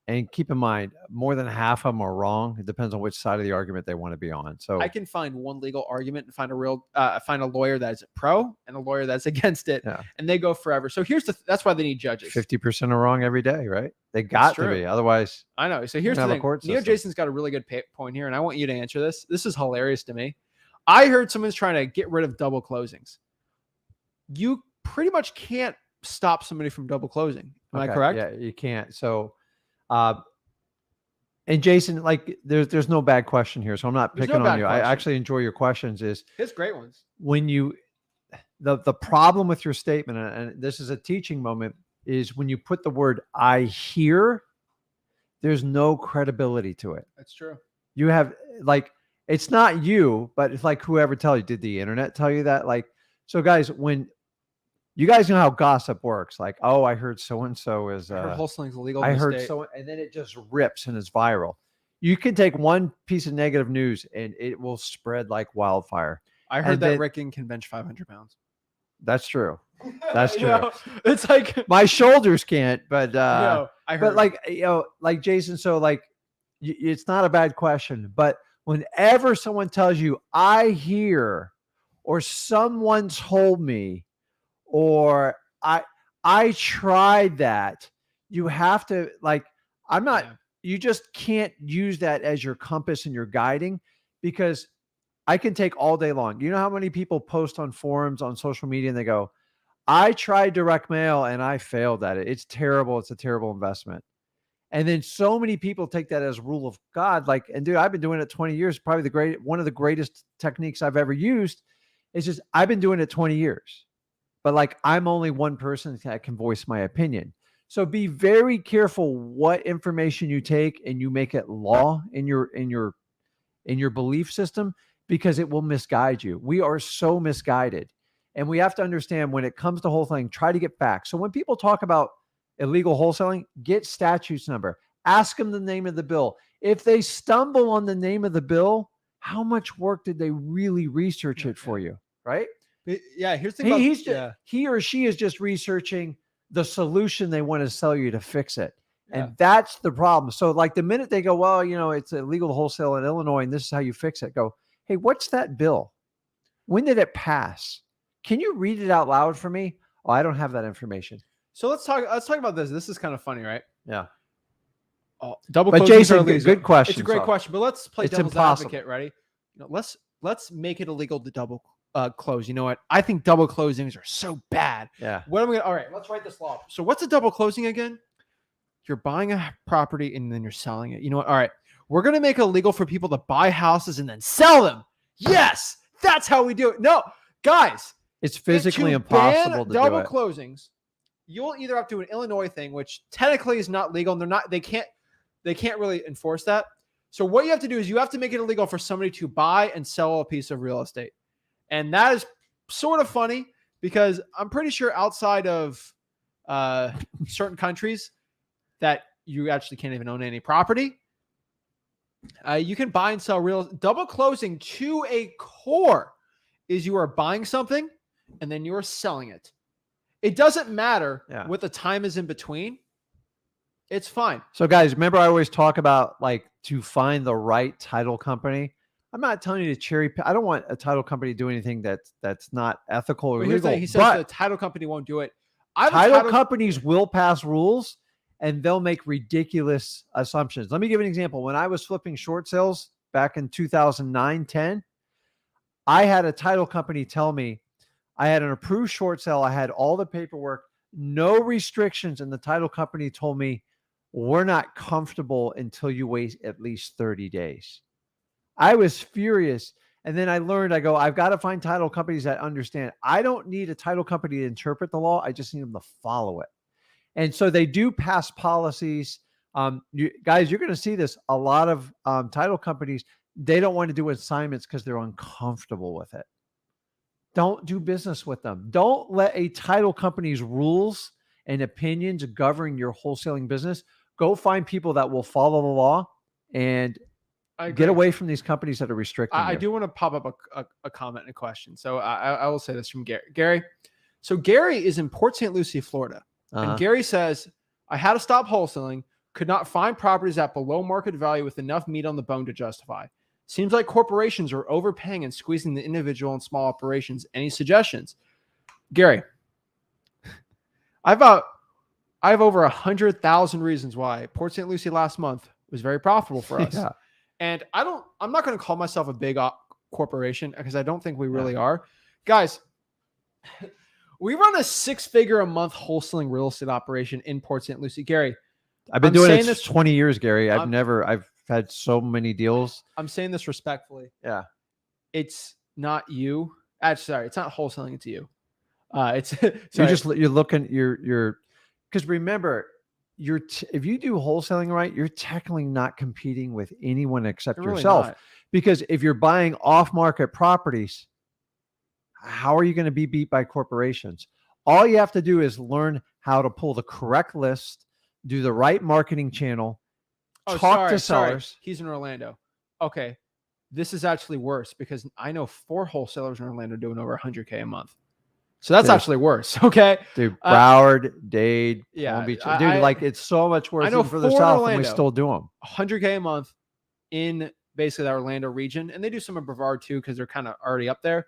[SPEAKER 2] and keep in mind, more than half of them are wrong. It depends on which side of the argument they want to be on. So
[SPEAKER 1] I can find one legal argument and find a lawyer that's pro and a lawyer that's against it, and they go forever. So that's why they need judges.
[SPEAKER 2] 50% are wrong every day, right? They got to be. Otherwise,
[SPEAKER 1] I know. So here's the thing.
[SPEAKER 2] Neo
[SPEAKER 1] Jason's got a really good point here, and I want you to answer this. This is hilarious to me. I heard someone's trying to get rid of double closings. You pretty much can't stop somebody from double closing. Am I correct?
[SPEAKER 2] Yeah, you can't. So, and Jason, like there's no bad question here, so I'm not picking on you. I actually enjoy your questions.
[SPEAKER 1] His great ones.
[SPEAKER 2] When the problem with your statement, and this is a teaching moment, is when you put the word "I hear," there's no credibility to it.
[SPEAKER 1] That's true.
[SPEAKER 2] You have it's not you, but it's like whoever tell you. Did the internet tell you that? Like, so guys, when you guys know how gossip works, like, oh, I heard so and so is
[SPEAKER 1] wholesaling is illegal.
[SPEAKER 2] I heard so, and then it just rips and is viral. You can take one piece of negative news and it will spread like wildfire.
[SPEAKER 1] I heard that Rick Zach can bench 500 pounds.
[SPEAKER 2] That's true. That's true.
[SPEAKER 1] It's like
[SPEAKER 2] my shoulders can't, but
[SPEAKER 1] I heard.
[SPEAKER 2] But like Jason, so like it's not a bad question, but whenever someone tells you I hear or someone told me or I tried that, you have to you just can't use that as your compass and your guiding, because I can take all day long. You know how many people post on forums, on social media, and they go, I tried direct mail and I failed at it. It's terrible. It's a terrible investment. And then so many people take that as rule of God. And dude, I've been doing it 20 years. Probably one of the greatest techniques I've ever used is just, I've been doing it 20 years, but I'm only one person that can voice my opinion. So be very careful what information you take and you make it law in your belief system, because it will misguide you. We are so misguided. And we have to understand, when it comes to wholesaling, try to get facts. So when people talk about illegal wholesaling, get statutes number, ask them the name of the bill. If they stumble on the name of the bill, how much work did they really research it for you? right?
[SPEAKER 1] Yeah, here's the thing about,
[SPEAKER 2] He's just,
[SPEAKER 1] yeah,
[SPEAKER 2] he or she is just researching the solution they want to sell you to fix it.
[SPEAKER 1] yeah.
[SPEAKER 2] And that's the problem. So like the minute they go, well, it's illegal to wholesale in Illinois and this is how you fix it. Go, hey, what's that bill? When did it pass? Can you read it out loud for me? Oh, I don't have that information.
[SPEAKER 1] So let's talk about this. This is kind of funny, right?
[SPEAKER 2] Yeah.
[SPEAKER 1] Oh, double
[SPEAKER 2] But
[SPEAKER 1] closings
[SPEAKER 2] Jason,
[SPEAKER 1] are illegal.
[SPEAKER 2] good question.
[SPEAKER 1] It's a great question, but let's play
[SPEAKER 2] It's
[SPEAKER 1] devil's
[SPEAKER 2] impossible.
[SPEAKER 1] advocate. Ready? Let's make it illegal to double close. You know what? I think double closings are so bad.
[SPEAKER 2] Yeah.
[SPEAKER 1] What am I gonna? All right, let's write this law. So what's a double closing again? You're buying a property and then you're selling it. You know what? All right, we're gonna make it illegal for people to buy houses and then sell them. Yes, that's how we do it. No, guys,
[SPEAKER 2] It's physically
[SPEAKER 1] to
[SPEAKER 2] impossible to
[SPEAKER 1] ban double
[SPEAKER 2] do it.
[SPEAKER 1] closings. You'll either have to do an Illinois thing, which technically is not legal, and they can't really enforce that. So what you have to do is you have to make it illegal for somebody to buy and sell a piece of real estate. And that is sort of funny because I'm pretty sure outside of certain countries that you actually can't even own any property. You can buy and sell double closing to a core is you are buying something and then you are selling it. It doesn't matter what the time is in between. It's fine.
[SPEAKER 2] So guys, remember I always talk about like to find the right title company. I'm not telling you to cherry pick. I don't want a title company to do anything that's not ethical or legal.
[SPEAKER 1] He says the title company won't do it.
[SPEAKER 2] Title companies will pass rules and they'll make ridiculous assumptions. Let me give an example. When I was flipping short sales back in 2009, 10, I had a title company tell me I had an approved short sale. I had all the paperwork, no restrictions. And the title company told me, we're not comfortable until you wait at least 30 days. I was furious. And then I learned, I've got to find title companies that understand. I don't need a title company to interpret the law. I just need them to follow it. And so they do pass policies. Guys, you're going to see this. A lot of title companies, they don't want to do assignments because they're uncomfortable with it. Don't do business with them. Don't let a title company's rules and opinions govern your wholesaling business. Go find people that will follow the law and get away from these companies that are restricting you.
[SPEAKER 1] I do want to pop up a comment and a question. So I will say this from Gary. So Gary is in Port St. Lucie, Florida. And Gary says, I had to stop wholesaling, could not find properties at below market value with enough meat on the bone to justify. Seems like corporations are overpaying and squeezing the individual and small operations. Any suggestions? Gary, I have over 100,000 reasons why Port St. Lucie last month was very profitable for us. Yeah. And I'm not going to call myself a big corporation because I don't think we really are. Guys, we run a 6-figure a month wholesaling real estate operation in Port St. Lucie. Gary,
[SPEAKER 2] I've been doing this 20 years, Gary. I've had so many deals.
[SPEAKER 1] I'm saying this respectfully.
[SPEAKER 2] Yeah.
[SPEAKER 1] It's not you. Sorry, it's not wholesaling, it's you.
[SPEAKER 2] You're because remember, if you do wholesaling right, you're technically not competing with anyone except yourself. Not. Because if you're buying off-market properties, how are you going to be beat by corporations? All you have to do is learn how to pull the correct list, do the right marketing channel, talk to sellers.
[SPEAKER 1] He's in Orlando. Okay. This is actually worse because I know 4 wholesalers in Orlando doing over 100K a month. So that's actually worse. Okay.
[SPEAKER 2] Dude, Broward, Dade,
[SPEAKER 1] Palm
[SPEAKER 2] Beach. Dude, it's so much worse than further south and we still do them.
[SPEAKER 1] 100K a month in basically the Orlando region. And they do some in Brevard too, because they're kind of already up there.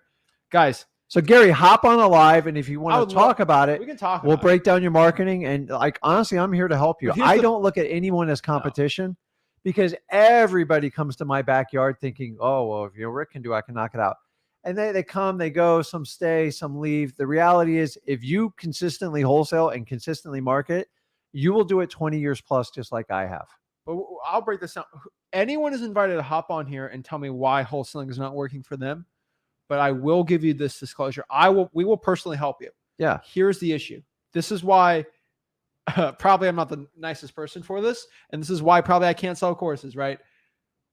[SPEAKER 1] Guys.
[SPEAKER 2] So Gary, hop on a live. And if you want to talk about it,
[SPEAKER 1] we can talk.
[SPEAKER 2] We'll break down your marketing. And honestly, I'm here to help you. I don't look at anyone as competition because everybody comes to my backyard thinking, oh, well, if Rick can do, I can knock it out. And they come, they go, some stay, some leave. The reality is if you consistently wholesale and consistently market, you will do it 20 years plus, just like I have.
[SPEAKER 1] But I'll break this down. Anyone is invited to hop on here and tell me why wholesaling is not working for them. But I will give you this disclosure. We will personally help you.
[SPEAKER 2] Yeah.
[SPEAKER 1] Here's the issue. This is why probably I'm not the nicest person for this. And this is why probably I can't sell courses, right?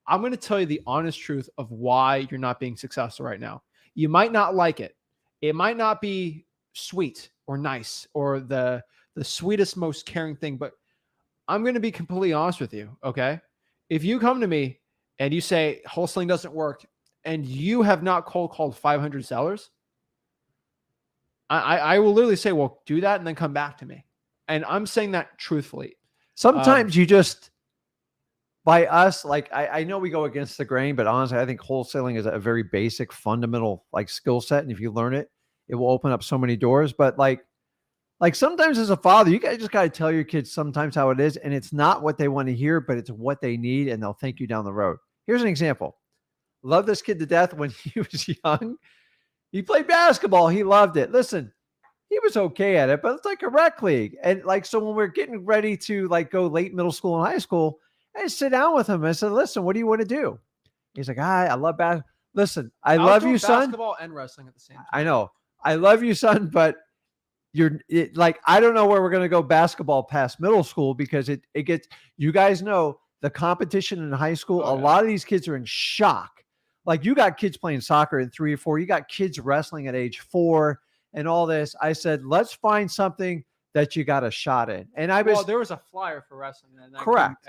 [SPEAKER 1] I'm going to tell you the honest truth of why you're not being successful right now. You might not like it. It might not be sweet or nice or the sweetest, most caring thing, but I'm going to be completely honest with you. Okay. If you come to me and you say wholesaling doesn't work and you have not cold called 500 sellers, I will literally say, well, do that and then come back to me. And I'm saying that truthfully.
[SPEAKER 2] Sometimes you just, by us, like I know we go against the grain, but honestly, I think wholesaling is a very basic, fundamental like skill set. And if you learn it, it will open up so many doors. But like sometimes as a father, you guys just got to tell your kids sometimes how it is. And it's not what they want to hear, but it's what they need. And they'll thank you down the road. Here's an example. Love this kid to death. When he was young, he played basketball. He loved it. Listen, he was okay at it, but it's like a rec league. And like, so when we're getting ready to like go late middle school and high school, I sit down with him. I said, listen, what do you want to do? He's like, I love basketball. Listen, I love you, son.
[SPEAKER 1] Basketball and wrestling at the same time.
[SPEAKER 2] I know. I love you, son, but I don't know where we're going to go basketball past middle school, because it gets, you guys know the competition in high school. A lot of these kids are in shock. Like, you got kids playing soccer at 3 or 4. You got kids wrestling at age 4 and all this. I said, let's find something that you got a shot in. And
[SPEAKER 1] there was a flyer for wrestling. And
[SPEAKER 2] correct.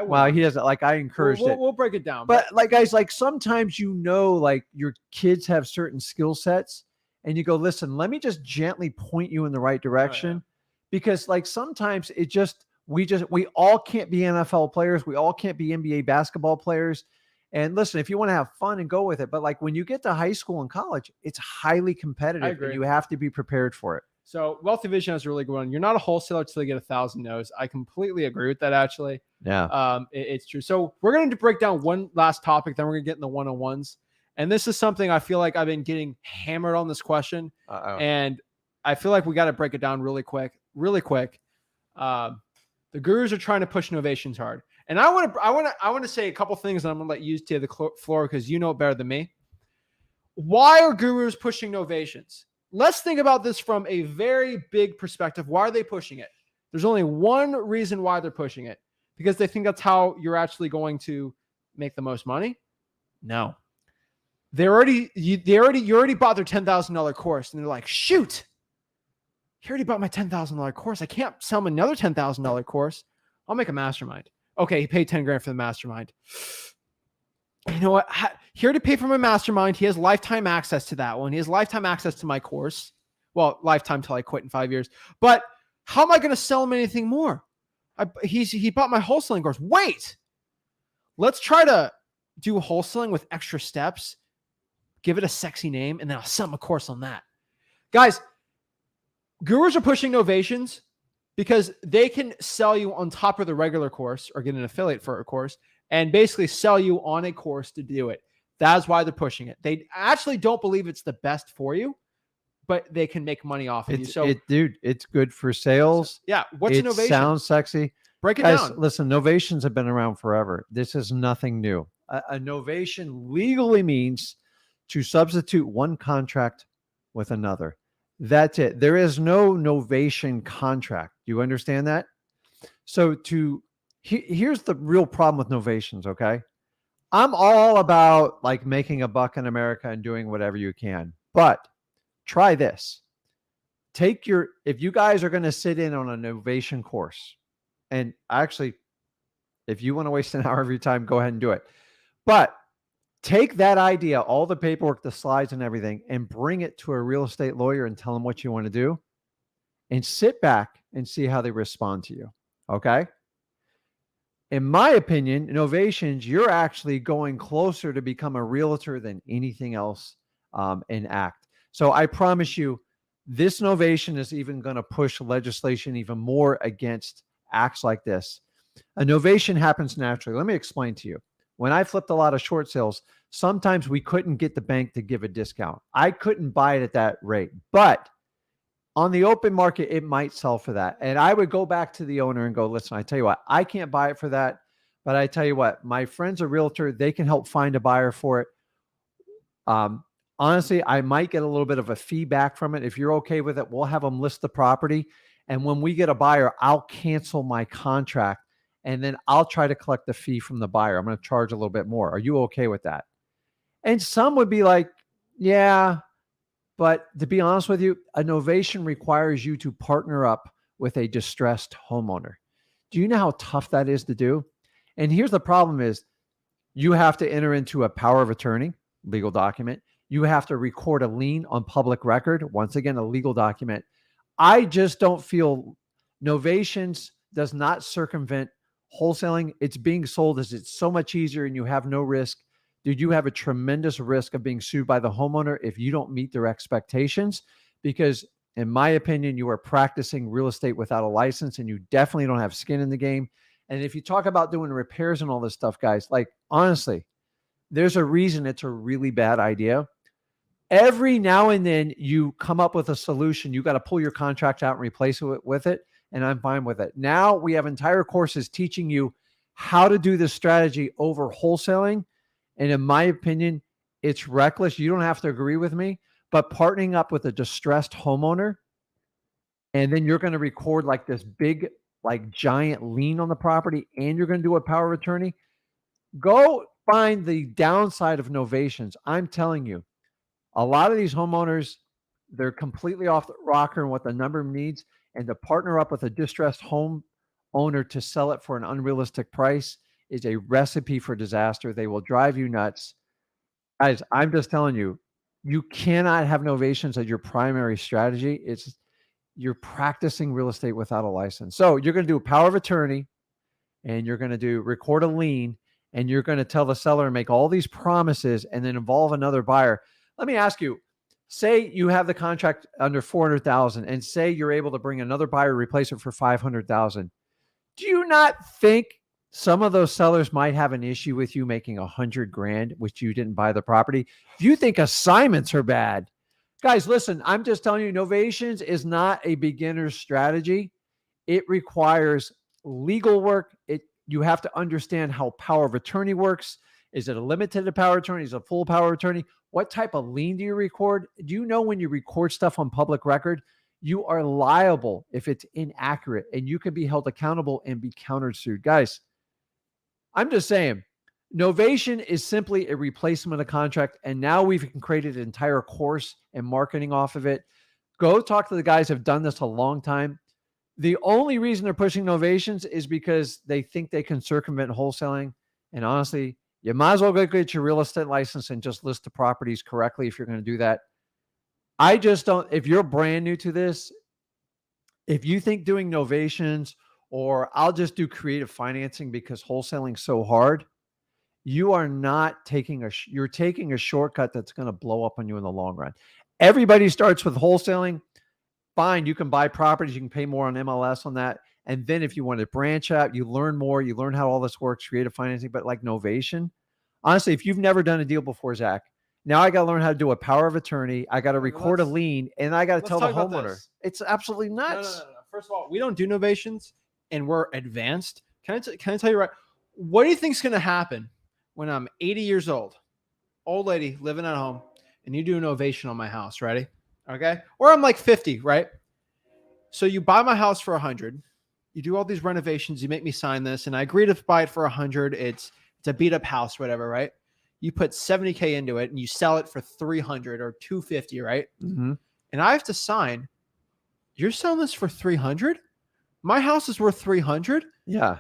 [SPEAKER 2] Well, he doesn't, like, I encouraged it.
[SPEAKER 1] We'll break it down.
[SPEAKER 2] But like, guys, like sometimes, like your kids have certain skill sets and you go, listen, let me just gently point you in the right direction. Because like sometimes we all can't be NFL players. We all can't be NBA basketball players. And listen, if you want to have fun and go with it, but like when you get to high school and college, it's highly competitive and you have to be prepared for it.
[SPEAKER 1] So Wealthy Vision has a really good one. You're not a wholesaler till you get 1,000 no's. I completely agree with that, actually.
[SPEAKER 2] Yeah.
[SPEAKER 1] It's true. So we're going to break down one last topic, then we're going to get in the one-on-ones. And this is something I feel like I've been getting hammered on this question. And I feel like we got to break it down really quick. The gurus are trying to push innovations hard. And I want to say a couple things, and I'm going to let you take the floor because you know it better than me. Why are gurus pushing innovations? Let's think about this from a very big perspective. Why are they pushing it? There's only one reason why they're pushing it. Because they think that's how you're actually going to make the most money? No. You already bought their $10,000 course, and they're like, shoot, you already bought my $10,000 course. I can't sell him another $10,000 course. I'll make a mastermind. Okay, he paid 10 grand for the mastermind. You know what? He already paid for my mastermind. He has lifetime access to that one. He has lifetime access to my course. Well, lifetime till I quit in 5 years. But how am I going to sell him anything more? He bought my wholesaling course. Wait, let's try to do wholesaling with extra steps. Give it a sexy name, and then I'll sell him a course on that. Guys, gurus are pushing innovations because they can sell you on top of the regular course or get an affiliate for a course and basically sell you on a course to do it. That's why they're pushing it. They actually don't believe it's the best for you, but they can make money off of you. So,
[SPEAKER 2] dude, it's good for sales.
[SPEAKER 1] Yeah. What's innovation?
[SPEAKER 2] Sounds sexy.
[SPEAKER 1] Break it down.
[SPEAKER 2] Listen, novations have been around forever. This is nothing new. A novation legally means to substitute one contract with another. That's it. There is no novation contract. Do you understand that? So here's the real problem with novations, okay? I'm all about like making a buck in America and doing whatever you can. But try this. If you guys are going to sit in on a novation course, and actually, if you want to waste an hour of your time, go ahead and do it. But take that idea, all the paperwork, the slides and everything, and bring it to a real estate lawyer and tell them what you want to do, and sit back and see how they respond to you. Okay? In my opinion, innovations, you're actually going closer to become a realtor than anything else in ACT. So I promise you, this innovation is even going to push legislation even more against acts like this. Innovation happens naturally. Let me explain to you. When I flipped a lot of short sales, sometimes we couldn't get the bank to give a discount. I couldn't buy it at that rate. But on the open market, it might sell for that. And I would go back to the owner and go, listen, I tell you what, I can't buy it for that. But I tell you what, my friend's a realtor. They can help find a buyer for it. Honestly, I might get a little bit of a fee back from it. If you're okay with it, we'll have them list the property. And when we get a buyer, I'll cancel my contract. And then I'll try to collect the fee from the buyer. I'm going to charge a little bit more. Are you okay with that? And some would be like, yeah, but to be honest with you, a novation requires you to partner up with a distressed homeowner. Do you know how tough that is to do? And here's the problem is you have to enter into a power of attorney, legal document. you have to record a lien on public record. Once again, a legal document. I just don't feel Novations does not circumvent wholesaling. It's being sold as it's so much easier and you have no risk. Dude, you have a tremendous risk of being sued by the homeowner if you don't meet their expectations, because in my opinion, you are practicing real estate without a license and you definitely don't have skin in the game. And if you talk about doing repairs and all this stuff, guys, like honestly, there's a reason it's a really bad idea. Every now and then you come up with a solution. You got to pull your contract out and replace it with it. And I'm fine with it. Now we have entire courses teaching you how to do this strategy over wholesaling. And in my opinion, it's reckless. You don't have to agree with me, but partnering up with a distressed homeowner, and then you're going to record like this big, like giant lien on the property, and you're going to do a power of attorney. Go find the downside of novations. I'm telling you, a lot of these homeowners, they're completely off the rocker and what the number needs, and to partner up with a distressed home owner to sell it for an unrealistic price is a recipe for disaster. They will drive you nuts. Guys, I'm just telling you, you cannot have novations as your primary strategy. You're practicing real estate without a license. So you're going to do a power of attorney, and you're going to record a lien, and you're going to tell the seller and make all these promises and then involve another buyer. Let me ask you, say you have the contract under 400,000 and say you're able to bring another buyer, replace it for 500,000. Do you not think some of those sellers might have an issue with you making 100 grand, which you didn't buy the property? If you think assignments are bad, guys, listen, I'm just telling you, novations is not a beginner's strategy. It requires legal work. You have to understand how power of attorney works. Is it a limited power of attorney? Is it a full power of attorney? What type of lien do you record? Do you know when you record stuff on public record, you are liable if it's inaccurate, and you can be held accountable and be countersued? Guys, I'm just saying, novation is simply a replacement of contract, and now we've created an entire course and marketing off of it. Go talk to the guys who have done this a long time. The only reason they're pushing novations is because they think they can circumvent wholesaling. And honestly, you might as well go get your real estate license and just list the properties correctly if you're going to do that. I just don't, if you're brand new to this, if you think doing novations or I'll just do creative financing because wholesaling's so hard, you are not taking you're taking a shortcut that's going to blow up on you in the long run. Everybody starts with wholesaling. Fine, you can buy properties, you can pay more on MLS on that. And then if you want to branch out, you learn more, you learn how all this works, creative financing. But like novation, honestly, if you've never done a deal before, Zach, now I got to learn how to do a power of attorney. I got to record a lien, and I got to tell the homeowner. It's absolutely nuts.
[SPEAKER 1] No. First of all, we don't do novations, and we're advanced. Can I tell you right? What do you think is going to happen when I'm 80 years old lady living at home, and you do an ovation on my house? Ready? Okay. Or I'm like 50, right? So you buy my house for 100. You do all these renovations. You make me sign this, and I agree to buy it for 100. It's a beat up house, whatever, right? You put 70K into it, and you sell it for 300 or 250, right?
[SPEAKER 2] Mm-hmm.
[SPEAKER 1] And I have to sign. You're selling this for 300? My house is worth 300.
[SPEAKER 2] Yeah.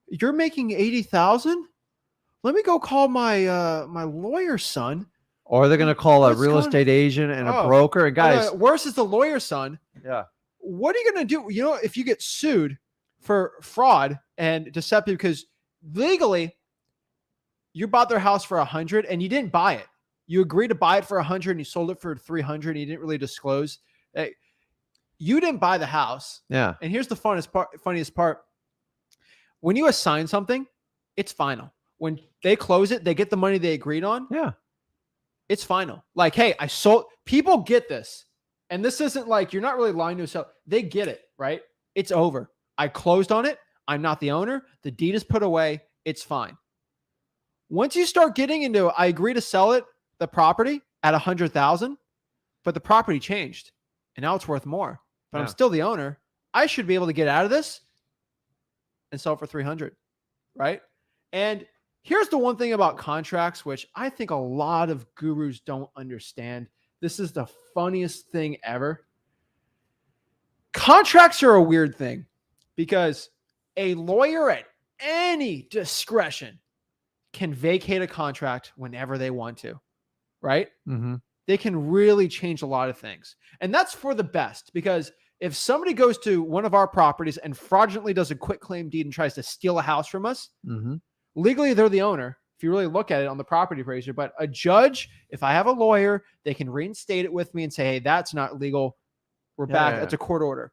[SPEAKER 1] You're making 80,000. Let me go call my my lawyer's son.
[SPEAKER 2] Or they're going to call a real estate agent and a broker. And guys,
[SPEAKER 1] worse is the lawyer's son.
[SPEAKER 2] Yeah.
[SPEAKER 1] What are you going to do? You know, if you get sued for fraud and deceptive, because legally you bought their house for 100 and you didn't buy it. You agreed to buy it for 100 and you sold it for 300 and you didn't really disclose. You didn't buy the house.
[SPEAKER 2] Yeah.
[SPEAKER 1] And here's the funniest part. When you assign something, it's final. When they close it, they get the money they agreed on.
[SPEAKER 2] Yeah.
[SPEAKER 1] It's final. Like, hey, I sold. People get this. And this isn't like you're not really lying to yourself. They get it, right? It's over. I closed on it. I'm not the owner. The deed is put away. It's fine. Once you start getting into, I agree to sell it, the property at 100,000, but the property changed and now it's worth more, but I'm still the owner. I should be able to get out of this and sell it for 300, right? And here's the one thing about contracts, which I think a lot of gurus don't understand. This is the funniest thing ever. Contracts are a weird thing because a lawyer at any discretion can vacate a contract whenever they want to, right?
[SPEAKER 2] Mm-hmm.
[SPEAKER 1] they can really change a lot of things. And that's for the best, because if somebody goes to one of our properties and fraudulently does a quit claim deed and tries to steal a house from us, legally they're the owner if you really look at it on the property appraiser. But a judge, if I have a lawyer, they can reinstate it with me and say, hey, that's not legal. We're back. That's a court order.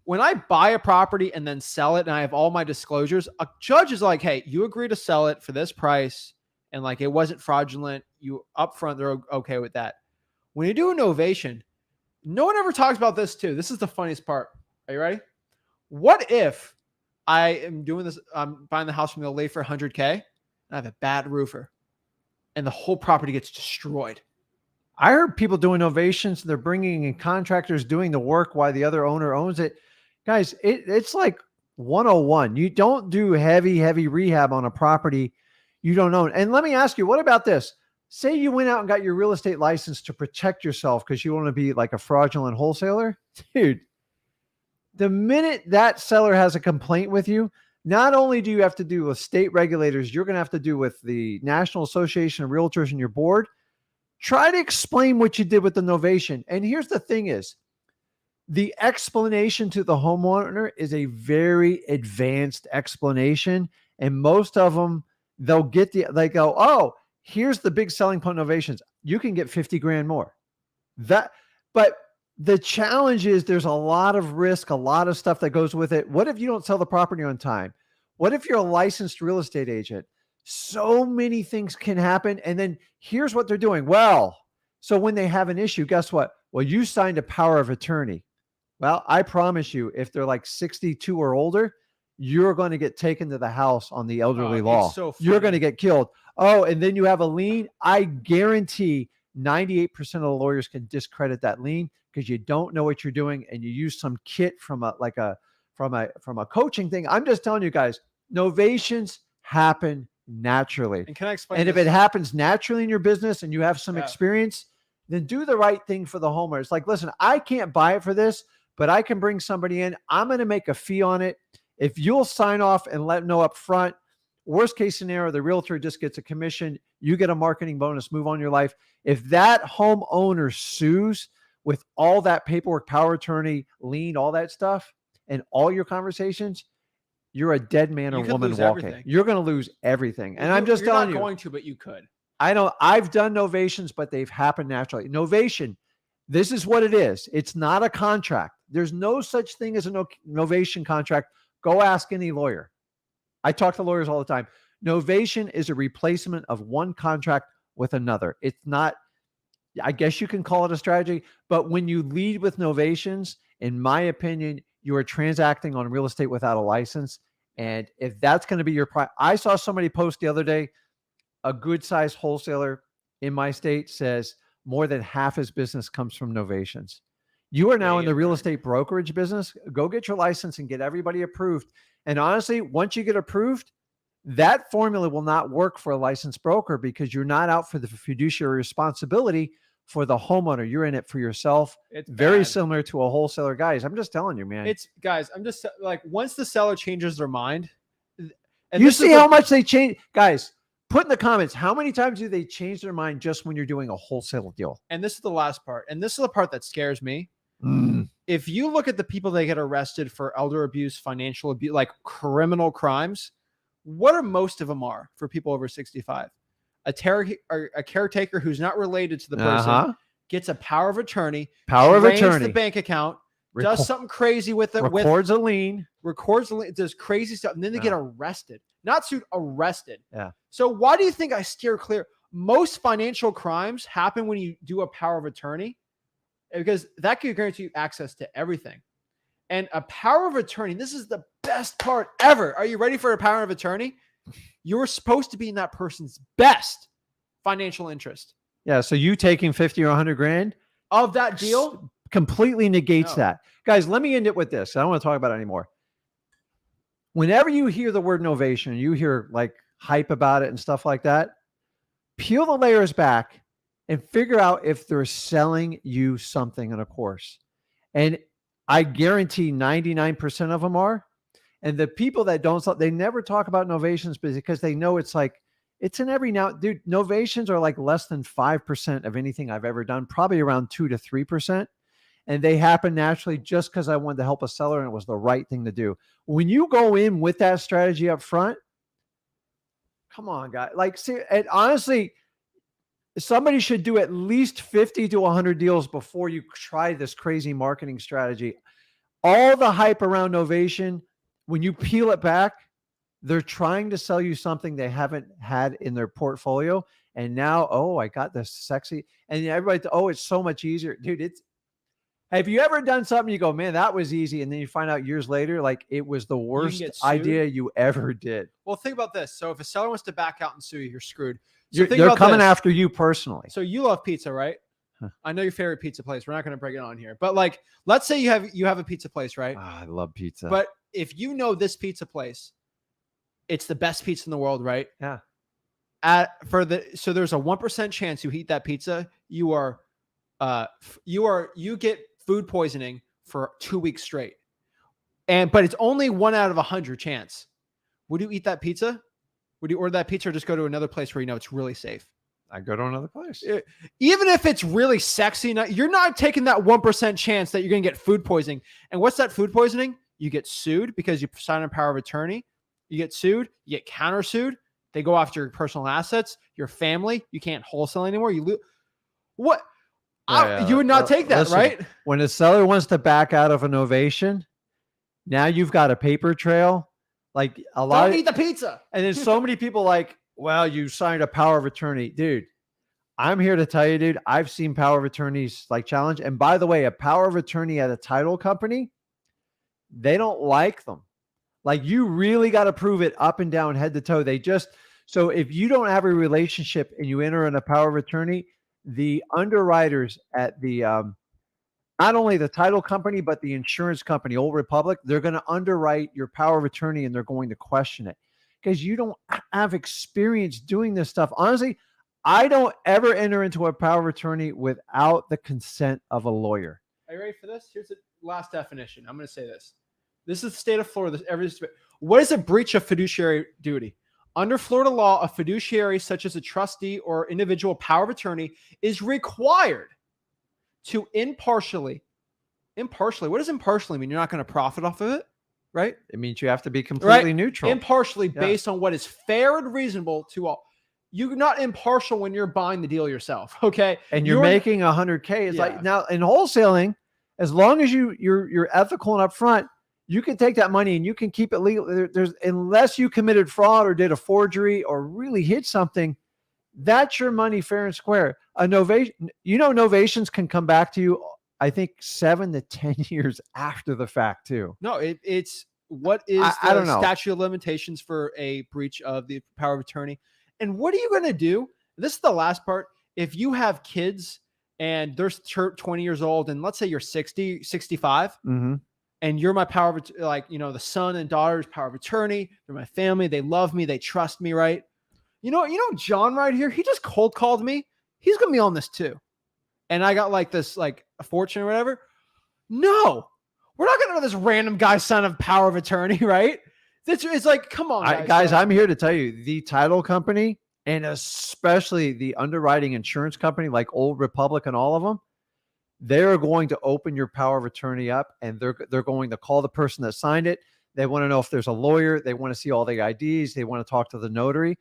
[SPEAKER 1] When I buy a property and then sell it and I have all my disclosures, a judge is like, hey, you agree to sell it for this price and like it wasn't fraudulent. You upfront, they're okay with that. When you do a novation, no one ever talks about this too. This is the funniest part. Are you ready? What if I am doing this, I'm buying the house from the old lady for $100K and I have a bad roofer and the whole property gets destroyed?
[SPEAKER 2] I heard people doing novations. They're bringing in contractors doing the work while the other owner owns it. Guys, it's like 101. You don't do heavy rehab on a property you don't own. And let me ask you, what about this? Say you went out and got your real estate license to protect yourself because you want to be like a fraudulent wholesaler. Dude, the minute that seller has a complaint with you, not only do you have to do with state regulators, you're going to have to do with the National Association of Realtors and your board. Try to explain what you did with the novation. And here's the thing is, the explanation to the homeowner is a very advanced explanation. And most of them, they go, oh, here's the big selling point novations. You can get 50 grand more. But the challenge is there's a lot of risk, a lot of stuff that goes with it. What if you don't sell the property on time? What if you're a licensed real estate agent? So many things can happen. And then here's what they're doing. Well, so when they have an issue, guess what? Well, you signed a power of attorney. Well, I promise you, if they're like 62 or older, you're going to get taken to the house on the elderly law.
[SPEAKER 1] So
[SPEAKER 2] you're going to get killed. Oh, and then you have a lien. I guarantee 98% of the lawyers can discredit that lien because you don't know what you're doing and you use some kit from a coaching thing. I'm just telling you guys, novations happen naturally.
[SPEAKER 1] And can I explain?
[SPEAKER 2] And if it happens naturally in your business and you have some experience, then do the right thing for the homeowner. It's like, listen, I can't buy it for this, but I can bring somebody in. I'm going to make a fee on it. If you'll sign off and let them know up front, worst case scenario, the realtor just gets a commission. You get a marketing bonus, move on your life. If that homeowner sues with all that paperwork, power of attorney, lien, all that stuff, and all your conversations, you're a dead man or woman walking.
[SPEAKER 1] Everything.
[SPEAKER 2] You're going to lose everything. And I'm just telling you.
[SPEAKER 1] You're not going to, but you could.
[SPEAKER 2] I know I've done novations, but they've happened naturally. Novation, this is what it is. It's not a contract. There's no such thing as a novation contract. Go ask any lawyer. I talk to lawyers all the time. Novation is a replacement of one contract with another. It's not, I guess you can call it a strategy, but when you lead with novations, in my opinion, you are transacting on real estate without a license. And if that's going to be your I saw somebody post the other day, a good sized wholesaler in my state says more than half his business comes from novations. You are now in the real estate brokerage business. Go get your license and get everybody approved. And honestly, once you get approved, that formula will not work for a licensed broker because you're not out for the fiduciary responsibility for the homeowner. You're in it for yourself. It's very similar to a wholesaler. Guys, I'm just telling you, man.
[SPEAKER 1] I'm just like, once the seller changes their mind. And
[SPEAKER 2] you see how much they change. Guys, put in the comments, how many times do they change their mind just when you're doing a wholesale deal?
[SPEAKER 1] And this is the last part. And this is the part that scares me. If you look at the people that get arrested for elder abuse, financial abuse, like criminal crimes, what are most of them are for people over 65? A caretaker who's not related to the person gets a power of attorney, drains the bank account, does something crazy with it,
[SPEAKER 2] records a lien,
[SPEAKER 1] does crazy stuff, and then they get arrested. Not sued, arrested.
[SPEAKER 2] Yeah.
[SPEAKER 1] So why do you think I steer clear? Most financial crimes happen when you do a power of attorney, because that could guarantee you access to everything. And a power of attorney, this is the best part ever. Are you ready for a power of attorney? You're supposed to be in that person's best financial interest.
[SPEAKER 2] Yeah. So you taking 50 or 100 grand
[SPEAKER 1] of that deal
[SPEAKER 2] completely negates that. Guys, let me end it with this. I don't want to talk about it anymore. Whenever you hear the word novation, you hear like hype about it and stuff like that, peel the layers back and figure out if they're selling you something in a course. And I guarantee 99% of them are. And the people that don't, they never talk about novations because they know it's like, It's in every now, dude. Novations are like less than 5% of anything I've ever done, probably around 2 to 3%. And they happen naturally just because I wanted to help a seller and it was the right thing to do. When you go in with that strategy up front, come on, guys. Like, see, and honestly, somebody should do at least 50 to 100 deals before you try this crazy marketing strategy. All the hype around Novation, when you peel it back, they're trying to sell you something they haven't had in their portfolio. And now, oh, I got this sexy. And everybody, oh, it's so much easier. Dude, have you ever done something you go, man, that was easy, and then you find out years later, like it was the worst idea you ever did?
[SPEAKER 1] Well, think about this. So if a seller wants to back out and sue you, you're screwed. So
[SPEAKER 2] they're coming after you personally.
[SPEAKER 1] So you love pizza, right? Huh. I know your favorite pizza place. We're not going to break it on here, but like, let's say you have a pizza place, right?
[SPEAKER 2] Oh, I love pizza.
[SPEAKER 1] But if you know this pizza place, it's the best pizza in the world, right?
[SPEAKER 2] Yeah.
[SPEAKER 1] So there's a 1% chance you eat that pizza, you get food poisoning for 2 weeks straight. But it's only 1 out of 100 chance. Would you eat that pizza? Would you order that pizza or just go to another place where you know it's really safe?
[SPEAKER 2] I go to another place.
[SPEAKER 1] Even if it's really sexy, you're not taking that 1% chance that you're going to get food poisoning. And what's that food poisoning? You get sued because you sign a power of attorney. You get sued. You get countersued. They go after your personal assets, your family. You can't wholesale anymore. You lose. What? You would not take that, listen, right?
[SPEAKER 2] When a seller wants to back out of a novation, now you've got a paper trail. Like a lot.
[SPEAKER 1] Don't eat the pizza.
[SPEAKER 2] And there's so many people like, well, you signed a power of attorney. Dude, I'm here to tell you, dude, I've seen power of attorneys like challenge. And by the way, a power of attorney at a title company, they don't like them. Like you really got to prove it up and down, head to toe. So if you don't have a relationship and you enter in a power of attorney, the underwriters at the, not only the title company, but the insurance company, Old Republic, they're going to underwrite your power of attorney and they're going to question it because you don't have experience doing this stuff. Honestly, I don't ever enter into a power of attorney without the consent of a lawyer.
[SPEAKER 1] Are you ready for this? Here's the last definition. I'm going to say this. This is the state of Florida. What is a breach of fiduciary duty? Under Florida law, a fiduciary, such as a trustee or individual power of attorney, is required to impartially, what does impartially mean? You're not going to profit off of it, right?
[SPEAKER 2] It means you have to be completely neutral.
[SPEAKER 1] Impartially based on what is fair and reasonable to all. You're not impartial when you're buying the deal yourself, okay?
[SPEAKER 2] And you're making 100K. It's like now in wholesaling, as long as you're ethical and upfront, you can take that money and you can keep it legal. Unless you committed fraud or did a forgery or really hid something, that's your money fair and square. A novation, novations can come back to you, I think 7 to 10 years after the fact too.
[SPEAKER 1] No, it's what is
[SPEAKER 2] I don't know.
[SPEAKER 1] Statute of limitations for a breach of the power of attorney. And what are you going to do? This is the last part. If you have kids and they're 20 years old and let's say you're 60, 65, and you're my power of, the son and daughter's power of attorney. They're my family. They love me. They trust me, right? You know, John right here, he just cold called me. He's going to be on this too. And I got like this, like a fortune or whatever. No, we're not going to know this random guy son of power of attorney, right? It's like, come on,
[SPEAKER 2] guys. I'm here to tell you the title company and especially the underwriting insurance company like Old Republic and all of them, they're going to open your power of attorney up and they're going to call the person that signed it. They want to know if there's a lawyer. They want to see all the IDs. They want to talk to the notary.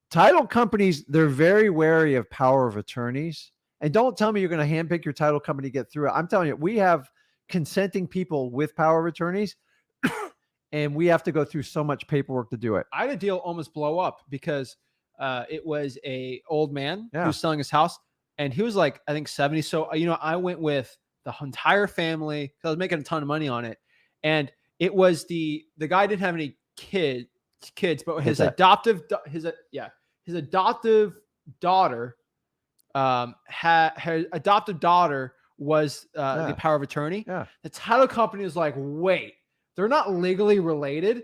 [SPEAKER 2] Title companies, they're very wary of power of attorneys. And don't tell me you're going to handpick your title company to get through it. I'm telling you, we have consenting people with power of attorneys and we have to go through so much paperwork to do it.
[SPEAKER 1] I had a deal almost blow up because it was a old man who was selling his house. And he was like, I think 70. So, I went with the entire family because I was making a ton of money on it. And it was the guy didn't have any kids, but his adoptive daughter, her adoptive daughter was the power of attorney.
[SPEAKER 2] Yeah.
[SPEAKER 1] The title company was like, wait, they're not legally related.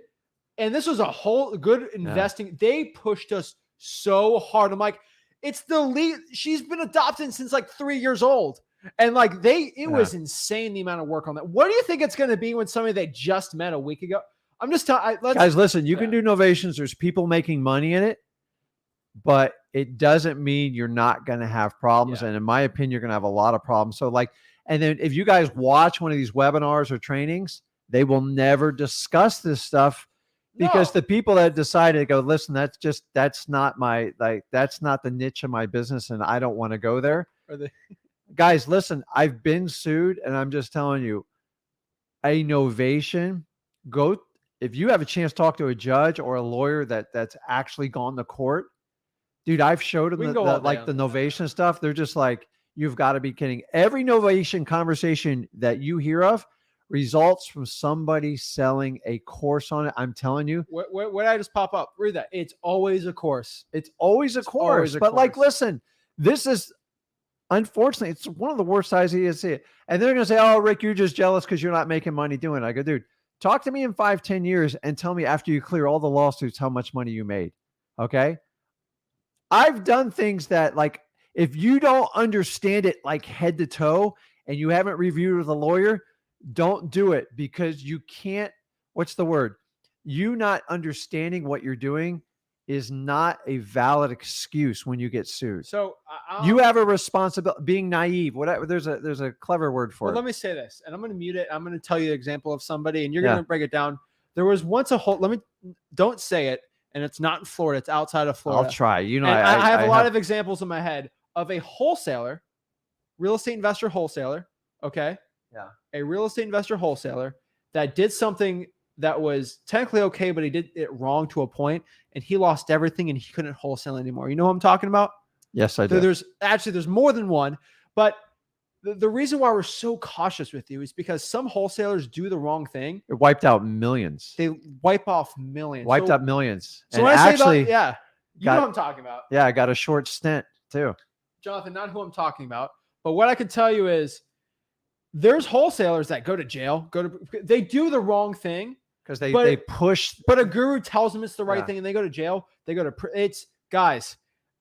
[SPEAKER 1] And this was a whole good investing. They pushed us so hard. I'm like, it's the lead. She's been adopted since like 3 years old. And like it was insane the amount of work on that. What do you think it's going to be when somebody they just met a week ago? I'm just telling
[SPEAKER 2] guys, listen, you can do novations. There's people making money in it. but it doesn't mean you're not going to have problems.
[SPEAKER 1] Yeah.
[SPEAKER 2] And in my opinion, you're going to have a lot of problems. So like, and then if you guys watch one of these webinars or trainings, they will never discuss this stuff because
[SPEAKER 1] No.
[SPEAKER 2] the people that decided to go, listen, that's not my, like, that's not the niche of my business. And I don't want to go there. Guys, listen, I've been sued and I'm just telling you, a novation, if you have a chance to talk to a judge or a lawyer that's actually gone to court, dude, I've showed them like the novation stuff. They're just like, you've got to be kidding. Every novation conversation that you hear of results from somebody selling a course on it. I'm telling you.
[SPEAKER 1] What did I just pop up? Read that. It's always a course.
[SPEAKER 2] It's always a course. But like, listen, this is, unfortunately, it's one of the worst ideas to see it. And they're going to say, oh, Rick, you're just jealous because you're not making money doing it. I go, dude, talk to me in 5-10 years and tell me after you clear all the lawsuits how much money you made. Okay. I've done things that, like, if you don't understand it like head to toe and you haven't reviewed with a lawyer, don't do it, because you can't, what's the word? You not understanding what you're doing is not a valid excuse when you get sued.
[SPEAKER 1] So
[SPEAKER 2] you have a responsibility. Being naive, whatever. There's a clever word for it.
[SPEAKER 1] Let me say this, and I'm going to mute it. I'm going to tell you an example of somebody, and you're going to break it down. There was once don't say it, and it's not in Florida. It's outside of Florida.
[SPEAKER 2] I'll try. You know,
[SPEAKER 1] I have a lot of examples in my head of a wholesaler, real estate investor wholesaler. Okay.
[SPEAKER 2] Yeah.
[SPEAKER 1] A real estate investor wholesaler that did something that was technically okay, but he did it wrong to a point, and he lost everything and he couldn't wholesale anymore. You know what I'm talking about?
[SPEAKER 2] Yes, I do.
[SPEAKER 1] There's more than one, but the reason why we're so cautious with you is because some wholesalers do the wrong thing.
[SPEAKER 2] It wiped out millions.
[SPEAKER 1] They wipe off millions.
[SPEAKER 2] Wiped out millions.
[SPEAKER 1] So when I say about, you know what I'm talking about.
[SPEAKER 2] Yeah, I got a short stint too.
[SPEAKER 1] Jonathan, not who I'm talking about, but what I can tell you is there's wholesalers that go to jail, they do the wrong thing.
[SPEAKER 2] Because they push.
[SPEAKER 1] But a guru tells them it's the right thing and they go to jail. Guys,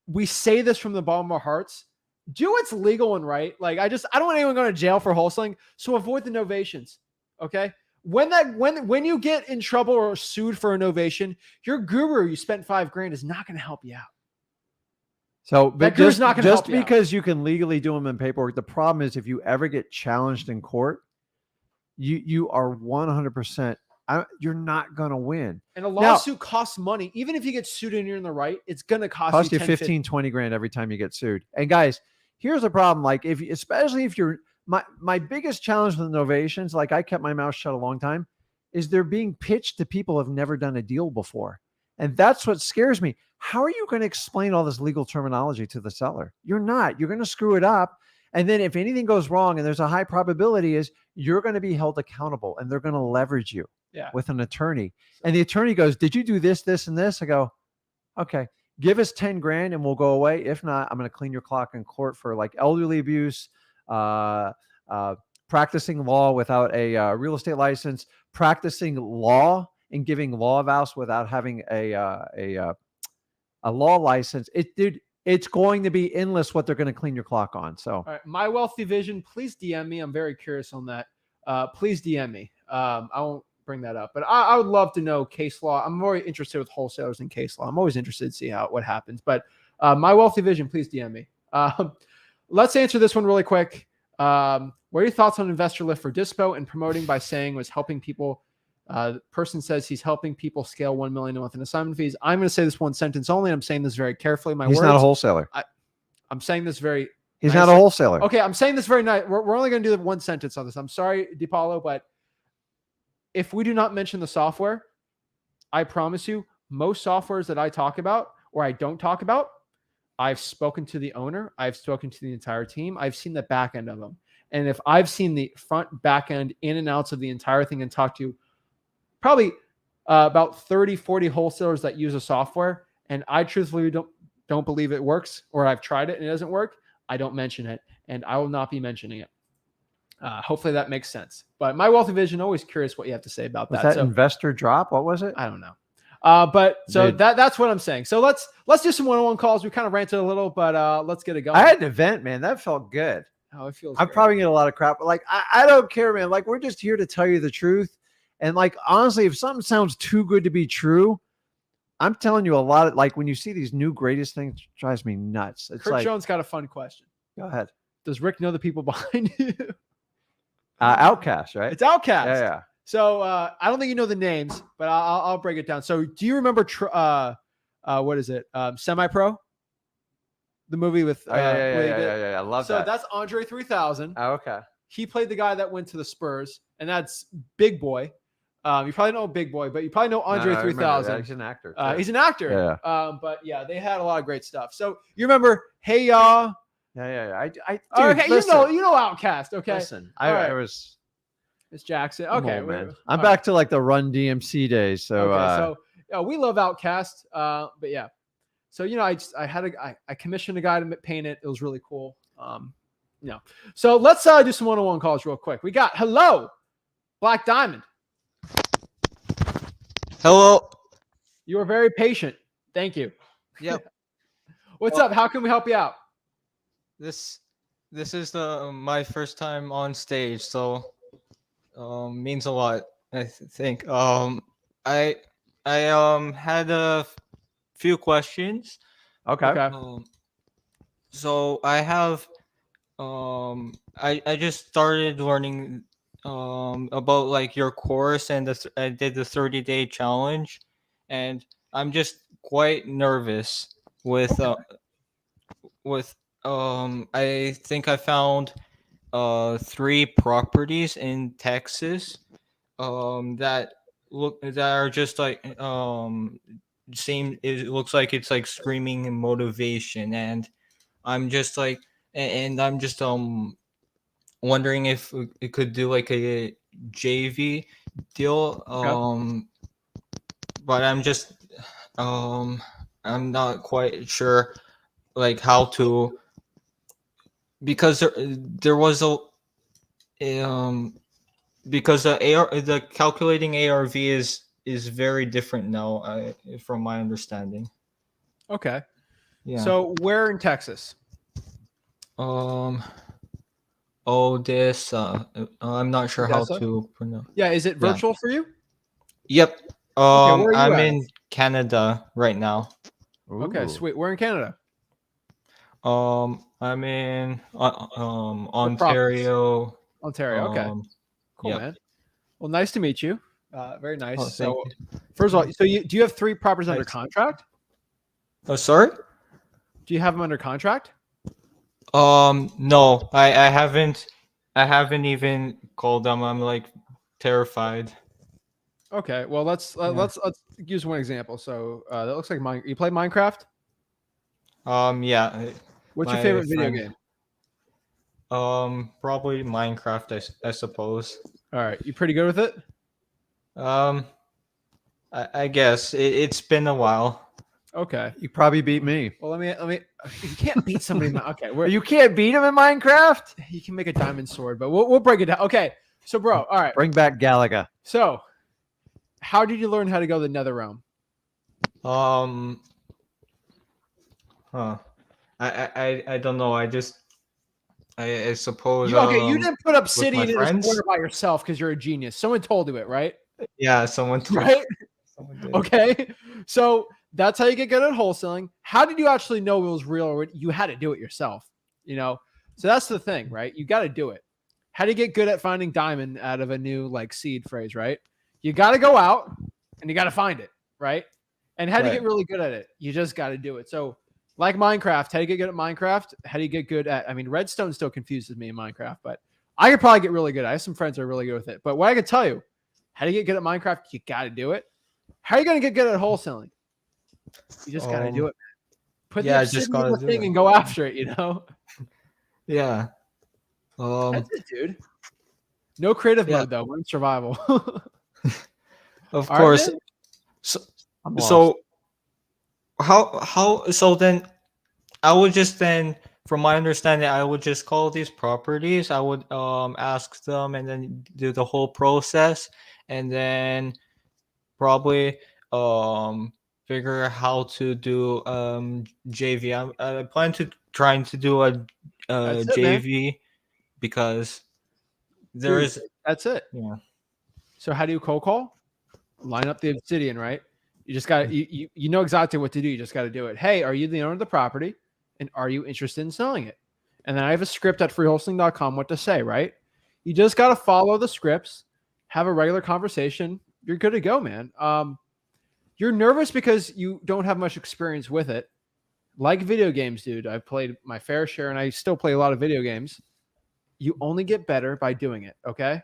[SPEAKER 1] we say this from the bottom of our hearts. Do what's legal and right. Like, I don't want anyone going to jail for wholesaling. So avoid the novations. Okay. When you get in trouble or sued for a novation, your guru you spent $5,000 is not going to help you out.
[SPEAKER 2] So, but
[SPEAKER 1] just not going to help you
[SPEAKER 2] because you can legally do them in paperwork. The problem is if you ever get challenged in court, you are 100%. You're not going to win. And a
[SPEAKER 1] lawsuit costs money. Even if you get sued and you're in the right, it's going to cost you
[SPEAKER 2] 15, 20 grand every time you get sued. And guys, here's the problem. Like, especially if you're, my biggest challenge with novations, like I kept my mouth shut a long time, is they're being pitched to people who have never done a deal before. And that's what scares me. How are you going to explain all this legal terminology to the seller? You're not. You're going to screw it up. And then if anything goes wrong, and there's a high probability, is you're going to be held accountable and they're going to leverage you with an attorney. And the attorney goes, did you do this, this, and this? I go, okay, give us 10 grand and we'll go away. If not, I'm going to clean your clock in court for like elderly abuse, practicing law without a real estate license, practicing law and giving law vows without having a law license. It's going to be endless what they're going to clean your clock on. So,
[SPEAKER 1] all right, My Wealthy Vision, please DM me. I'm very curious on that. Please DM me. I won't bring that up, but I would love to know case law. I'm more interested with wholesalers and case law. I'm always interested to see what happens, but My Wealthy Vision, please DM me. Let's answer this one really quick. What are your thoughts on investor lift for dispo and promoting by saying was helping people? The person says he's helping people scale 1 million a month in assignment fees. I'm going to say this one sentence only. I'm saying this very carefully.
[SPEAKER 2] He's not a wholesaler.
[SPEAKER 1] I'm saying this very.
[SPEAKER 2] He's not a wholesaler.
[SPEAKER 1] Okay, I'm saying this very nice. We're only going to do the one sentence on this. I'm sorry, DiPaolo, but if we do not mention the software, I promise you, most softwares that I talk about or I don't talk about, I've spoken to the owner. I've spoken to the entire team. I've seen the back end of them. And if I've seen the front, back end, in and outs of the entire thing and talked to probably about 30, 40 wholesalers that use a software, and I truthfully don't believe it works, or I've tried it and it doesn't work, I don't mention it, and I will not be mentioning it. Hopefully that makes sense. But My Wealthy Vision, always curious what you have to say about that.
[SPEAKER 2] So, investor drop? What was it?
[SPEAKER 1] I don't know. But so that's what I'm saying. So let's do some one-on-one calls. We kind of ranted a little, but let's get it going.
[SPEAKER 2] I had an event, man. That felt good.
[SPEAKER 1] Oh, it feels
[SPEAKER 2] I'm
[SPEAKER 1] great.
[SPEAKER 2] probably getting a lot of crap, but like, I don't care, man. Like, we're just here to tell you the truth. And like, honestly, if something sounds too good to be true, I'm telling you, a lot of like when you see these new greatest things, it drives me nuts. It's
[SPEAKER 1] Kurt
[SPEAKER 2] like,
[SPEAKER 1] Jones got a fun question.
[SPEAKER 2] go ahead.
[SPEAKER 1] Does Rick know the people behind you?
[SPEAKER 2] Outcast, right?
[SPEAKER 1] It's Outcast.
[SPEAKER 2] Yeah.
[SPEAKER 1] So I don't think you know the names, but I'll break it down. So do you remember what is it? Semi Pro? The movie with
[SPEAKER 2] Yeah. I love that.
[SPEAKER 1] So that's Andre 3000.
[SPEAKER 2] Oh, okay.
[SPEAKER 1] He played the guy that went to the Spurs, and that's Big Boy. You probably know Big Boy, but you probably know Andre 3000.
[SPEAKER 2] He's an actor.
[SPEAKER 1] He's an actor.
[SPEAKER 2] Yeah.
[SPEAKER 1] But yeah, they had a lot of great stuff. So you remember, hey y'all.
[SPEAKER 2] Yeah. Dude,
[SPEAKER 1] Okay,
[SPEAKER 2] listen,
[SPEAKER 1] you know Outcast. Okay,
[SPEAKER 2] listen.
[SPEAKER 1] Right.
[SPEAKER 2] I was.
[SPEAKER 1] It's Jackson. Okay,
[SPEAKER 2] man. I'm back to like the Run DMC days. So,
[SPEAKER 1] we love Outcast. But yeah, so I commissioned a guy to paint it. It was really cool. So let's do some one-on-one calls real quick. We got hello, Black Diamond.
[SPEAKER 4] Hello.
[SPEAKER 1] You were very patient. Thank you.
[SPEAKER 4] Yep.
[SPEAKER 1] What's up? How can we help you out?
[SPEAKER 4] This is my first time on stage, so means a lot. I think. I had a few questions.
[SPEAKER 2] okay.
[SPEAKER 4] So I have I just started learning about like your course, and I did the 30-day challenge, and I'm just quite nervous with I think I found 3 properties in Texas that are just like it looks like it's like screaming motivation, and I'm just like and I'm just wondering if it could do like a JV deal. But I'm just I'm not quite sure like how to, because there was because the calculating ARV is very different now, from my understanding.
[SPEAKER 1] Okay.
[SPEAKER 4] Yeah.
[SPEAKER 1] So where in Texas?
[SPEAKER 4] This I'm not sure how
[SPEAKER 1] Odessa?
[SPEAKER 4] to pronounce.
[SPEAKER 1] Yeah, is it virtual for you?
[SPEAKER 4] Yep.
[SPEAKER 1] where are you
[SPEAKER 4] I'm
[SPEAKER 1] at?
[SPEAKER 4] in Canada right now.
[SPEAKER 1] Okay,
[SPEAKER 2] Ooh.
[SPEAKER 1] sweet. We're in Canada.
[SPEAKER 4] I'm in Ontario.
[SPEAKER 1] Ontario. Okay. Cool,
[SPEAKER 4] yep.
[SPEAKER 1] man. Well, nice to meet you. Very nice.
[SPEAKER 4] Oh, thank
[SPEAKER 1] So,
[SPEAKER 4] you.
[SPEAKER 1] first of all, do you have 3 properties under
[SPEAKER 4] Nice.
[SPEAKER 1] contract?
[SPEAKER 4] Oh, sorry?
[SPEAKER 1] Do you have them under contract?
[SPEAKER 4] No, I haven't even called them. I'm like terrified.
[SPEAKER 1] Okay. Well, let's use one example. So that looks like you play Minecraft.
[SPEAKER 4] Yeah.
[SPEAKER 1] What's your
[SPEAKER 4] my
[SPEAKER 1] favorite video
[SPEAKER 4] friend-
[SPEAKER 1] game?
[SPEAKER 4] Probably Minecraft, I suppose.
[SPEAKER 1] All right, you pretty good with it?
[SPEAKER 4] I guess it's been a while.
[SPEAKER 1] Okay.
[SPEAKER 2] You probably beat me.
[SPEAKER 1] Well, let me. You can't beat somebody. Okay,
[SPEAKER 2] You can't beat him in Minecraft.
[SPEAKER 1] you can make a diamond sword, but we'll break it down. Okay. So, bro, all right.
[SPEAKER 2] Bring back Galaga.
[SPEAKER 1] So, how did you learn how to go to the Nether Realm?
[SPEAKER 4] I don't know. I suppose.
[SPEAKER 1] You didn't put
[SPEAKER 4] my
[SPEAKER 1] obsidian in a
[SPEAKER 4] friends?
[SPEAKER 1] corner by yourself because you're a genius. Someone told you it, right?
[SPEAKER 4] Yeah, someone told
[SPEAKER 1] Right?
[SPEAKER 4] someone did.
[SPEAKER 1] Okay. So that's how you get good at wholesaling. How did you actually know it was real, or you had to do it yourself? So that's the thing, right? You got to do it. How do you get good at finding diamond out of a new like seed phrase, right? You got to go out and you got to find it, right? And how do you get really good at it? You just got to do it. So like Minecraft, how do you get good at Minecraft? How do you get good at, Redstone still confuses me in Minecraft, but I could probably get really good. I have some friends that are really good with it. But what I can tell you, how do you get good at Minecraft? You got to do it. How are you going to get good at wholesaling? You just got to do it. Put the
[SPEAKER 4] just
[SPEAKER 1] obsidian
[SPEAKER 4] gotta
[SPEAKER 1] in the
[SPEAKER 4] do
[SPEAKER 1] thing
[SPEAKER 4] it.
[SPEAKER 1] and go after it,
[SPEAKER 4] Yeah.
[SPEAKER 1] That's it, dude. No creative
[SPEAKER 4] Yeah.
[SPEAKER 1] mode, though. We're in survival.
[SPEAKER 4] Of
[SPEAKER 1] All right,
[SPEAKER 4] course.
[SPEAKER 1] man.
[SPEAKER 2] I'm lost.
[SPEAKER 4] So so then I would just then, from my understanding, I would just call these properties. I would ask them and then do the whole process, and then probably figure out how to do JV. I plan to trying to do a
[SPEAKER 1] That's it, man.
[SPEAKER 4] JV because there
[SPEAKER 1] Dude,
[SPEAKER 4] is
[SPEAKER 1] That's it.
[SPEAKER 4] yeah.
[SPEAKER 1] So how do you cold call? Line up the obsidian, right? You just got you know exactly what to do. You just got to do it. Hey, are you the owner of the property, and are you interested in selling it? And then I have a script at freewholesaling.com what to say. Right? You just got to follow the scripts, have a regular conversation. You're good to go, man. You're nervous because you don't have much experience with it. Like video games, dude. I've played my fair share, and I still play a lot of video games. You only get better by doing it. Okay.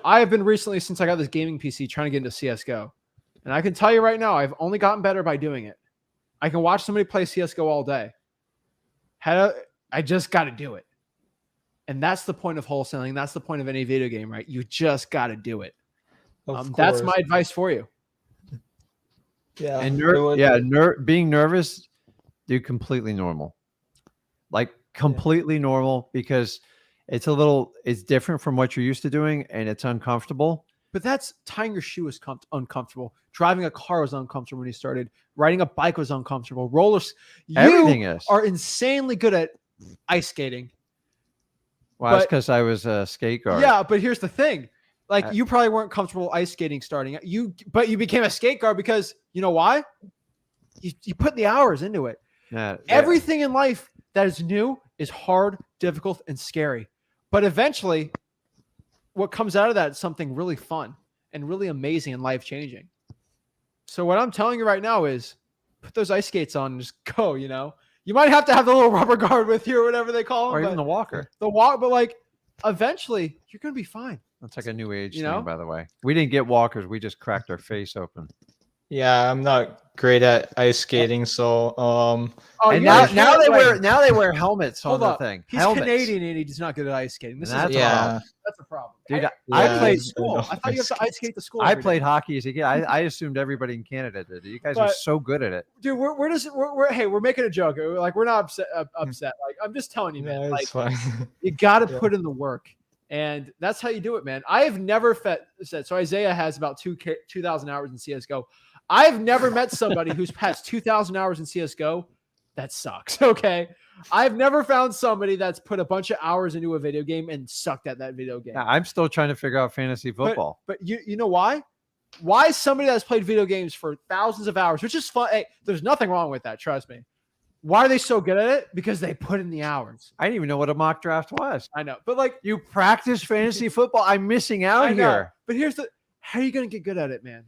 [SPEAKER 1] I have been recently, since I got this gaming PC, trying to get into CSGO. And I can tell you right now, I've only gotten better by doing it. I can watch somebody play CSGO all day. I just got to do it. And that's the point of wholesaling. That's the point of any video game, right? You just got to do it. That's my advice for you.
[SPEAKER 4] Yeah.
[SPEAKER 2] And being nervous, dude, completely normal. Like completely normal, because it's different from what you're used to doing, and it's uncomfortable.
[SPEAKER 1] But that's tying your shoe is uncomfortable. Driving a car was uncomfortable when you started. Riding a bike was uncomfortable.
[SPEAKER 2] Everything is.
[SPEAKER 1] Are insanely good at ice skating.
[SPEAKER 2] Well, that's because I was a skate guard.
[SPEAKER 1] Yeah, but here's the thing. Like, you probably weren't comfortable ice skating starting. But you became a skate guard because, you know why? You put the hours into it.
[SPEAKER 2] Yeah.
[SPEAKER 1] Everything in life that is new is hard, difficult, and scary. But eventually, what comes out of that is something really fun and really amazing and life-changing. So what I'm telling you right now is put those ice skates on and just go, you know. You might have to have the little rubber guard with you or whatever they call them.
[SPEAKER 2] Or even the walker.
[SPEAKER 1] But like eventually you're going to be fine.
[SPEAKER 2] That's like a new age thing, by the way. We didn't get walkers. We just cracked our face open.
[SPEAKER 4] Yeah, I'm not great at ice skating, so
[SPEAKER 2] and now they wear helmets on the thing.
[SPEAKER 1] He's Canadian and he's not good at ice skating. That's a problem.
[SPEAKER 2] Dude, I played
[SPEAKER 1] school. I thought you have to ice skate the school.
[SPEAKER 2] I played hockey as a kid. I assumed everybody in Canada did. You guys are so good at it.
[SPEAKER 1] Dude, we're making a joke. Like, we're not upset. Like, I'm just telling you, man. Like, you got to put in the work. And that's how you do it, man. I have never said, so Isaiah has about 2,000 hours in CSGO. I've never met somebody who's passed 2,000 hours in CSGO. That sucks. Okay. I've never found somebody that's put a bunch of hours into a video game and sucked at that video game.
[SPEAKER 2] Yeah, I'm still trying to figure out fantasy football.
[SPEAKER 1] But you know why? Why is somebody that's played video games for thousands of hours, which is fun. Hey, there's nothing wrong with that. Trust me. Why are they so good at it? Because they put in the hours.
[SPEAKER 2] I didn't even know what a mock draft was.
[SPEAKER 1] I know. But like,
[SPEAKER 2] you practice fantasy football. I'm missing out here.
[SPEAKER 1] But how are you going to get good at it, man?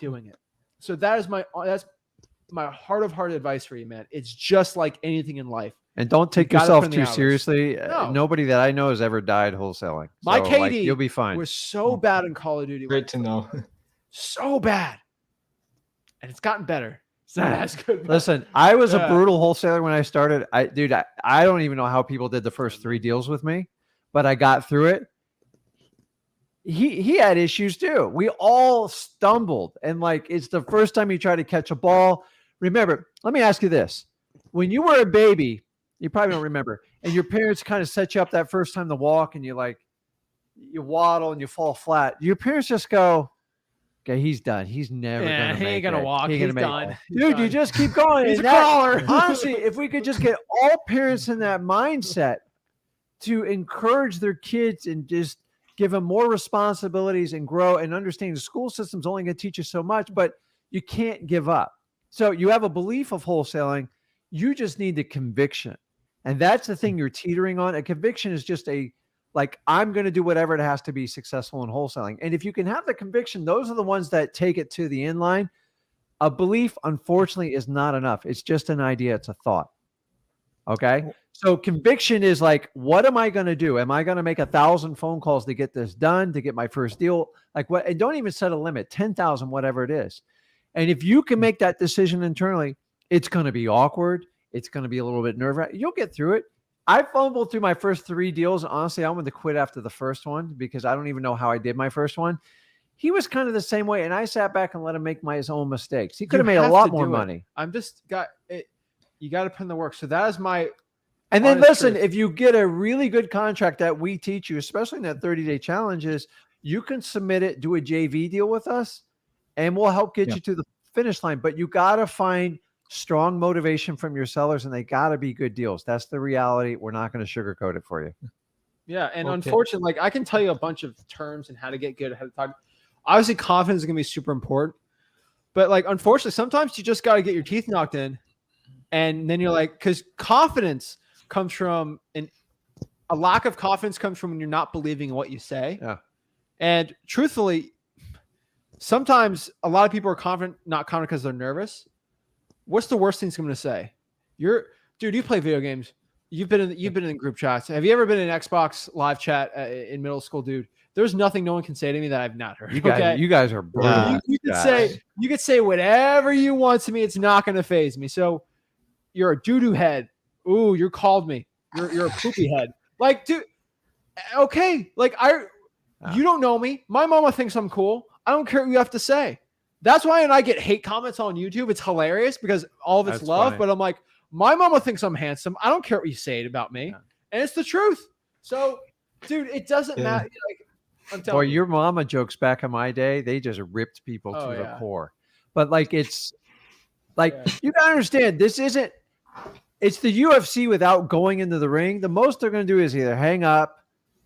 [SPEAKER 1] Doing it. So that's my heart of heart advice for you, man. It's just like anything in life.
[SPEAKER 2] And don't take yourself too seriously. No. Nobody that I know has ever died wholesaling.
[SPEAKER 1] My KD,
[SPEAKER 2] you'll be fine.
[SPEAKER 1] Was so bad in Call of Duty.
[SPEAKER 4] Great to know.
[SPEAKER 1] So bad. And it's gotten better. It's not as good.
[SPEAKER 2] Listen, I was a brutal wholesaler when I started. I don't even know how people did the first 3 deals with me, but I got through it. He had issues too. We all stumbled, and like, it's the first time you try to catch a ball. Remember, let me ask you this. When you were a baby, you probably don't remember, and your parents kind of set you up that first time to walk, and you waddle and you fall flat. Your parents just go, okay, he's done. He's never going to make it.
[SPEAKER 1] He ain't going to walk. He's done.
[SPEAKER 2] Dude, you just keep going.
[SPEAKER 1] He's a crawler.
[SPEAKER 2] Honestly, if we could just get all parents in that mindset to encourage their kids and just give them more responsibilities and grow and understand the school system's only going to teach you so much, but you can't give up. So you have a belief of wholesaling. You just need the conviction. And that's the thing you're teetering on. A conviction is just I'm going to do whatever it has to be successful in wholesaling. And if you can have the conviction, those are the ones that take it to the end line. A belief, unfortunately, is not enough. It's just an idea. It's a thought. Okay. So conviction is like, what am I going to do? Am I going to make 1,000 phone calls to get this done, to get my first deal? Like what? And don't even set a limit, 10,000, whatever it is. And if you can make that decision internally, it's going to be awkward. It's going to be a little bit nerve-wracking. You'll get through it. I fumbled through my first 3 deals. Honestly, I wanted to quit after the first one because I don't even know how I did my first one. He was kind of the same way, and I sat back and let him make his own mistakes. He could have made a lot more money.
[SPEAKER 1] I'm just got it. You got to put in the work. So that is my.
[SPEAKER 2] And then listen, if you get a really good contract that we teach you, especially in that 30-day challenges, you can submit it, do a JV deal with us, and we'll help get you to the finish line. But you got to find strong motivation from your sellers, and they got to be good deals. That's the reality. We're not going to sugarcoat it for you.
[SPEAKER 1] Yeah. And unfortunately, like, I can tell you a bunch of terms and how to get good, how to talk. Obviously, confidence is going to be super important. But like, unfortunately, sometimes you just got to get your teeth knocked in. And then you're like, because confidence comes from a lack of confidence comes from when you're not believing in what you say.
[SPEAKER 2] Yeah.
[SPEAKER 1] And truthfully, sometimes a lot of people are not confident because they're nervous. What's the worst thing someone to say? Dude, you play video games. You've been in group chats. Have you ever been in Xbox live chat in middle school, dude? There's nothing no one can say to me that I've not heard.
[SPEAKER 2] You guys are brutal.
[SPEAKER 1] You could say whatever you want to me. It's not going to phase me. So you're a doo-doo head. Ooh, you called me. You're a poopy head. Like, dude, okay. Like you don't know me. My mama thinks I'm cool. I don't care what you have to say. That's why when I get hate comments on YouTube, it's hilarious because all of it's love. Funny. But I'm like, my mama thinks I'm handsome. I don't care what you say about me. Yeah. And it's the truth. So, dude, it doesn't matter. Like, I'm telling you.
[SPEAKER 2] Your mama jokes back in my day, they just ripped people to the core. But like, it's like, you gotta understand, it's the UFC without going into the ring. The most they're going to do is either hang up,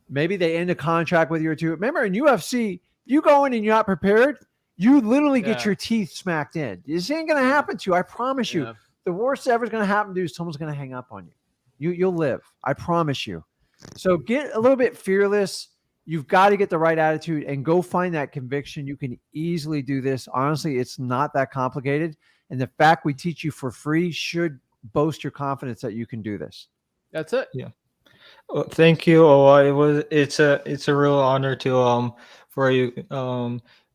[SPEAKER 2] maybe they end a contract with you or two. Remember in UFC, you go in and you're not prepared, you literally get your teeth smacked in. This ain't going to happen to you. I promise you. The worst ever is going to happen to you is someone's going to hang up on you. You'll live. I promise you. So get a little bit fearless. You've got to get the right attitude and go find that conviction. You can easily do this. Honestly, it's not that complicated. And the fact we teach you for free should boast your confidence that you can do this.
[SPEAKER 1] That's it.
[SPEAKER 4] Yeah. Well, thank you. It's a real honor to for you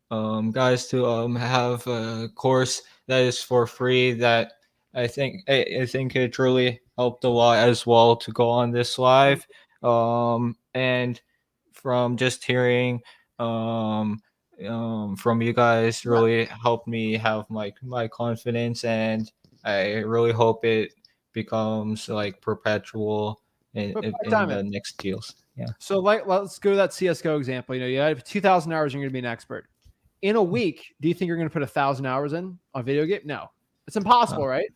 [SPEAKER 4] guys to have a course that is for free that I think it really helped a lot as well to go on this live. And from just hearing from you guys really helped me have my confidence, and I really hope it becomes like perpetual in the next deals. Yeah.
[SPEAKER 1] So let's go to that CSGO example. You have 2,000 hours, you're going to be an expert. In a week, do you think you're going to put 1,000 hours in on video game? No, it's impossible, right?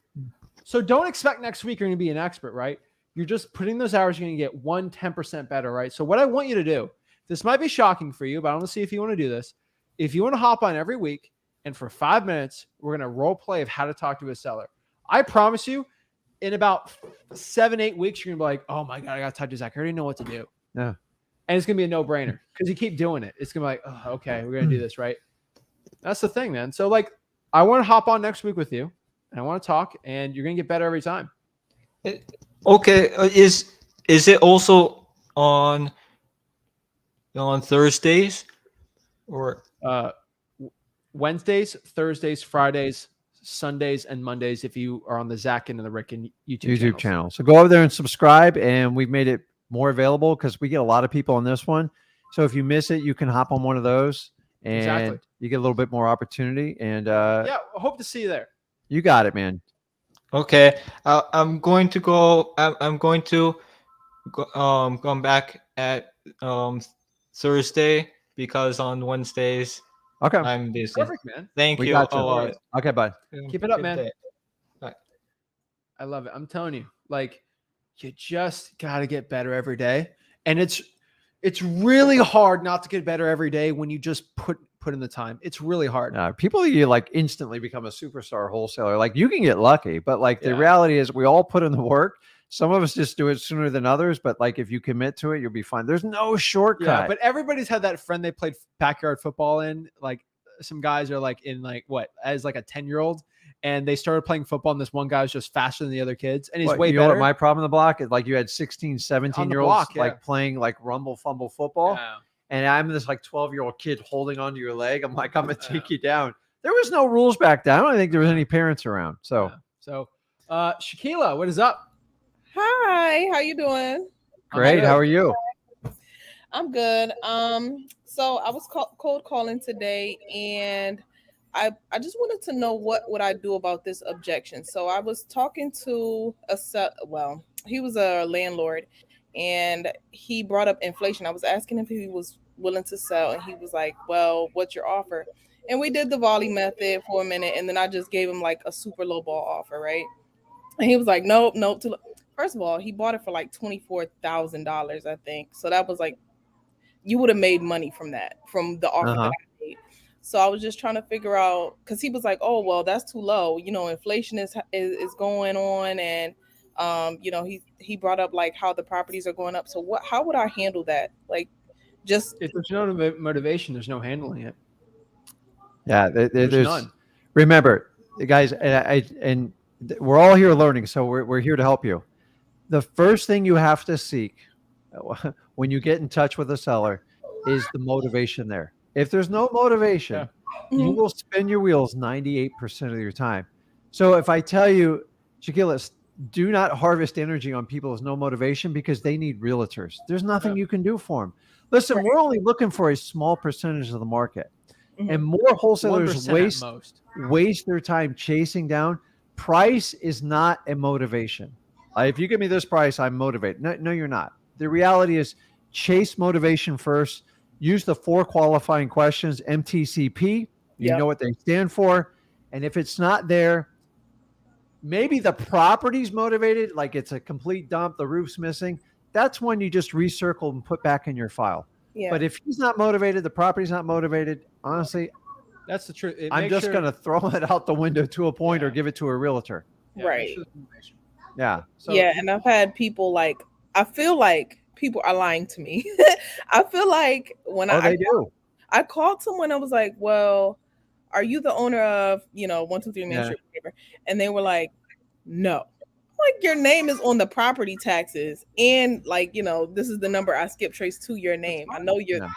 [SPEAKER 1] So don't expect next week you're going to be an expert, right? You're just putting those hours, you're going to get 10% better, right? So what I want you to do, this might be shocking for you, but I want to see if you want to do this. If you want to hop on every week and for 5 minutes, we're going to role play of how to talk to a seller. I promise you, in about 7-8 weeks, you're going to be like, oh my God, I got to talk to Zach. I already know what to do.
[SPEAKER 2] Yeah.
[SPEAKER 1] And it's going to be a no-brainer because you keep doing it. It's going to be like, oh, okay, we're going to do this, right? That's the thing, man. So like, I want to hop on next week with you and I want to talk, and you're going to get better every time.
[SPEAKER 4] Okay. Is it also on Thursdays or
[SPEAKER 1] Wednesdays, Thursdays, Fridays, Sundays, and Mondays if you are on the Zach Ginn and the Rick Zach Ginn YouTube
[SPEAKER 2] channel. So go over there and subscribe, and we've made it more available because we get a lot of people on this one. So if you miss it, you can hop on one of those and you get a little bit more opportunity. And
[SPEAKER 1] I hope to see you there.
[SPEAKER 2] You got it, man.
[SPEAKER 4] Okay. I'm going to go. I'm going to come back at Thursday because on Wednesdays I'm busy.
[SPEAKER 1] Perfect, man.
[SPEAKER 4] Thank you.
[SPEAKER 2] Okay, bye.
[SPEAKER 1] Keep it up, man. Bye. I love it. I'm telling you, like, you just got to get better every day. And it's really hard not to get better every day when you just put in the time. It's really hard.
[SPEAKER 2] People, you like instantly become a superstar wholesaler. Like you can get lucky, but like the reality is we all put in the work. Some of us just do it sooner than others, but like if you commit to it, you'll be fine. There's no shortcut.
[SPEAKER 1] Yeah, but everybody's had that friend they played backyard football in. Like some guys are like in like as like a 10-year-old, and they started playing football, and this one guy was just faster than the other kids, and he's way better.
[SPEAKER 2] You know what my problem in the block is? Like you had 16, 17-year-olds like playing like rumble fumble football.
[SPEAKER 1] Yeah.
[SPEAKER 2] And I'm this like 12-year-old kid holding onto your leg. I'm like, I'm going to take you down. There was no rules back then. I don't think there was any parents around. So,
[SPEAKER 1] Shaquila, what is up?
[SPEAKER 5] Hi, how you doing?
[SPEAKER 2] Great. How are you?
[SPEAKER 5] I'm good. So I was cold calling today, and I just wanted to know what would I do about this objection. So I was talking to he was a landlord, and he brought up inflation. I was asking him if he was willing to sell, and he was like, well, what's your offer? And we did the volley method for a minute, and then I just gave him like a super low ball offer, right? And he was like, nope. First of all, he bought it for like $24,000, I think. So that was like, you would have made money from that, from the offer that I made. So I was just trying to figure out, because he was like, "Oh, well, that's too low. You know, inflation is going on, and you know, he brought up like how the properties are going up. So how would I handle that? Like, just
[SPEAKER 1] If there's no motivation, there's no handling it.
[SPEAKER 2] Yeah,
[SPEAKER 1] There's
[SPEAKER 2] there's
[SPEAKER 1] none.
[SPEAKER 2] remember, guys, and we're all here learning, so we're here to help you. The first thing you have to seek when you get in touch with a seller is the motivation there. If there's no motivation, you
[SPEAKER 5] Mhm.
[SPEAKER 2] will spin your wheels 98% of your time. So if I tell you, Shaquilla, do not harvest energy on people with no motivation because they need realtors. There's nothing you can do for them. Listen,
[SPEAKER 5] Right.
[SPEAKER 2] we're only looking for a small percentage of the market. And
[SPEAKER 5] Mhm.
[SPEAKER 2] more wholesalers
[SPEAKER 1] 1% at most.
[SPEAKER 2] waste their time chasing down. Price is not a motivation. If you give me this price, I'm motivated. No, you're not. The reality is chase motivation first. Use the 4 qualifying questions, MTCP. You know
[SPEAKER 5] Yep.
[SPEAKER 2] what they stand for. And if it's not there, maybe the property's motivated, like it's a complete dump, the roof's missing. That's when you just recircle and put back in your file.
[SPEAKER 5] Yeah.
[SPEAKER 2] But if he's not motivated, the property's not motivated, honestly,
[SPEAKER 1] That's the truth.
[SPEAKER 2] I'm just going to throw it out the window to a point or give it to a realtor.
[SPEAKER 5] Right.
[SPEAKER 2] Yeah. So,
[SPEAKER 5] Yeah, and I've had people like, I feel like people are lying to me. I feel like when
[SPEAKER 2] they do.
[SPEAKER 5] I called someone, I was like, "Well, are you the owner of, you know, 123 Main
[SPEAKER 2] Yeah.
[SPEAKER 5] Street, whatever?" And they were like, "No." Like, your name is on the property taxes, and like, you know, this is the number I skip trace to your name. I know you're,
[SPEAKER 2] Yeah.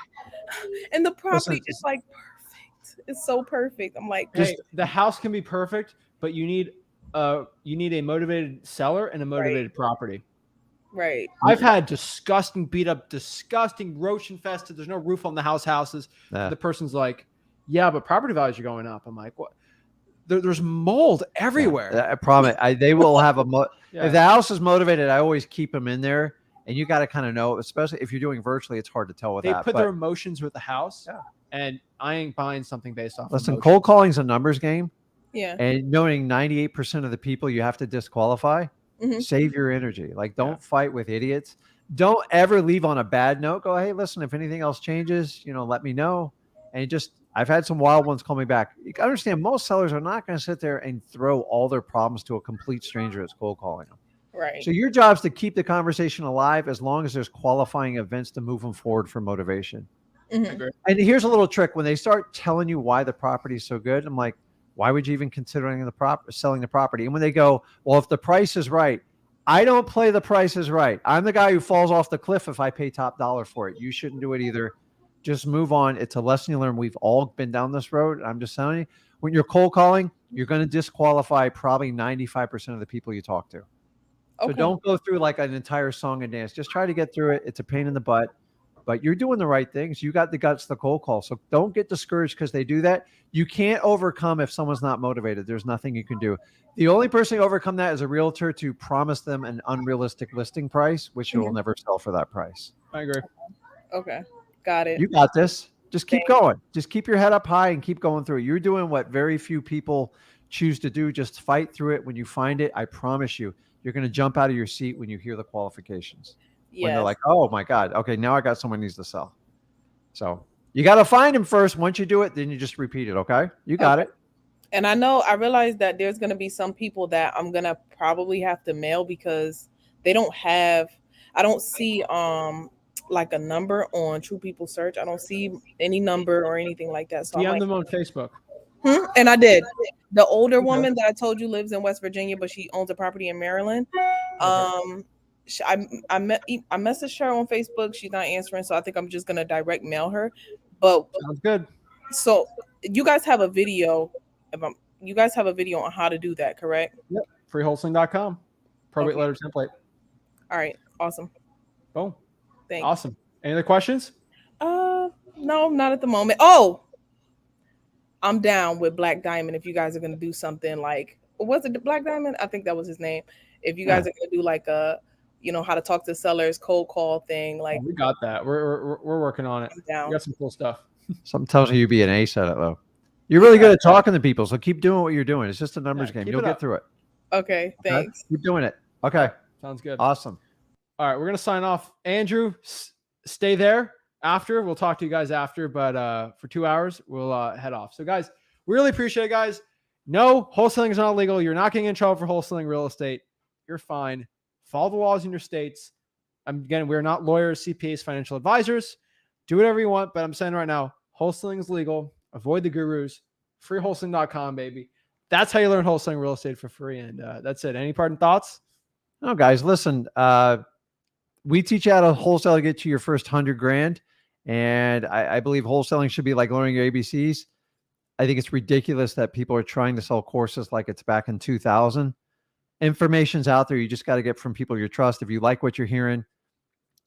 [SPEAKER 5] and the property
[SPEAKER 2] Listen,
[SPEAKER 5] is like perfect. It's so perfect. I'm like,
[SPEAKER 1] Hey, the house can be perfect, but you need a motivated seller and a motivated property.
[SPEAKER 5] right.
[SPEAKER 1] I've had disgusting beat up, disgusting roach infested. There's no roof on the houses.
[SPEAKER 2] Yeah.
[SPEAKER 1] The person's like, "Yeah, but property values are going up." I'm like, "What? There's mold everywhere."
[SPEAKER 2] Yeah, I promise. They will have a.
[SPEAKER 1] Yeah.
[SPEAKER 2] If the house is motivated, I always keep them in there, and you got to kind of know, especially if you're doing virtually, it's hard to tell with
[SPEAKER 1] They
[SPEAKER 2] that.
[SPEAKER 1] put
[SPEAKER 2] But
[SPEAKER 1] their emotions with the house,
[SPEAKER 2] Yeah.
[SPEAKER 1] and I ain't buying something based off.
[SPEAKER 2] listen,
[SPEAKER 1] emotions.
[SPEAKER 2] cold calling's a numbers game,
[SPEAKER 5] Yeah.
[SPEAKER 2] and knowing 98% of the people you have to disqualify,
[SPEAKER 5] Mhm.
[SPEAKER 2] save your energy. Like, don't fight with idiots. Don't ever leave on a bad note. Go, hey, listen, if anything else changes, let me know. And I've had some wild ones call me back. You can understand most sellers are not going to sit there and throw all their problems to a complete stranger that's cold calling them.
[SPEAKER 5] Right.
[SPEAKER 2] So your job is to keep the conversation alive as long as there's qualifying events to move them forward for motivation.
[SPEAKER 5] Mhm.
[SPEAKER 2] And here's a little trick. When they start telling you why the property is so good, I'm like, why would you even consider selling the property? And when they go, well, if the price is right, I don't play the price is right. I'm the guy who falls off the cliff if I pay top dollar for it. You shouldn't do it either. Just move on. It's a lesson you learn. We've all been down this road. I'm just telling you, when you're cold calling, you're going to disqualify probably 95% of the people you talk to. So
[SPEAKER 5] Okay.
[SPEAKER 2] don't go through like an entire song and dance. Just try to get through it. It's a pain in the butt, but you're doing the right things. You got the guts to cold call. So don't get discouraged because they do that. You can't overcome if someone's not motivated. There's nothing you can do. The only person to overcome that is a realtor to promise them an unrealistic listing price, which it will never sell for that price.
[SPEAKER 1] I agree.
[SPEAKER 5] Okay. Got it.
[SPEAKER 2] You got this. Just keep going. Just keep your head up high and keep going through it. You're doing what very few people choose to do. Just fight through it. When you find it, I promise you, you're going to jump out of your seat when you hear the qualifications. When they're like, oh my God, okay, now I got someone who needs to sell. So you got to find him first. Once you do it, then you just repeat it. Okay. You got it.
[SPEAKER 5] And I realize that there's going to be some people that I'm going to probably have to mail because they don't have, I don't see like a number on True People Search. I don't see any number or anything like that. So
[SPEAKER 1] DM them on Facebook.
[SPEAKER 5] And I did. The older woman that I told you lives in West Virginia, but she owns a property in Maryland. I messaged her on Facebook. She's not answering, so I think I'm just gonna direct mail her. But
[SPEAKER 1] sounds good.
[SPEAKER 5] So you guys have a video. You guys have a video on how to do that, correct?
[SPEAKER 1] Yep. Freewholesaling.com. Probate letter template.
[SPEAKER 5] All right. Awesome.
[SPEAKER 1] Boom.
[SPEAKER 5] Thanks.
[SPEAKER 1] Awesome. Any other questions?
[SPEAKER 5] No, not at the moment. Oh, I'm down with Black Diamond. If you guys are gonna do something like, was it Black Diamond? I think that was his name. If you guys are gonna do like a, how to talk to sellers, cold call thing, like
[SPEAKER 1] we got that. We're working on it. We got some cool stuff.
[SPEAKER 2] Something tells me you'd be an ace at it though. You're really good at talking to people, so keep doing what you're doing. It's just a numbers game. You'll get through it.
[SPEAKER 5] Okay, thanks.
[SPEAKER 2] Keep doing it. Okay.
[SPEAKER 1] Sounds good.
[SPEAKER 2] Awesome.
[SPEAKER 1] All right, we're gonna sign off. Andrew, stay there. after. We'll talk to you guys after, but for 2 hours, we'll head off. So guys, really appreciate it, guys. No, wholesaling is not illegal. You're not getting in trouble for wholesaling real estate. You're fine. Follow the laws in your states. Again, we're not lawyers, CPAs, financial advisors. Do whatever you want, but I'm saying right now, wholesaling is legal. Avoid the gurus. Freewholesaling.com, baby. That's how you learn wholesaling real estate for free. And that's it. Any parting thoughts?
[SPEAKER 2] No, guys, listen, we teach you how to wholesale to get to your first 100 grand. And I believe wholesaling should be like learning your ABCs. I think it's ridiculous that people are trying to sell courses like it's back in 2000. Information's out there. You just got to get from people you trust. If you like what you're hearing,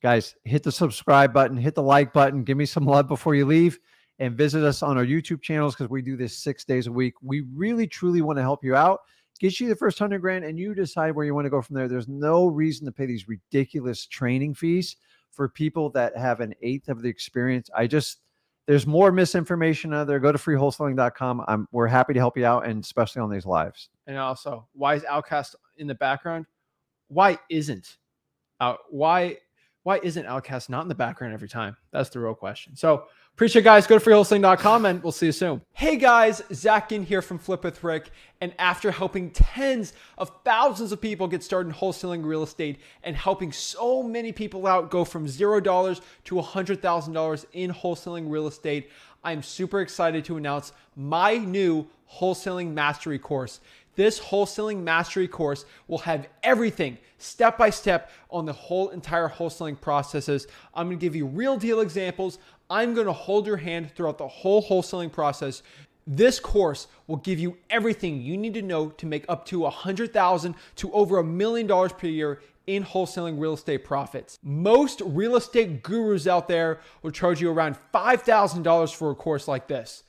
[SPEAKER 2] guys, hit the subscribe button, hit the like button, give me some love before you leave, and visit us on our YouTube channels because we do this 6 days a week. We really, truly want to help you out, get you the first 100 grand, and you decide where you want to go from there. There's no reason to pay these ridiculous training fees for people that have an eighth of the experience. There's more misinformation out there. Go to freewholesaling.com. We're happy to help you out, and especially on these lives.
[SPEAKER 1] And also, why is Outcast in the background? Why isn't Outcast not in the background every time? That's the real question. So appreciate it, guys. Go to freewholesaling.com and we'll see you soon. Hey guys, Zach Ginn here from Flip with Rick. And after helping tens of thousands of people get started in wholesaling real estate and helping so many people out go from $0 to $100,000 in wholesaling real estate, I'm super excited to announce my new wholesaling mastery course. This wholesaling mastery course will have everything step by step on the whole entire wholesaling processes. I'm going to give you real deal examples. I'm going to hold your hand throughout the whole wholesaling process. This course will give you everything you need to know to make up to $100,000 to over $1 million per year in wholesaling real estate profits. Most real estate gurus out there will charge you around $5,000 for a course like this.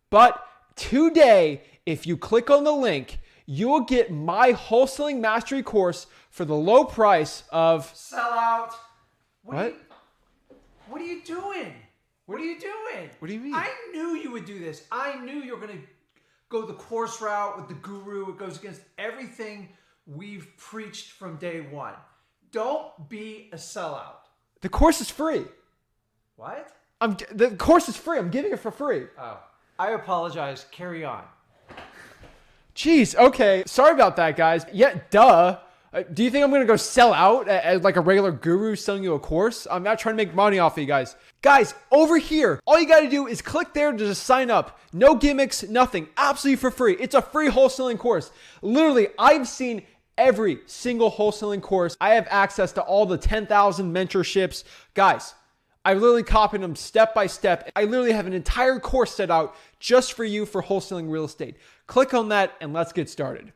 [SPEAKER 1] But today, if you click on the link, you will get my wholesaling mastery course for the low price of
[SPEAKER 2] Sellout.
[SPEAKER 1] What?
[SPEAKER 2] What are you doing? What are you doing?
[SPEAKER 1] What do you mean?
[SPEAKER 2] I knew you would do this. I knew you were going to go the course route with the guru. It goes against everything we've preached from day one. Don't be a sellout.
[SPEAKER 1] The course is free.
[SPEAKER 2] What?
[SPEAKER 1] The course is free. I'm giving it for free.
[SPEAKER 2] Oh, I apologize. Carry on.
[SPEAKER 1] Jeez, okay. Sorry about that, guys. Yeah, duh. Do you think I'm going to go sell out as like a regular guru selling you a course? I'm not trying to make money off of you guys. Guys, over here, all you got to do is click there to just sign up. No gimmicks, nothing. Absolutely for free. It's a free wholesaling course. Literally, I've seen every single wholesaling course. I have access to all the 10,000 mentorships. Guys, I literally copied them step by step. I literally have an entire course set out just for you for wholesaling real estate. Click on that and let's get started.